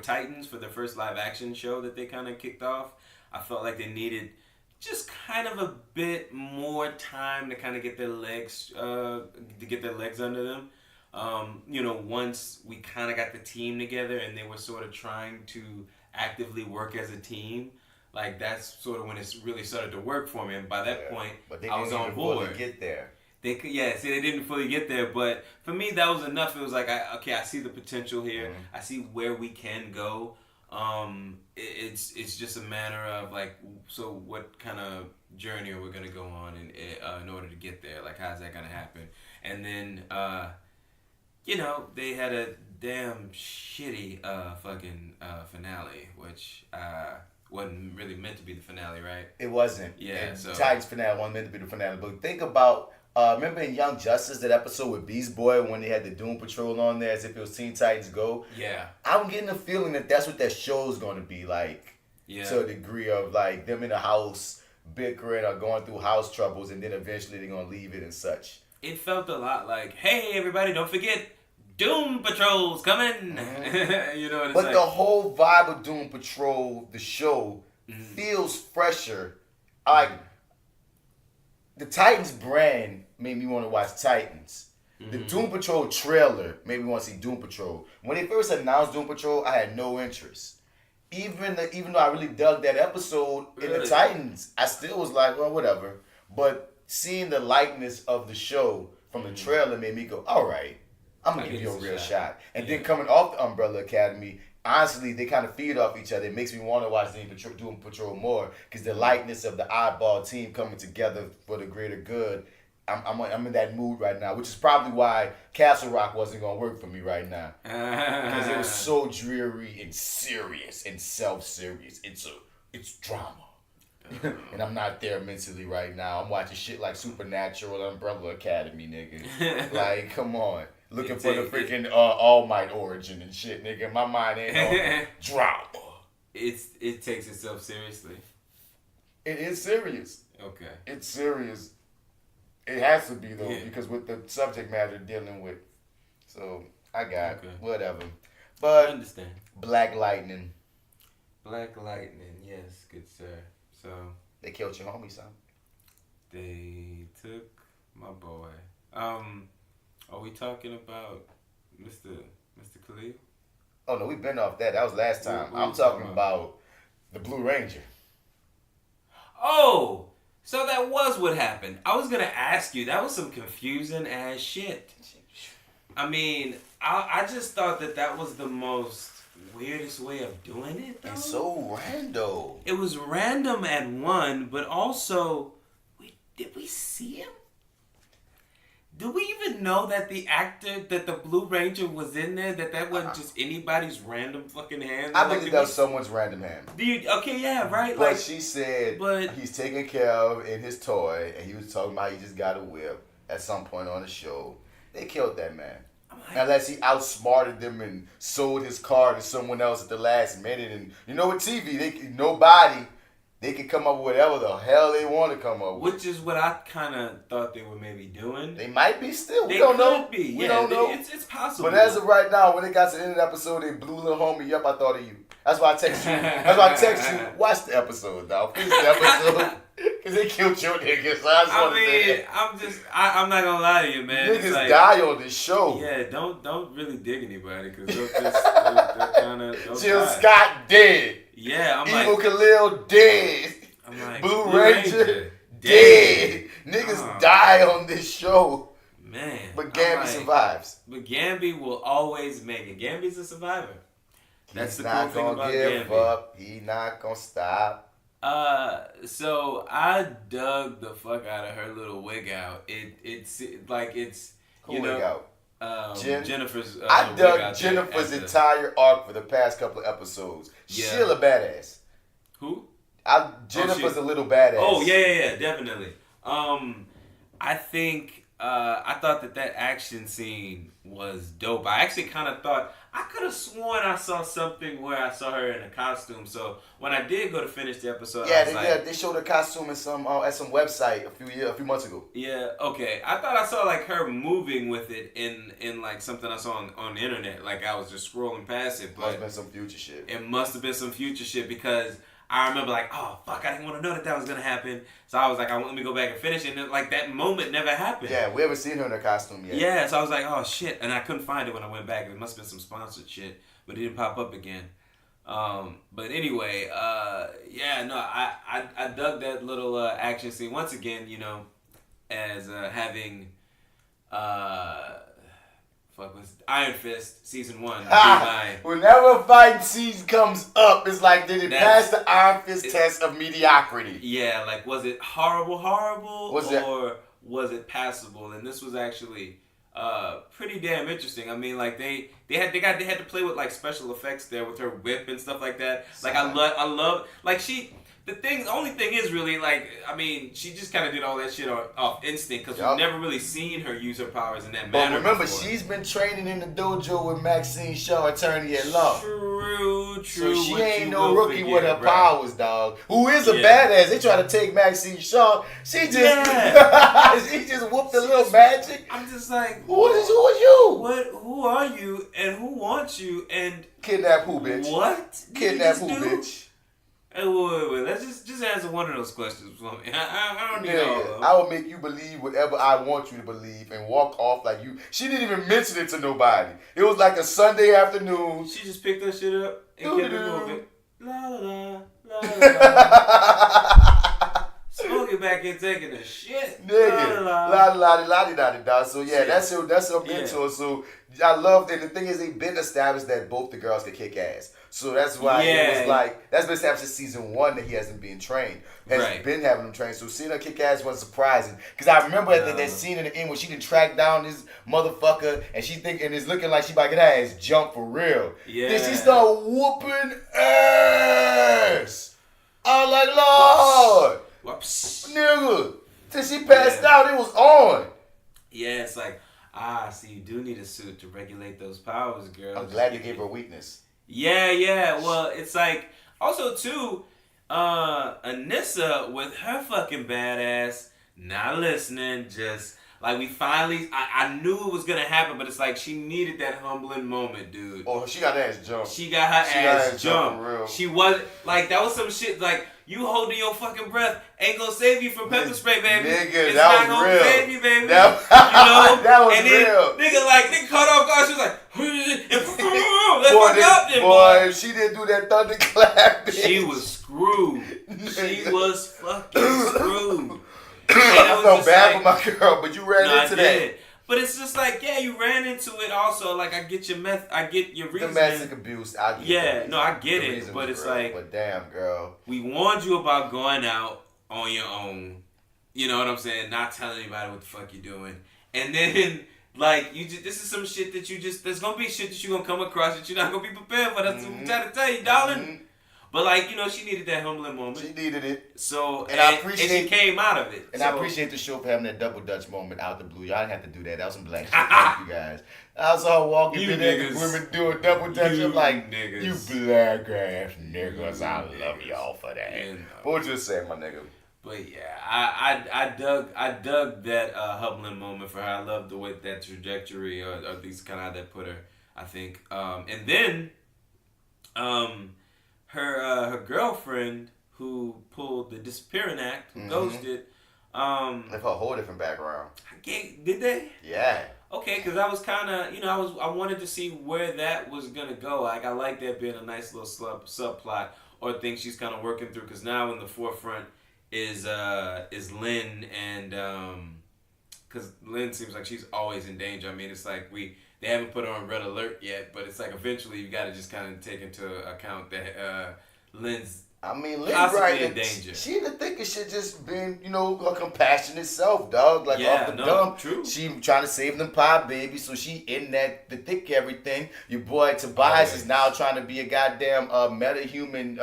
Titans, for the first live action show that they kind of kicked off, I felt like they needed just kind of a bit more time to kind of get their legs under them. Once we kind of got the team together and they were sort of trying to actively work as a team, like that's sort of when it really started to work for me. And by that point, I was on board. Fully get there. They didn't fully get there, but for me that was enough. It was like, I see the potential here. Mm-hmm. I see where we can go. It's just a matter of like, so what kind of journey are we gonna go on in order to get there? Like, how's that gonna happen? And then you know, they had a damn shitty fucking finale, which wasn't really meant to be the finale, right? It wasn't. Yeah. And So Titans finale wasn't meant to be the finale. But think about, remember in Young Justice, that episode with Beast Boy when they had the Doom Patrol on there as if it was Teen Titans Go? yeah. I'm getting the feeling that that's what that show's going to be like. Yeah. To a degree of like them in the house bickering or going through house troubles, and then eventually they're going to leave it and such. It felt a lot like, hey, everybody, don't forget, Doom Patrol's coming. Mm-hmm. You know what I'm But saying? the whole vibe of Doom Patrol, the show, feels fresher. Like, the Titans brand made me want to watch Titans. The Doom Patrol trailer made me want to see Doom Patrol. When they first announced Doom Patrol, I had no interest. Even though I really dug that episode in the Really? Titans, I still was like, well, whatever. But seeing the likeness of the show from the trailer made me go, all right, I'm going to give you a real shot. And then coming off the Umbrella Academy, honestly, they kind of feed off each other. It makes me want to watch Doom Patrol more because the likeness of the oddball team coming together for the greater good, I'm in that mood right now, which is probably why Castle Rock wasn't going to work for me right now. Because it was so dreary and serious and self-serious. It's drama. And I'm not there mentally right now. I'm watching shit like Supernatural, Umbrella Academy, nigga. Like, come on. Looking for the freaking All Might origin and shit, nigga. My mind ain't on drama. It takes itself seriously. It is serious. Okay. It's serious. It has to be, though, because with the subject matter dealing with. So, I got whatever. I But understand. Black Lightning. Black Lightning, yes, good sir. So They killed your homie, son. they took my boy. Are we talking about Mr. Khalil? Oh, no, we've been off that. That was last time. What I'm we talking talking about the Blue Ranger. Oh, so that was what happened. I was gonna ask you. That was some confusing ass shit. I mean, I just thought that was the most weirdest way of doing it, though. It's so random. It was random at one, but also, did we see him? Do we even know that the actor, that the Blue Ranger was in there? That wasn't just anybody's random fucking hand? I believe that was someone's random hand. Okay, yeah, right? But like, she said but he's taken care of in his toy, and he was talking about he just got a whip at some point on the show. They killed that man. Unless he outsmarted them and sold his car to someone else at the last minute. And you know, with TV, they can come up with whatever the hell they want to come up with. which is what I kind of thought they were maybe doing. They might be still. We They don't could know. be. We Yeah, don't know. It's possible. But as of right now, when it got to the end of the episode, they blew little homie up. I thought of you. That's why I text you. That's why I text you. Watch the episode, dog. Finish the episode. Because they killed your niggas. So I'm not gonna lie to you, man. Niggas It's like, die on this show. Yeah, don't really dig anybody because they're kind of. Jill Scott dead. Yeah, I'm Evil like. Khalil dead. I'm like Blue Ranger dead. Niggas die on this show. Man. But Gambi survives. But Gambi will always make it. Gambi's a survivor. That's He's the cool not thing gonna about give Gambi. up. He not gonna stop. So I dug the fuck out of her little wig out. It's like it's Cool you know wig out. Jennifer's. I wig dug out Jennifer's there entire arc for the past couple of episodes. Yeah. She's a badass. Who? Jennifer's a little badass. Oh yeah, definitely. I think I thought that action scene was dope. I actually kind of thought I could have sworn I saw something where I saw her in a costume. So when I did go to finish the episode, they showed her costume in some at some website a few months ago. Yeah, okay. I thought I saw like her moving with it in like something I saw on the internet. Like I was just scrolling past it, but Must have been some future shit. It must have been some future shit because I remember like, oh fuck, I didn't want to know that was gonna happen. So I was like, let me go back and finish it. And like that moment never happened. Yeah, we haven't seen her in her costume yet. Yeah, so I was like, oh shit, and I couldn't find it when I went back. It must have been some sponsored shit, but it didn't pop up again. But anyway, I dug that little action scene once again. You know, as having Iron Fist season 1. Whenever fighting season comes up, it's like did it pass the Iron Fist test of mediocrity? Yeah, like was it horrible, or was it passable? And this was actually pretty damn interesting. I mean, like they had to play with like special effects there with her whip and stuff like that. Like I love like the only thing is really like, I mean, she just kind of did all that shit off instinct because we've never really seen her use her powers in that manner. But remember, before. she's been training in the dojo with Maxine Shaw, attorney at law. True. So she ain't no rookie with her powers, dog. Who is a badass? They try to take Maxine Shaw. She just she just whooped a little magic. I'm just like, who are you? Who are you? And who wants you? And kidnap who, bitch? What? Kidnap who, bitch? Hey, wait. Let's just answer one of those questions for me. I don't need all. I will make you believe whatever I want you to believe and walk off like you. She didn't even mention it to nobody. It was like a Sunday afternoon. She just picked that shit up and kept it moving. La la la. Smoking back and taking a shit. Nigga. La. So yeah, that's her mentor. So I love that. The thing is, they've been established that both the girls can kick ass. So that's why it was like, that's been established since season 1 that he hasn't been trained. Has been having them trained. So seeing her kick ass wasn't surprising. Because I remember that scene in the end when she didn't track down this motherfucker and she and it's looking like she about to get her ass jumped for real. Yeah. Then she started whooping ass. I was like, Lord. Whoops. Nigga. Till she passed out, it was on. Yeah, it's like, see, you do need a suit to regulate those powers, girl. I'm glad they gave her weakness. Yeah. Well, it's like, also, too, Anissa with her fucking badass, not listening, just, like, we finally, I knew it was going to happen, but it's like, she needed that humbling moment, dude. Oh, she got her ass jumped. She got her ass jumped. She wasn't, like, that was some shit, like, you holding your fucking breath ain't gonna save you from pepper spray, baby. Nigga, it's that not was gonna real. save you, baby. That was and then, real. Nigga caught off guard. She was like, boy, if she didn't do that thunderclap, bitch. She was screwed. She was fucking screwed. I felt bad for my girl, but you ran into that. But it's just like, you ran into it also. Like, I get your reason. Domestic abuse, I get it. I get it. But it's like, but damn, girl. We warned you about going out on your own. You know what I'm saying? Not telling anybody what the fuck you're doing. And then, like, this is some shit that there's gonna be shit that you're gonna come across that you're not gonna be prepared for. That's what I'm trying to tell you, darling. But, like, she needed that humbling moment. She needed it. So, and I appreciate and she came out of it. And I appreciate the show for having that double Dutch moment out the blue. Y'all didn't have to do that. That was some black shit. Thank you guys. I saw her walking through there, women doing double Dutch. I'm like, niggas. You black ass niggas. I love y'all for that. What you say, my nigga? But yeah, I dug that humbling moment for her. I loved the way that trajectory, or at least kind of how that put her, I think. And then, her girlfriend who pulled the disappearing act, who ghosted. They have a whole different background. Did they? Yeah. Okay, because I was kind of, I wanted to see where that was gonna go. Like, I like that being a nice little subplot or thing she's kind of working through. Because now in the forefront is Lynn, and because Lynn seems like she's always in danger. I mean, it's like they haven't put her on red alert yet, but it's like eventually you got to just kind of take into account that Lynn's right in danger. She didn't think it should just been, her compassionate self, dog. Like off the dump. True. She trying to save them pie babies, so she in the thick of everything. Your boy Tobias is now trying to be a goddamn metahuman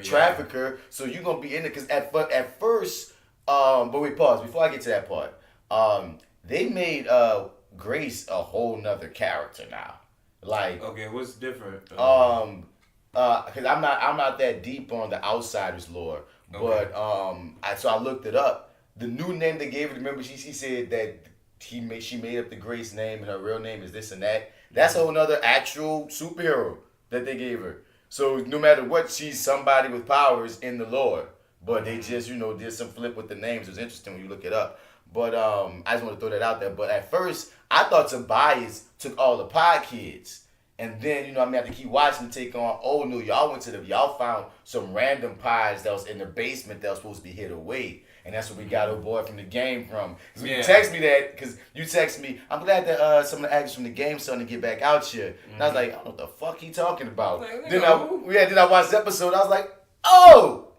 trafficker. So you gonna be in it because at first, but wait, pause before I get to that part. They made Grace a whole nother character now. Like, okay, what's different? Because I'm not that deep on the Outsiders lore, but so I looked it up. The new name they gave her, remember she said that she made up the Grace name and her real name is this and that. That's a whole nother actual superhero that they gave her. So no matter what, she's somebody with powers in the lore. But they just did some flip with the names. It was interesting when you look it up. But I just want to throw that out there. But at first, I thought Tobias took all the pod kids. And then, I have to keep watching to take on, oh no, y'all found some random pies that was in the basement that was supposed to be hid away. And that's where we got our boy from the game from. Because you text me that, because you text me, I'm glad that some of the actors from the game starting to get back out here. And I was like, I don't know what the fuck he talking about. Then I watched the episode, I was like, oh,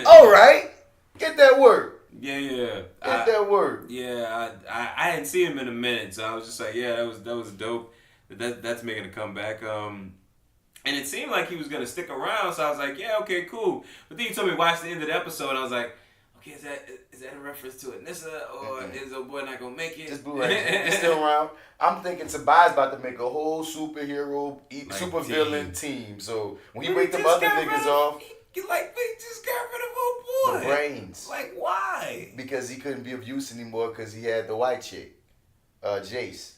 all right, get that work. Yeah. Ain't that word? Yeah, I hadn't seen him in a minute, so I was just like, yeah, that was dope. That's making a comeback. And it seemed like he was gonna stick around, so I was like, yeah, okay, cool. But then you told me to watch the end of the episode, and I was like, okay, is that a reference to Anissa, or is old boy not gonna make it? This Blue Ranger, he's still around. I'm thinking Tobias about to make a whole superhero, super villain team. So when he wake them other niggas off, he just got rid of old boy. the brains. Like, why? Because he couldn't be of use anymore because he had the white chick, Jace.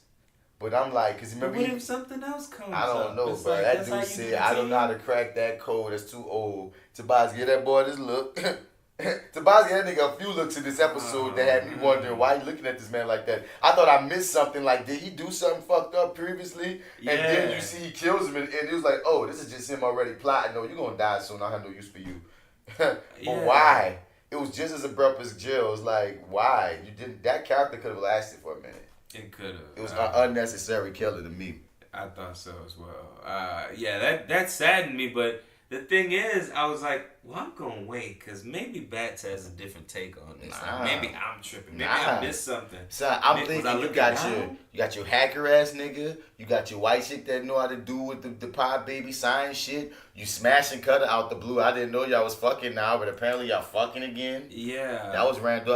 But I'm like, because remember, What if something else comes I don't up? know, It's bro. like, That that's how dude you said, do the I don't team? know how to crack that code. That's too old. Tobias, give that boy this look. Tobias gave that nigga a few looks in this episode that had me wondering why he looking at this man like that. I thought I missed something. Like, did he do something fucked up previously? Yeah. And then you see he kills him, and it was like, oh, this is just him already plotting. No, you're going to die soon. I have no use for you. But Yeah. why? It was just as abrupt as Jill. It's like, why? You didn't. That character could have lasted for a minute. It could have. It was an unnecessary killer to me. I thought so as well. Yeah, that saddened me, but the thing is, I was like, well, I'm going to wait, because maybe Bats has a different take on this. Nah. Like, maybe I'm tripping. Maybe Nah. I missed something. Son, I'm Was I thinking you looking got down? your hacker ass nigga, you got your white chick that know how to do with the pod baby science shit. You smashing Cutter out the blue. I didn't know y'all was fucking now, but apparently y'all fucking again. Yeah. That was random.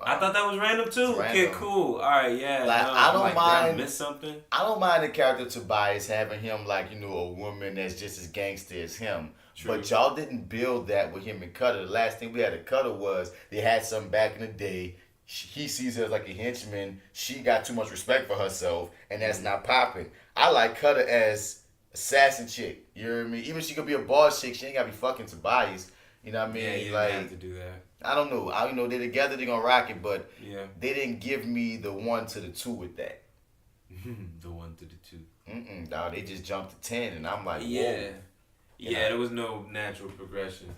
I thought that was random too. It's Okay, random. cool. All right, yeah. Like, no, I don't did mind- I miss something? I don't mind the character Tobias having him like, you know, a woman that's just as gangster as him. True. But y'all didn't build that with him and Cutter. The last thing we had at Cutter was they had something back in the day. He sees her as like a henchman. She got too much respect for herself, and that's not popping. I like Cutter as assassin chick. You know what I mean? Even if she could be a boss chick, she ain't gotta be fucking Tobias. You know what I mean? Yeah, you like, didn't have to do that. I don't know. I know they're together, they're gonna rock it, but Yeah. they didn't give me the 1 to the 2 with that. The 1 to the 2. Dog, they just jumped to 10, and I'm like, whoa. Yeah. Yeah, there was no natural progression.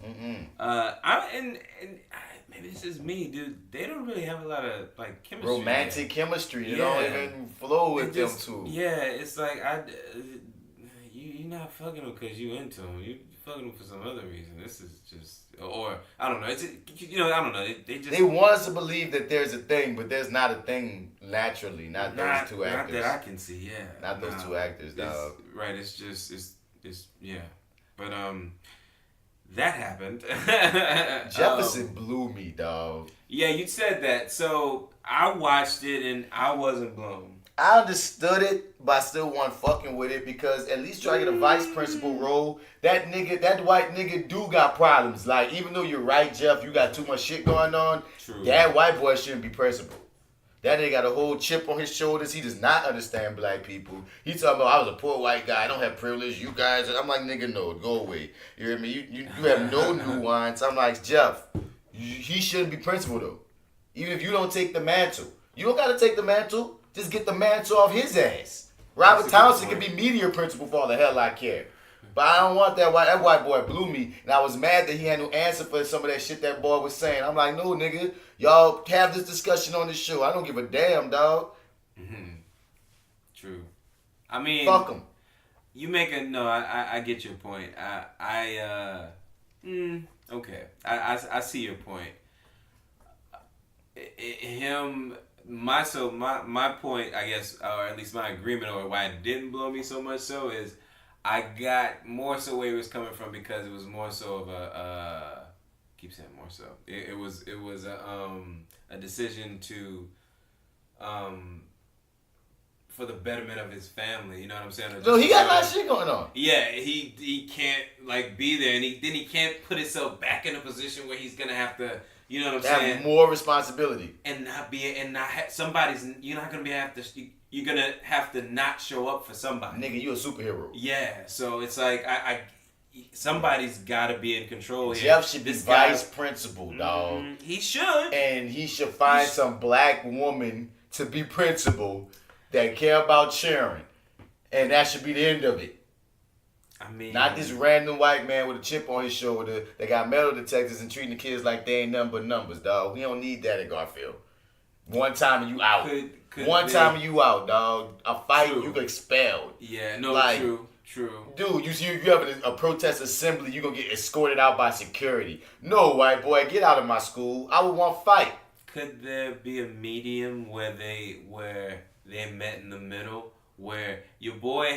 Maybe this is me, dude. They don't really have a lot of like chemistry. Romantic yet. chemistry. It Yeah. don't even flow with It just- them two. Yeah, it's like you're not fucking them because you into them. You fucking them for some other reason. This is just, or I don't know. It's just, I don't know. They just They want us to believe that there's a thing, but there's not a thing naturally. Not those two actors. Not that I can see. Yeah, Not those two actors, dog. Right. It's just it's yeah. But that happened. Jefferson blew me, dog. Yeah, you said that. So I watched it and I wasn't blown. I understood it, but I still wasn't fucking with it because at least try to get a vice principal role. That white nigga do got problems. Like, even though you're right, Jeff, you got too much shit going on. True. That white boy shouldn't be principal. That nigga got a whole chip on his shoulders. He does not understand black people. He talking about, I was a poor white guy. I don't have privilege. You guys, I'm like, nigga, no, go away. You hear me? You have no nuance. I'm like, Jeff, he shouldn't be principal though. Even if you don't take the mantle. You don't got to take the mantle. Just get the mantle off his ass. Robert Townsend can be media principal for all the hell I care. But I don't want that white boy blew me. And I was mad that he had no answer for some of that shit that boy was saying. I'm like, no, nigga. Y'all have this discussion on this show. I don't give a damn, dog. True. I mean, Fuck him. You make a no. I get your point. Okay. I see your point. My point, I guess, or at least my agreement, or why it didn't blow me so much so is, I got more so where it was coming from because it was more so of a keep saying more so. It was a decision to for the betterment of his family. You know what I'm saying? So he got a lot of shit going on. Yeah, he can't like be there, and he can't put himself back in a position where he's gonna have to. You know what I'm saying? Have more responsibility. And not be you're not gonna you're gonna have to not show up for somebody. Nigga, you a superhero. Yeah, so it's like somebody's gotta be in control here. Jeff should be vice principal, dog. He should. And he should find some black woman to be principal that care about Sharon. And that should be the end of it. I mean, not this random white man with a chip on his shoulder that got metal detectors and treating the kids like they ain't nothing but numbers, dog. We don't need that at Garfield. One time and you out. One time and you out, dog. A fight, you get expelled. Yeah, no, like, true. True. Dude, you have a protest assembly, you're going to get escorted out by security. No, white boy, get out of my school. I would want to fight. Could there be a medium where they met in the middle, where your boy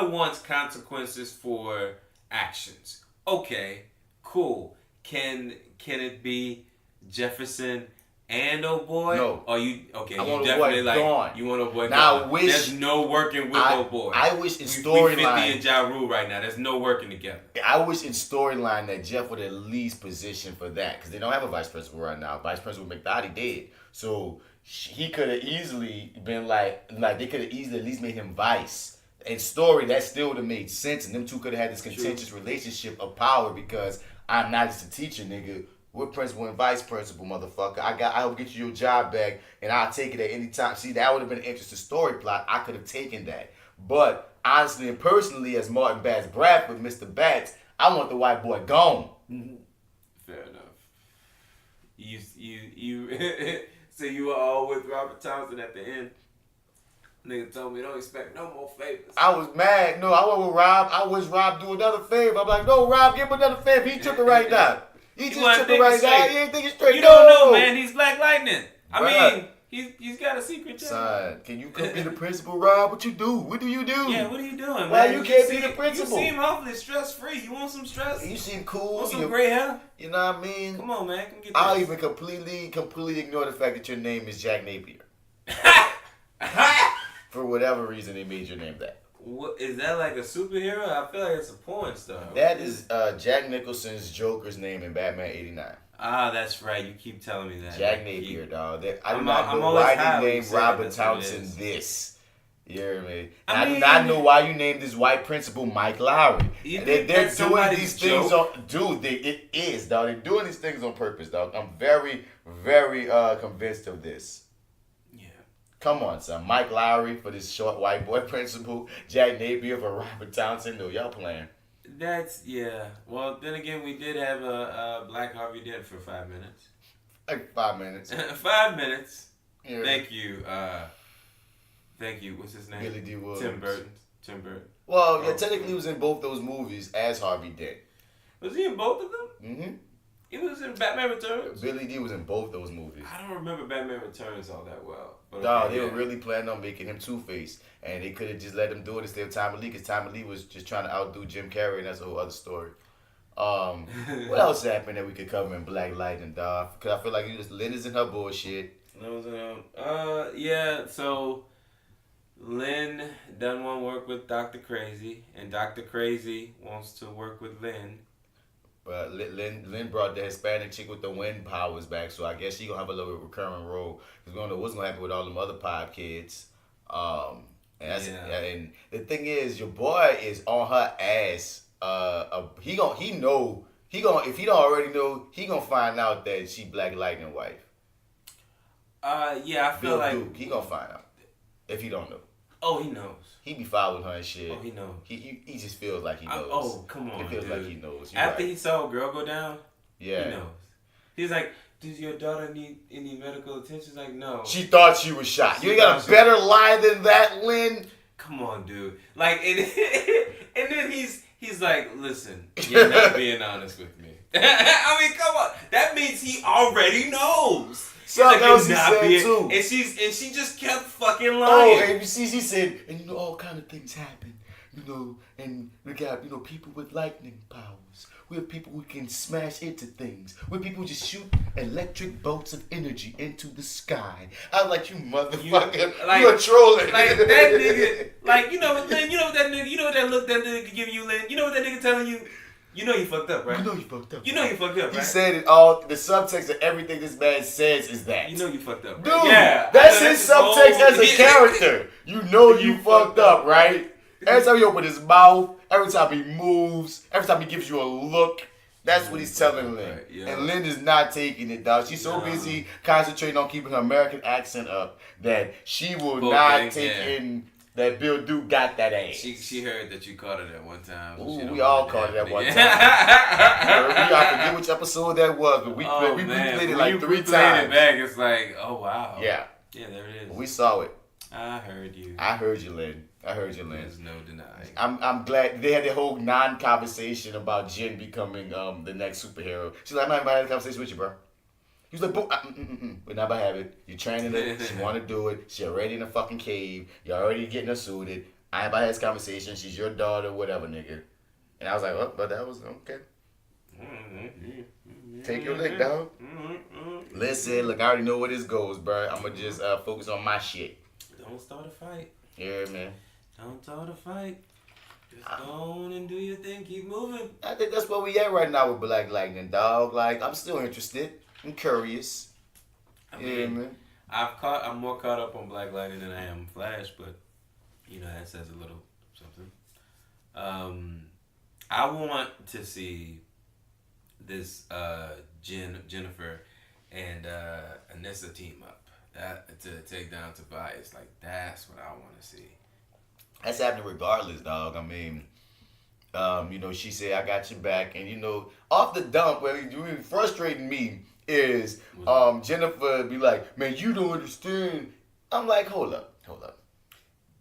wants consequences for actions? Okay, cool. Can it be Jefferson and old boy? No. Or you okay? I You want definitely old boy gone. You want old boy Now, gone. I wish There's no working with old boy. I wish in We 50 storyline. and Ja Rule right now. There's no working together. I wish in storyline that Jeff would at least position for that, because they don't have a vice principal right now. Vice Principal McDottie did, so he could have easily been like they could have easily at least made him vice. In story, that still would have made sense, and them two could have had this contentious relationship of power, because I'm not just a teacher, nigga. We're principal and vice principal, motherfucker. I'll get you your job back, and I'll take it at any time. See, that would have been an interesting story plot. I could have taken that. But honestly and personally, as Martin Bats Bradford, Mr. Bats, I want the white boy gone. Fair enough. You so you were all with Robert Townsend at the end. Nigga told me don't expect no more favors. I was mad. No, I went with Rob. I wish Rob do another favor. I'm like, no, Rob, give him another favor. He took it right now. He just took it right now. He ain't thinking straight. You don't know, man. He's Black Lightning. I mean, he's got a secret job. Son, can you come be the principal, Rob? What you do? What do you do? Yeah, what are you doing, Why man? you can't be the principal? You seem awfully stress-free. You want some stress? You seem cool. Want some gray hair? You know what I mean? Come on, man. Come get I'll this. even completely ignore the fact that your name is Jack Napier. For whatever reason, they made your name that. What, is that like a superhero? I feel like it's a porn star. That is Jack Nicholson's Joker's name in Batman '89. Ah, that's right. You keep telling me that. Jack Napier, dog. I do I'm not know always why high they when you named say that Robert that's what it Townsend is. this. You hear me? I I do mean- not know why you named this white principal Mike Lowry. You They're think that's doing somebody's these things joke? on, dude. It is, dog. They're doing these things on purpose, dog. I'm very, very convinced of this. Yeah. Come on, son. Mike Lowry for this short white boy principal. Jack Napier for Robert Townsend. No, y'all playing. Yeah. Well, then again, we did have a Black Harvey Dent for 5 minutes. Like 5 minutes. 5 minutes. Yeah. Thank you. What's his name? Billy D. Williams. Tim Burton. Well, yeah, technically he was in both those movies as Harvey Dent. Was he in both of them? Mm-hmm. He was in Batman Returns? Billy D was in both those movies. I don't remember Batman Returns all that well. But Dog, okay, they yeah. were really planning on making him Two-Face. And they could have just let him do it instead of Tommy Lee, because Tommy Lee was just trying to outdo Jim Carrey, and that's a whole other story. What else happened that we could cover in Black Lightning, dog? Because I feel like Lynn is in her bullshit. Yeah, so Lynn doesn't want to work with Dr. Crazy, and Dr. Crazy wants to work with Lynn. But Lynn brought the Hispanic chick with the wind powers back, so I guess she gonna have a little recurring role. Because we don't know what's gonna happen with all them other pod kids. And the thing is, your boy is on her ass. If he don't already know, he gonna find out that she Black Lightning wife. Yeah, I feel Bill like Duke, he gonna find out if he don't know. Oh, he knows. He be following her and shit. Oh, he knows. He just feels like he knows. Oh, come on, It feels dude. like he knows. You're After right. he saw a girl go down, Yeah. he knows. He's like, does your daughter need any medical attention? She's like, no. She thought she was shot. She You ain't got thought a better lie than that, Lynn? Come on, dude. Like, and then he's like, listen, you're not being honest with me. I mean, come on. That means he already knows. Something He's else he "You're not said, being-" too. And she just kept fucking Oh, lying. and you see, she said, and you know, all kind of things happen, you know, and we got, you know, people with lightning powers. We have people who can smash into things. We're people who just shoot electric bolts of energy into the sky. I was like, you motherfucker, like- you're trolling. Like that nigga, like you know what that nigga, you know what that look that nigga giving you, Lynn. You know what that nigga telling you. You know you fucked up, right? You know you fucked up. You know you fucked up, He right? said it all. The subtext of everything this man says is that. You know you fucked up, right? Dude, Yeah, that's I know, his his subtext whole- as a character. You know you fucked up, right? Every time he opens his mouth, every time he moves, every time he gives you a look, that's what he's telling Lynn. Right, yeah. And Lynn is not taking it, dog. She's so busy concentrating on keeping her American accent up that she will not take in that Bill Duke got that ass. She heard that you caught it at one time. So Ooh, she don't we all want caught it at one time. time. I forget which episode that was, but we replayed it like 3 Played times. it back. It's like, oh wow. Yeah. Yeah, there it is. We saw it. I heard you. I heard you, Lynn. I heard you, Lance. There's no denying. I'm glad they had the whole non-conversation about Jen becoming the next superhero. She's like, I'm not about to have a conversation with you, bro. He was like, boom, we're not about to have it. You're training her. She want to do it. She already in a fucking cave. You're already getting her suited. I ain't about to have this conversation. She's your daughter, whatever, nigga. And I was like, oh, but that was okay. Take your lick, dog. Listen, look, I already know where this goes, bro. I'm going to just focus on my shit. Don't start a fight. Yeah, man. Don't start a fight. Just go on and do your thing. Keep moving. I think that's where we at right now with Black Lightning, dog. Like, I'm still interested. I'm curious. I mean, yeah, man. I'm more caught up on Black Lightning than I am Flash, but you know that says a little something. I want to see this Jennifer and Anissa team up to take down Tobias. Like that's what I want to see. That's happening regardless, dog. I mean, you know, she said I got your back, and you know, off the dump, what really frustrating me is Jennifer be like, man, you don't understand. I'm like, hold up.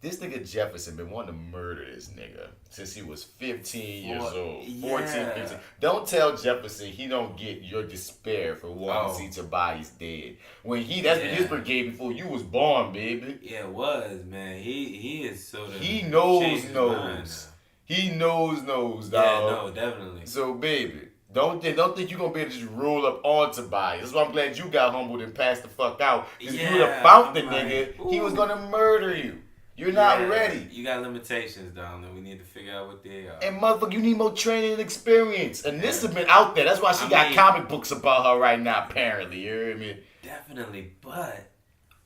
This nigga Jefferson been wanting to murder this nigga since he was 15 years old. 14, 15. Don't tell Jefferson he don't get your despair for wanting to see Tobias dead. When that's been his brigade before you was born, baby. Yeah, it was, man. He is sort of... He knows. He knows, dog. Yeah, no, definitely. So, baby, don't think you're going to be able to just roll up on Tobias. That's why I'm glad you got humbled and passed the fuck out. Because if you would have found the nigga, he was going to murder you. You're not ready. You got limitations, darling. We need to figure out what they are. And motherfucker, you need more training and experience. And this has been out there. That's why she got comic books about her right now, apparently. You hear me? Definitely, but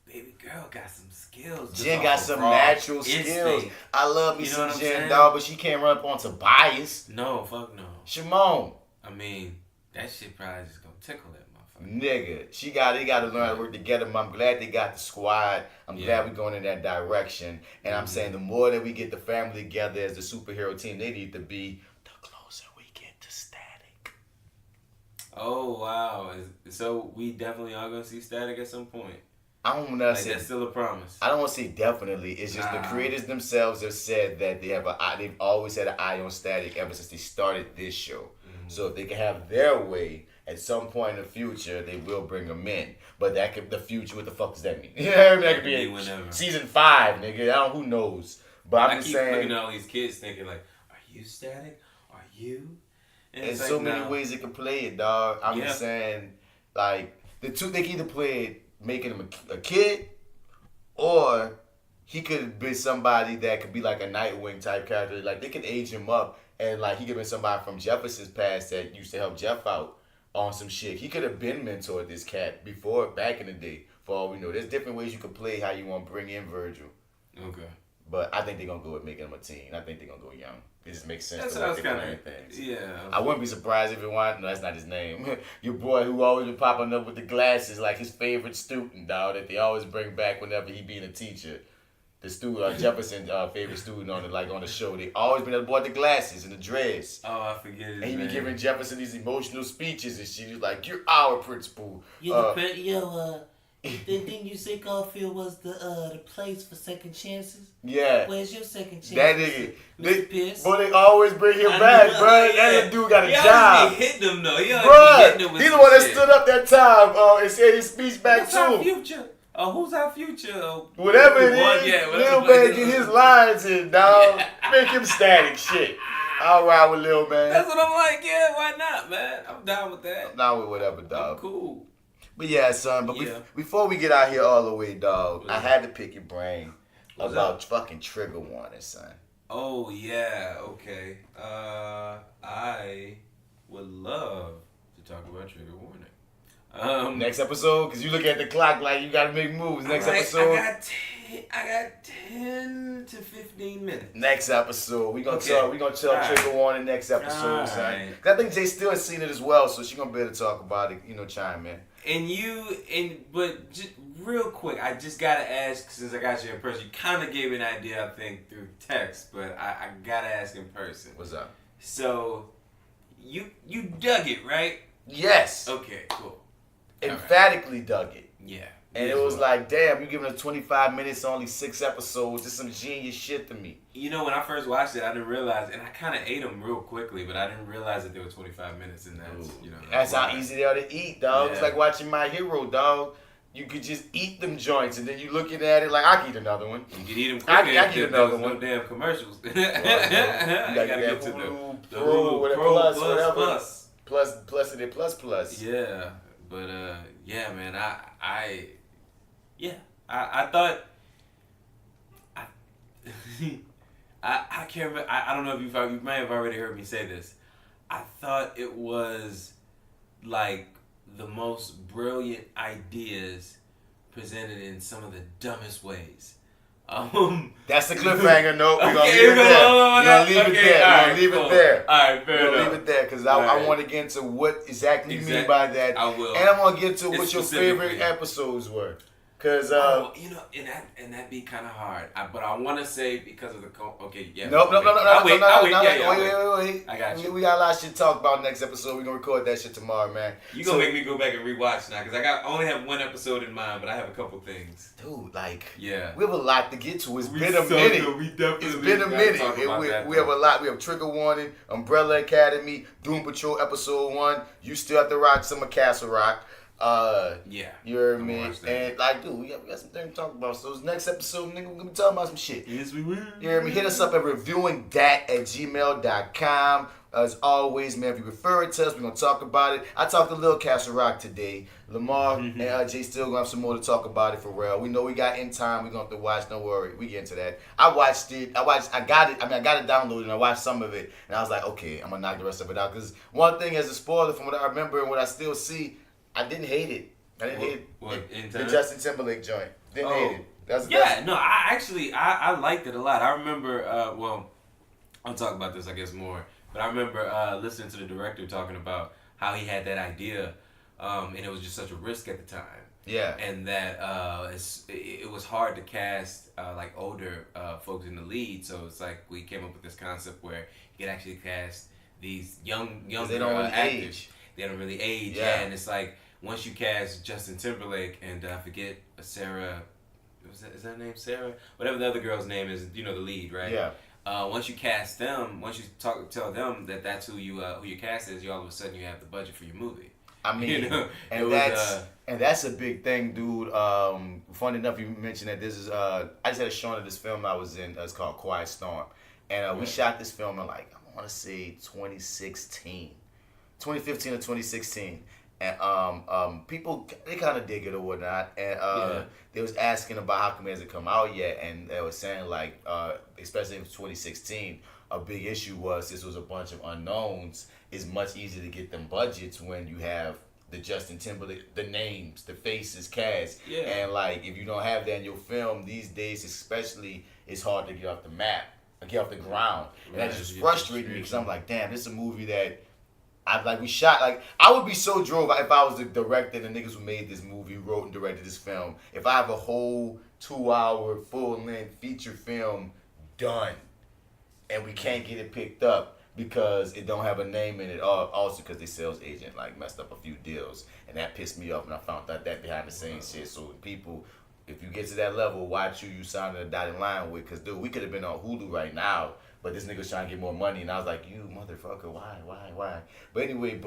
baby girl got some skills. Jen got some natural skills. I love me some Jen, dog, but she can't run up on Tobias. No, fuck no. Shimon. I mean, that shit probably just gonna tickle that motherfucker. Nigga, they got to learn how to work together. I'm glad they got the squad. I'm glad we're going in that direction. And I'm saying the more that we get the family together as the superhero team they need to be, the closer we get to Static. Oh, wow. So we definitely are going to see Static at some point. I don't want to say that's still a promise. I don't want to say definitely. It's just the creators themselves have said that they've always had an eye on Static ever since they started this show. Mm-hmm. So if they can have their way, at some point in the future, they will bring them in. But that could the future. What the fuck does that mean? Yeah, that could be whenever. Season 5, nigga. Who knows? But I'm just saying. I keep looking at all these kids thinking like, "Are you Static? Are you?" And there's so many ways they can play it, dog. I'm just saying, like the two they can either play it making him a kid, or he could be somebody that could be like a Nightwing type character. Like they can age him up, and like he could be somebody from Jefferson's past that used to help Jeff out on some shit. He could have been mentored this cat before, back in the day, for all we know. There's different ways you could play how you want to bring in Virgil. Okay. But I think they're going to go with making him a teen. I think they're going to go young. It just makes sense. That's the what I way was they're kind of... things. Yeah. I wouldn't be surprised if it wanted... No, that's not his name. Your boy who always been popping up with the glasses, like his favorite student, dog, that they always bring back whenever he being a teacher. The student, Jefferson's favorite student on the show. They always been that boy with the glasses and the dreads. Oh, I forget his name. And he be giving Jefferson these emotional speeches and shit. He's like, "You're our principal." The thing you say Garfield was the place for second chances. Yeah. Where's your second chance? That nigga. But they always bring him back, bro. That dude got a job. He hitting them though. He the one that stood up that time and said his speech back to him. Future? Who's our future? Whatever it is, Lil Man get his lines in, dog. Make him Static shit. I'll ride with Lil Man. That's what I'm like. Yeah, why not, man? I'm down with that. I'm down with whatever, dog. I'm cool. But yeah, son. But before we get out here all the way, dog, I had to pick your brain about fucking trigger warning, son. Oh yeah, okay. I would love to talk about trigger warning. Next episode, because you look at the clock like you gotta make moves. Next episode, I got 10 to 15 minutes. Next episode, we gonna tell trigger warning next episode, son. Cause I think J.Steel has seen it as well, so she gonna be able to talk about it. Chime in. But just real quick, I just gotta ask, since I got you in person, you kind of gave me an idea, I think, through text, but I gotta ask in person. What's up? So, you dug it, right? Yes. Okay, cool. Emphatically dug it. Yeah. And it was like, damn, you giving us 25 minutes, only 6 episodes. This is some genius shit to me. You know, when I first watched it, I didn't realize, and I kind of ate them real quickly, but I didn't realize that there were 25 minutes in that. You know, that's how easy they are to eat, dog. It's like watching My Hero, dog. You could just eat them joints, and then you looking at it like, I can eat another one. You can eat them quicker. I can eat another one. No damn commercials. You gotta get to the Hulu, whatever, plus. Yeah, but yeah, man, I thought I can't remember. I don't know if you may have already heard me say this. I thought it was like the most brilliant ideas presented in some of the dumbest ways. That's the cliffhanger note. We're going to leave it there. We're going to leave it there. We're going to leave it there. All right, fair enough. We're going to leave it there because I want to get into what exactly you mean by that. I will. And I want to get to what your favorite episodes were. Because, you know, and that be kind of hard. But I want to say because of the... Okay, yeah. No. Wait. I got you. We got a lot of shit to talk about next episode. We're going to record that shit tomorrow, man. You're going to make me go back and rewatch now because I only have one episode in mind, but I have a couple things. Dude, like... Yeah. We have a lot to get to. It's been a minute. It's been a minute. We have a lot. We have Trigger Warning, Umbrella Academy, Doom Patrol Episode 1. You still have to rock some of Castle Rock. Yeah. You heard me? And like, dude, we got some things to talk about. So this next episode, nigga, we're gonna be talking about some shit. Yes, we will. You heard me? Hit us up at reviewingdat@gmail.com. As always, man, if you refer it to us, we're gonna talk about it. I talked to Lil Castle Rock today. Lamar and J.Steel gonna have some more to talk about it for real. We know we got In Time. We're gonna have to watch. Don't worry, we get into that. I watched it. I got it. I got it downloaded and I watched some of it. And I was like, okay, I'm gonna knock the rest of it out. Because one thing as a spoiler from what I remember and what I still see, I didn't hate it. The Justin Timberlake joint. Didn't hate it. I liked it a lot. I remember, I'll talk about this, I guess, more. But I remember listening to the director talking about how he had that idea, and it was just such a risk at the time. Yeah. And that it was hard to cast like older folks in the lead. So it's like we came up with this concept where you could actually cast these younger actors. Age. They don't really age. Yeah. And it's like once you cast Justin Timberlake and I forget Sarah, is that her name Sarah? Whatever the other girl's name is, you know, the lead, right? Yeah. Once you cast them, once you tell them that that's who your cast is, you all of a sudden you have the budget for your movie. I mean, you know, and that's a big thing, dude. Funny enough, you mentioned that this is I just had a showing of this film I was in. It's called Quiet Storm, and we shot this film in like I want to say 2015 or 2016. And people, they kind of dig it or whatnot. And they was asking about how come it hasn't come out yet. And they were saying like, especially in 2016, a big issue was this was a bunch of unknowns. It's much easier to get them budgets when you have the Justin Timberlake, the names, the faces, cast. Yeah. And like, if you don't have that in your film these days, especially, it's hard to get off the map, get off the ground. And that just frustrated me because I'm like, damn, this is a movie that we shot. Like, I would be so drove if I was the director and the niggas who made this movie, wrote and directed this film. If I have a whole 2-hour full-length feature film done and we can't get it picked up because it don't have a name in it, also because the sales agent like messed up a few deals, and that pissed me off. And I found out that behind the scenes shit. So people, if you get to that level, watch who you signed a dotted line with, because dude, we could have been on Hulu right now. But this nigga's trying to get more money, and I was like, you motherfucker, why? But anyway,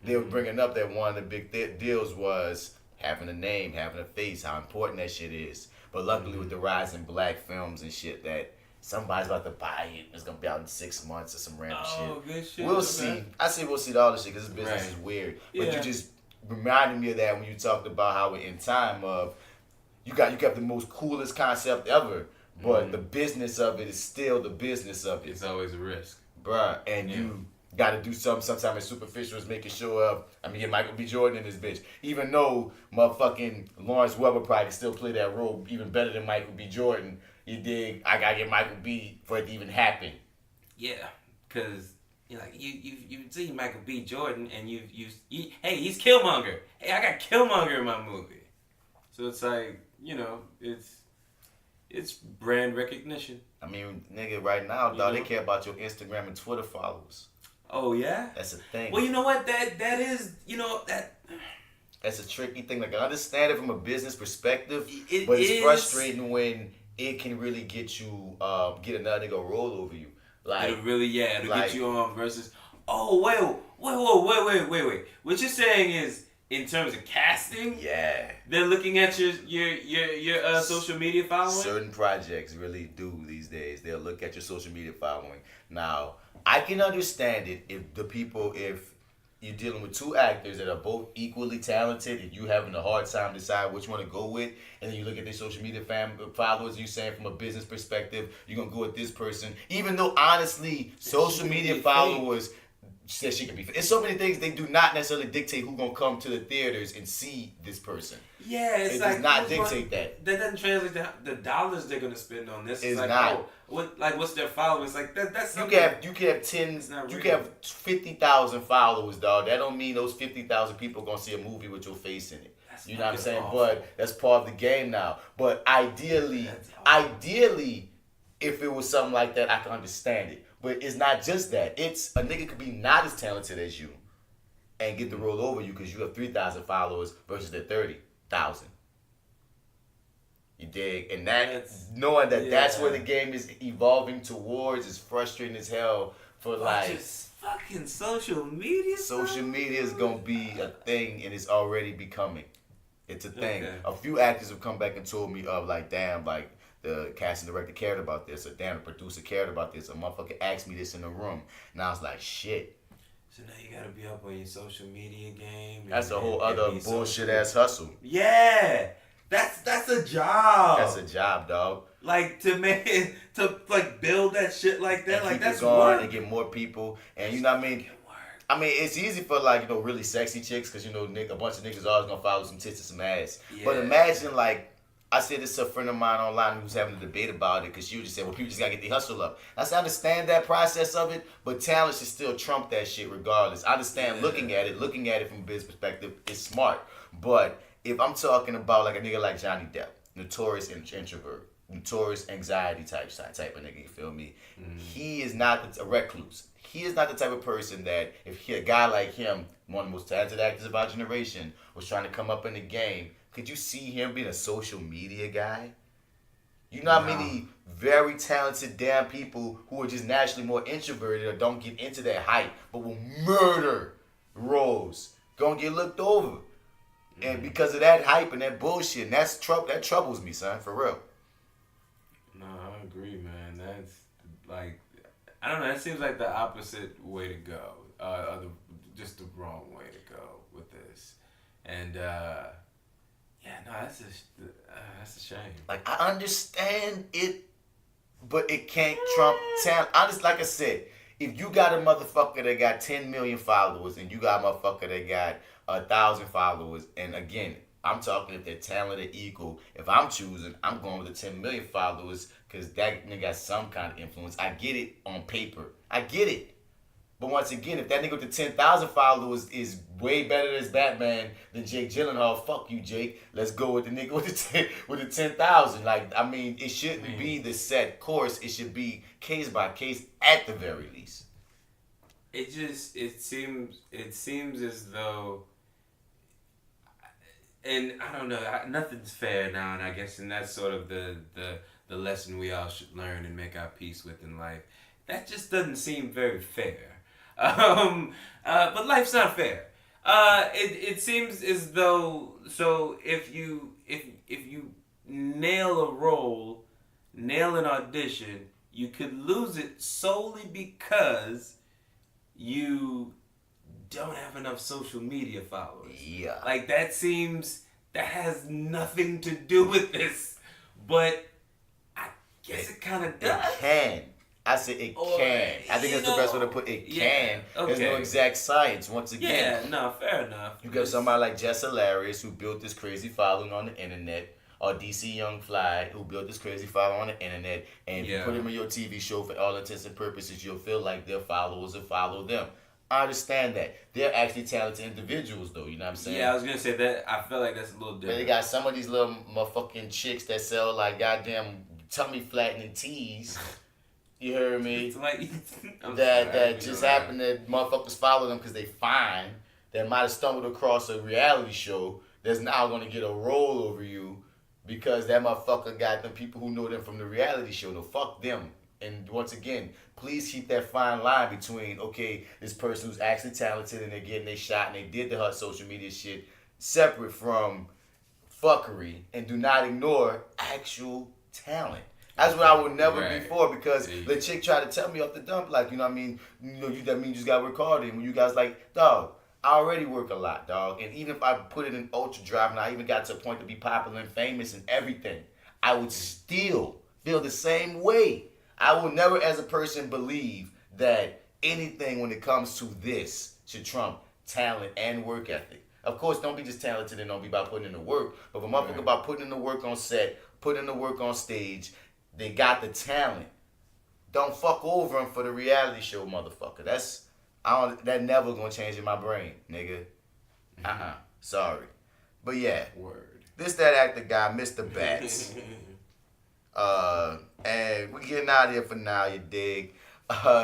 they were bringing up that one of the big deals was having a name, having a face, how important that shit is. But luckily with the rise in black films and shit, that somebody's about to buy it. It's going to be out in 6 months or some random shit. Good shit. We'll see. I say we'll see all this shit because this business is weird. But you just reminded me of that when you talked about how we're in time of, you got the most coolest concept ever. But the business of it is still the business of it. It's always a risk. Bruh, and you got to do something sometimes as superficial as making sure Michael B. Jordan in this bitch. Even though motherfucking Lawrence Webber probably can still play that role even better than Michael B. Jordan, you dig? I got to get Michael B. for it to even happen. Yeah, because you've seen Michael B. Jordan and hey, he's Killmonger. Hey, I got Killmonger in my movie. So it's like, it's brand recognition. I mean, nigga, right now, dog, they care about your Instagram and Twitter followers. Oh, yeah? That's a thing. Well, you know what? That is, that That's a tricky thing. Like, I understand it from a business perspective, It but it's is. frustrating when it can really get you, get another nigga roll over you. Like, It'll really, it'll like- get you on versus. Oh wait. What you're saying is, in terms of casting, yeah, they're looking at your social media following. certain projects really do these days. They'll look at your social media following. Now, I can understand it if you're dealing with two actors that are both equally talented and you having a hard time to decide which one to go with, and then you look at their social media followers, you saying from a business perspective, you're going to go with this person. Even though, honestly, social media followers says she can be. It's so many things they do not necessarily dictate who's going to come to the theaters and see this person. Yeah, it's It like does not who's dictate gonna- that. That doesn't translate to the dollars they're gonna spend on this. It's like, not. What's their followers? Like that's You something. can have 10, It's not you real. can have 50,000 followers, dog. That don't mean those 50,000 people gonna see a movie with your face in it. That's You know what I'm fucking saying? awful. But that's part of the game now. But ideally, That's awful. if it was something like that, I can understand it. But it's not just that. It's a nigga could be not as talented as you and get the roll over you because you have 3,000 followers versus the 30,000. You dig? And knowing that that's where the game is evolving towards is frustrating as hell for like... Just fucking social media. Social media is gonna be a thing, and it's already becoming. It's a thing. Okay. A few actors have come back and told me of like, damn, like the casting director cared about this, or damn, the producer cared about this. A motherfucker asked me this in the room, and I was like, shit. So now you gotta be up on your social media game. That's a whole and other be bullshit social. ass hustle. Yeah, that's a job. That's a job, dog. Like to build that shit like that. And Like keep that's it going work. and get more people, and you know what I mean. I mean, it's easy for like, you know, really sexy chicks because, you know, a bunch of niggas always gonna follow some tits and some ass. But Yeah. imagine, like, I said this to a friend of mine online who's having a debate about it because she was just saying, well, people just gotta get the hustle up. I said, I understand that process of it, but talent should still trump that shit regardless. I understand looking at it from a business perspective is smart. But if I'm talking about like a nigga like Johnny Depp, notorious introvert, notorious anxiety type of nigga, you feel me? He is not a recluse. He is not the type of person that if a guy like him, one of the most talented actors of our generation, was trying to come up in the game, could you see him being a social media guy? You know how many very talented damn people who are just naturally more introverted or don't get into that hype, but will murder roles, gonna get looked over. And because of that hype and that bullshit, and that troubles me, son, for real. No, I agree, man. That's like, I don't know. That seems like the opposite way to go, just the wrong way to go with this. And that's a shame. Like, I understand it, but it can't trump talent. Like I said, if you got a motherfucker that got 10 million followers and you got a motherfucker that got 1,000 followers, and again, I'm talking if their talent are equal. If I'm choosing, I'm going with the 10 million followers because that nigga got some kind of influence. I get it on paper. I get it. But once again, if that nigga with the 10,000 followers is way better as Batman than Jake Gyllenhaal, fuck you, Jake. Let's go with the nigga with the 10,000. Like, I mean, it shouldn't be the set course. It should be case by case at the very least. It seems as though, and I don't know, nothing's fair now, and I guess, and that's sort of the lesson we all should learn and make our peace with in life. That just doesn't seem very fair. But life's not fair. It seems as though, so if you nail a role, nail an audition, you could lose it solely because you don't have enough social media followers. Yeah. Like that has nothing to do with this, but I guess it kind of does. It can. I said it can. I think that's the best way to put it. It can. There's no exact science. Once again. Yeah, no, fair enough. You got somebody like Jess Hilarious who built this crazy following on the internet, or DC Young Fly who built this crazy following on the internet, and if you put him in your TV show for all intents and purposes, you'll feel like their followers will follow them. I understand that. They're actually talented individuals though, you know what I'm saying? Yeah, I was gonna say that. I feel like that's a little different. But they got some of these little motherfucking chicks that sell like goddamn tummy flattening teas. You heard me? It's like, that just happen that motherfuckers follow them because they fine. that might have stumbled across a reality show that's now going to get a roll over you because that motherfucker got the people who know them from the reality show. No, fuck them. And once again, please keep that fine line between, okay, this person who's actually talented and they're getting their shot and they did the hot social media shit separate from fuckery, and do not ignore actual talent. That's what I would never be for, because the chick tried to tell me off the dump, like, you know what I mean? You know, that means you just got to work hard. And when you guys like, dog, I already work a lot, dog. And even if I put it in ultra drive and I even got to a point to be popular and famous and everything, I would still feel the same way. I will never, as a person, believe that anything when it comes to this should trump talent and work ethic. Of course, don't be just talented and don't be about putting in the work. But if a motherfucker about putting in the work on set, putting in the work on stage, they got the talent. Don't fuck over them for the reality show, motherfucker. That never gonna change in my brain, nigga. Sorry. But yeah. Word. This that actor guy, Mr. Bats. And we getting out of here for now, you dig?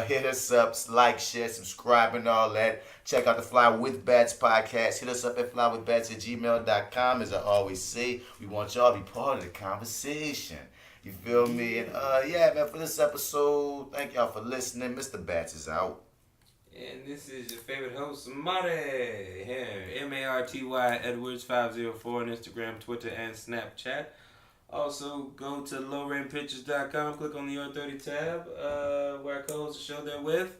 Hit us up, like, share, subscribe, and all that. Check out the FlyWithBats Podcast. Hit us up at flywithbats@gmail.com. As I always say, we want y'all to be part of the conversation. You feel me? And yeah, man, for this episode, thank y'all for listening. Mr. Bats is out. And this is your favorite host, Marty. Here, Marty Edwards 504 on Instagram, Twitter, and Snapchat. Also, go to lowrainpictures.com, click on the Your30 tab, where I co-host the show there with...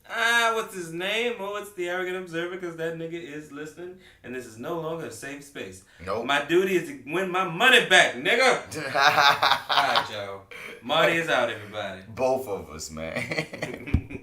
what's his name? Oh, it's the Arrogant Observer, because that nigga is listening, and this is no longer a safe space. Nope. My duty is to win my money back, nigga. Alright, y'all. Marty is out, everybody. Both of us, man.